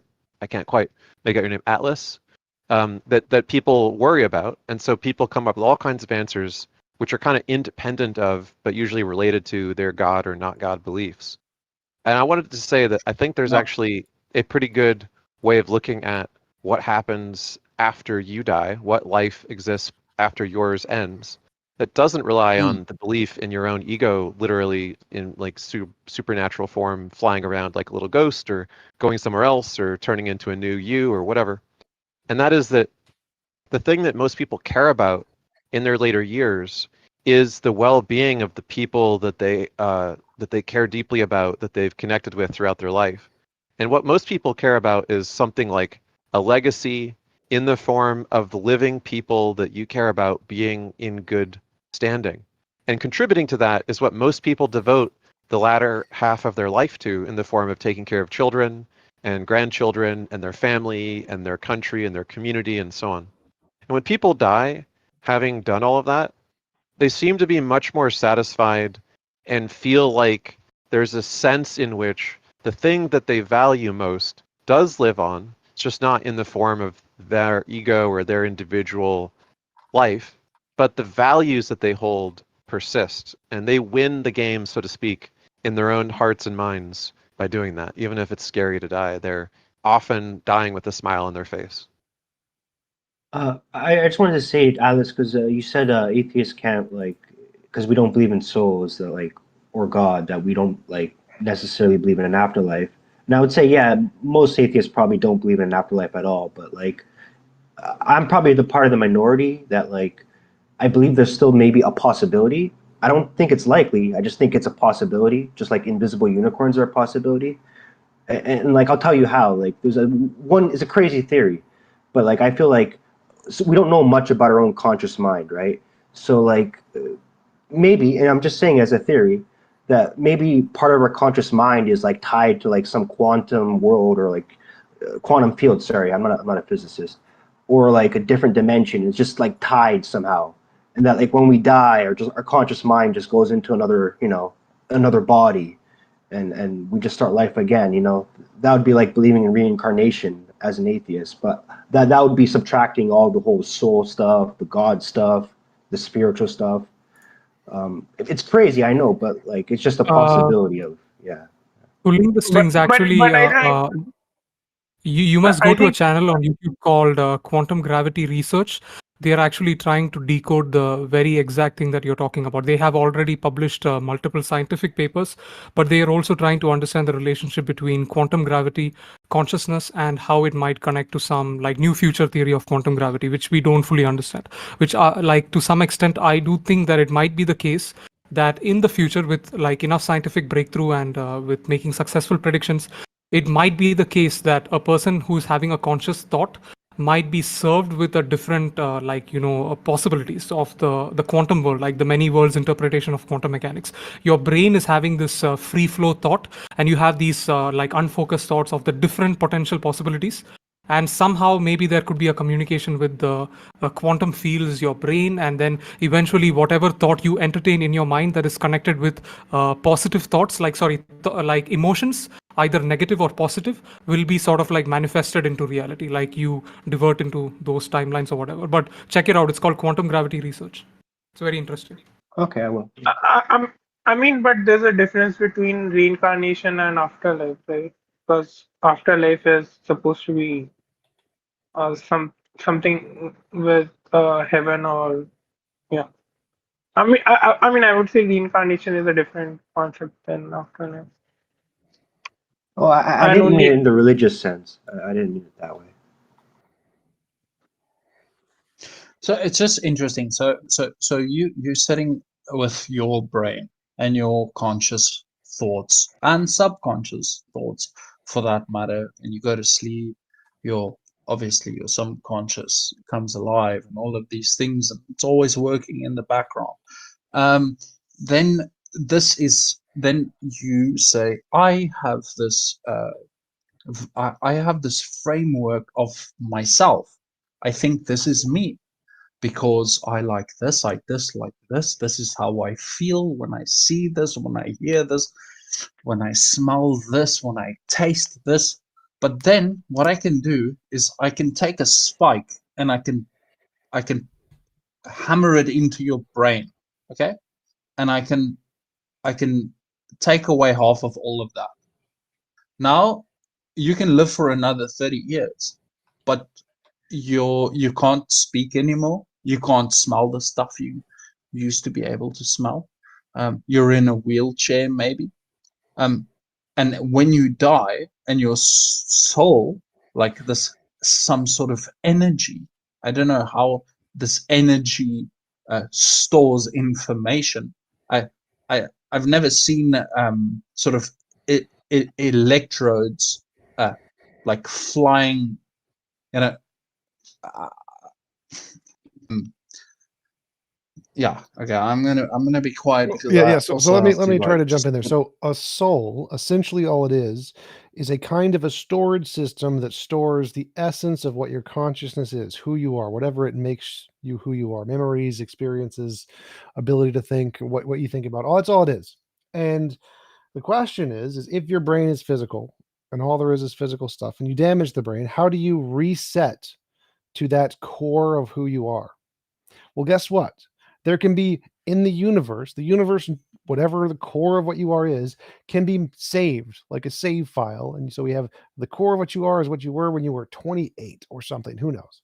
can't quite make out your name, Atlas, that people worry about, and so people come up with all kinds of answers which are kind of independent of, but usually related to their God or not God beliefs. And I wanted to say that I think there's actually a pretty good way of looking at what happens after you die, what life exists after yours ends, that doesn't rely on the belief in your own ego, literally in like supernatural form, flying around like a little ghost or going somewhere else or turning into a new you or whatever. And that is that the thing that most people care about in their later years is the well-being of the people that they care deeply about, that they've connected with throughout their life. And what most people care about is something like a legacy in the form of the living people that you care about being in good standing. And contributing to that is what most people devote the latter half of their life to, in the form of taking care of children and grandchildren and their family and their country and their community and so on. And when people die, having done all of that, they seem to be much more satisfied and feel like there's a sense in which the thing that they value most does live on. It's just not in the form of their ego or their individual life, but the values that they hold persist, and they win the game, so to speak, in their own hearts and minds by doing that. Even if it's scary to die, they're often dying with a smile on their face. I just wanted to say, Alice, because you said atheists can't like, because we don't believe in souls, that like, or God, that we don't like necessarily believe in an afterlife. And I would say, yeah, most atheists probably don't believe in an afterlife at all. But like, I'm probably the part of the minority that like, I believe there's still maybe a possibility. I don't think it's likely. I just think it's a possibility, just like invisible unicorns are a possibility. And like, I'll tell you how. Like, it's a crazy theory, but like, I feel like so we don't know much about our own conscious mind, right? So like, maybe, and I'm just saying as a theory, that maybe part of our conscious mind is like tied to like some quantum world or like quantum field. Sorry, I'm not a physicist, or like a different dimension. It's just like tied somehow, and that like when we die, or just our conscious mind just goes into another, another body, and we just start life again. That would be like believing in reincarnation as an atheist, but that would be subtracting all the whole soul stuff, the God stuff, the spiritual stuff. It's crazy, I know, but like it's just a possibility of, yeah. Pulling the strings actually, but I think you must I go to a think channel on YouTube called Quantum Gravity Research. They are actually trying to decode the very exact thing that you're talking about. They have already published multiple scientific papers, but they are also trying to understand the relationship between quantum gravity, consciousness, and how it might connect to some like new future theory of quantum gravity, which we don't fully understand. Which like to some extent, I do think that it might be the case that in the future, with like enough scientific breakthrough and with making successful predictions, it might be the case that a person who's having a conscious thought might be served with a different possibilities of the quantum world, like the many worlds interpretation of quantum mechanics. Your brain is having this free flow thought, and you have these like unfocused thoughts of the different potential possibilities, and somehow maybe there could be a communication with the quantum fields, your brain, and then eventually whatever thought you entertain in your mind that is connected with positive thoughts, like like emotions, either negative or positive, will be sort of like manifested into reality, like you divert into those timelines or whatever. But check it out, it's called Quantum Gravity Research. It's very interesting. Okay, I will. I mean, but there's a difference between reincarnation and afterlife, right? Because afterlife is supposed to be something with heaven or yeah. I mean, I would say reincarnation is a different concept than afterlife. Oh, I And didn't mean it only in the religious sense. I didn't mean it that way. So it's just interesting. So you're sitting with your brain and your conscious thoughts and subconscious thoughts, for that matter, and you go to sleep. Your obviously your subconscious comes alive, and all of these things. And it's always working in the background. Then then you say, I have this. I have this framework of myself. I think this is me because I like this, I dislike this. This is how I feel when I see this, when I hear this, when I smell this, when I taste this. But then what I can do is I can take a spike and I can hammer it into your brain, okay? And I can take away half of all of that. Now you can live for another 30 years, but you can't speak anymore. You can't smell the stuff you used to be able to smell. You're in a wheelchair maybe. And when you die and your soul, like this, some sort of energy, I don't know how this energy stores information. I've never seen sort of electrodes like flying, you know. Yeah, okay, I'm gonna be quiet because Yeah, I yeah. So also let me have to try to jump just in there. So a soul, essentially all it is a kind of a storage system that stores the essence of what your consciousness is, who you are, whatever it makes you who you are, memories, experiences, ability to think, what you think about. All that's all it is. And the question is if your brain is physical and all there is physical stuff, and you damage the brain, how do you reset to that core of who you are? Well, guess what? There can be in the universe, whatever the core of what you are is, can be saved like a save file. And so we have the core of what you are is what you were when you were 28 or something. Who knows?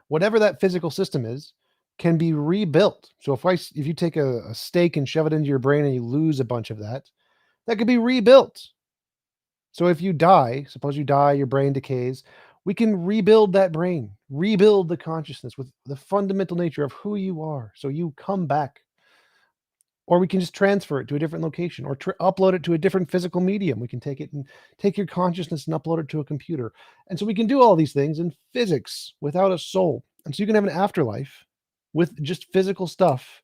Whatever that physical system is can be rebuilt. So if you take a steak and shove it into your brain and you lose a bunch of that could be rebuilt. So if you die, suppose you die, your brain decays, we can rebuild that brain, rebuild the consciousness with the fundamental nature of who you are. So you come back. Or we can just transfer it to a different location or upload it to a different physical medium. We can take it and take your consciousness and upload it to a computer. And so we can do all these things in physics without a soul. And so you can have an afterlife with just physical stuff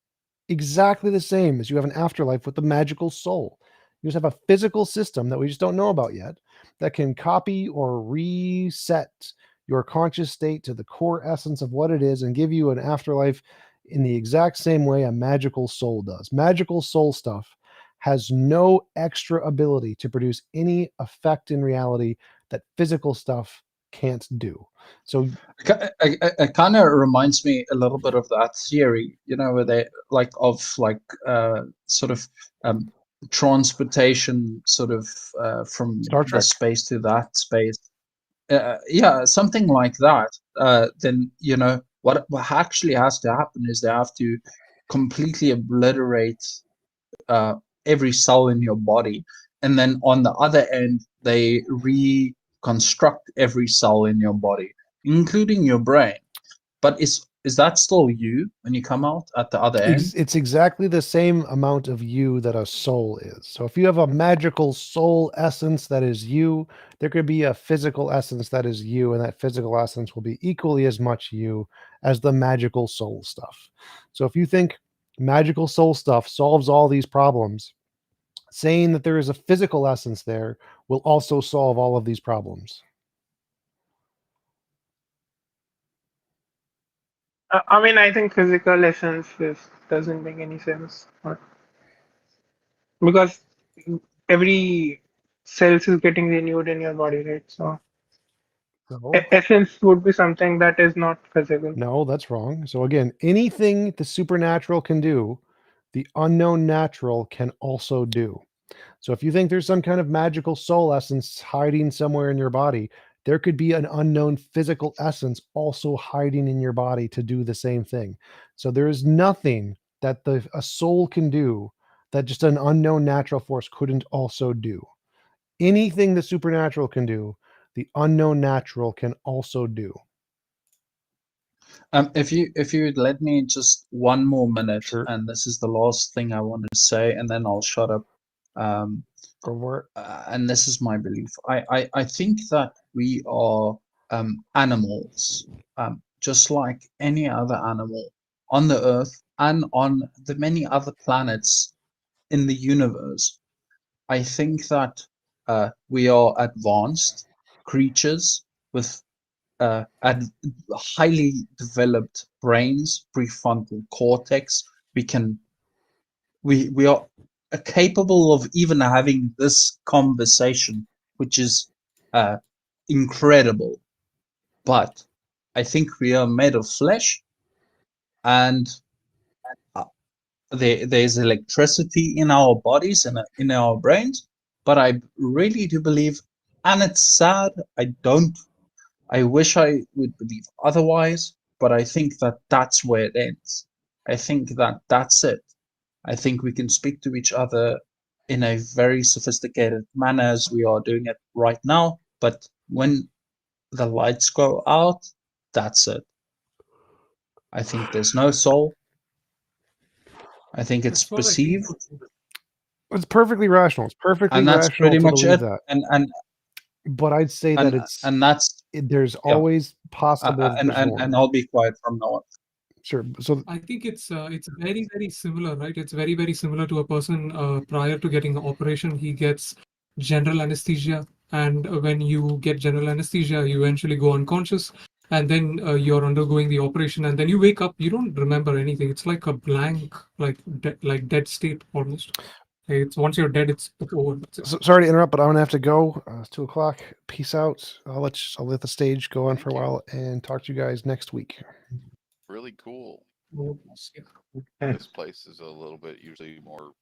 exactly the same as you have an afterlife with the magical soul. You just have a physical system that we just don't know about yet that can copy or reset your conscious state to the core essence of what it is and give you an afterlife in the exact same way a magical soul does. Magical soul stuff has no extra ability to produce any effect in reality that physical stuff can't do. So it kind of reminds me a little bit of that theory, where they sort of transportation sort of from Star Trek. this space to that space. Yeah, something like that. Then what actually has to happen is they have to completely obliterate every cell in your body, and then on the other end they reconstruct every cell in your body, including your brain. But is that still you when you come out at the other end? It's exactly the same amount of you that a soul is. So if you have a magical soul essence that is you, there could be a physical essence that is you, and that physical essence will be equally as much you as the magical soul stuff. So if you think magical soul stuff solves all these problems, saying that there is a physical essence there will also solve all of these problems. I think physical essence doesn't make any sense. Because every cells is getting renewed in your body, right? So essence would be something that is not physical. No, that's wrong. So again, anything the supernatural can do, the unknown natural can also do. So if you think there's some kind of magical soul essence hiding somewhere in your body, there could be an unknown physical essence also hiding in your body to do the same thing. So there is nothing that a soul can do that just an unknown natural force couldn't also do. Anything the supernatural can do, the unknown natural can also do. If you would let me just one more minute, sure. And this is the last thing I wanted to say, and then I'll shut up. And this is my belief. I think that we are animals, just like any other animal on the earth and on the many other planets in the universe. I think that we are advanced creatures with highly developed brains, prefrontal cortex. We are capable of even having this conversation, which is incredible. But I think we are made of flesh, and there's electricity in our bodies and in our brains. But I really do believe, and it's sad, I wish I would believe otherwise, but I think that that's where it ends. I think that that's it. I think we can speak to each other in a very sophisticated manner as we are doing it right now, but when the lights go out, that's it. I think there's no soul. I think it's perceived. It's perfectly rational. It's perfectly and that's rational pretty to much believe it. that. But I'd say that there's always possible that there's more. And I'll be quiet from now on. Sure. So I think it's very, very similar, right? It's very, very similar to a person prior to getting an operation. He gets general anesthesia, and when you get general anesthesia, you eventually go unconscious, and then you're undergoing the operation, and then you wake up. You don't remember anything. It's like a blank, like dead state almost. It's once you're dead, it's over. So, sorry to interrupt, but I'm gonna have to go. It's 2:00. Peace out. I'll let the stage go on for a while and talk to you guys next week. Really cool. This place is a little bit usually more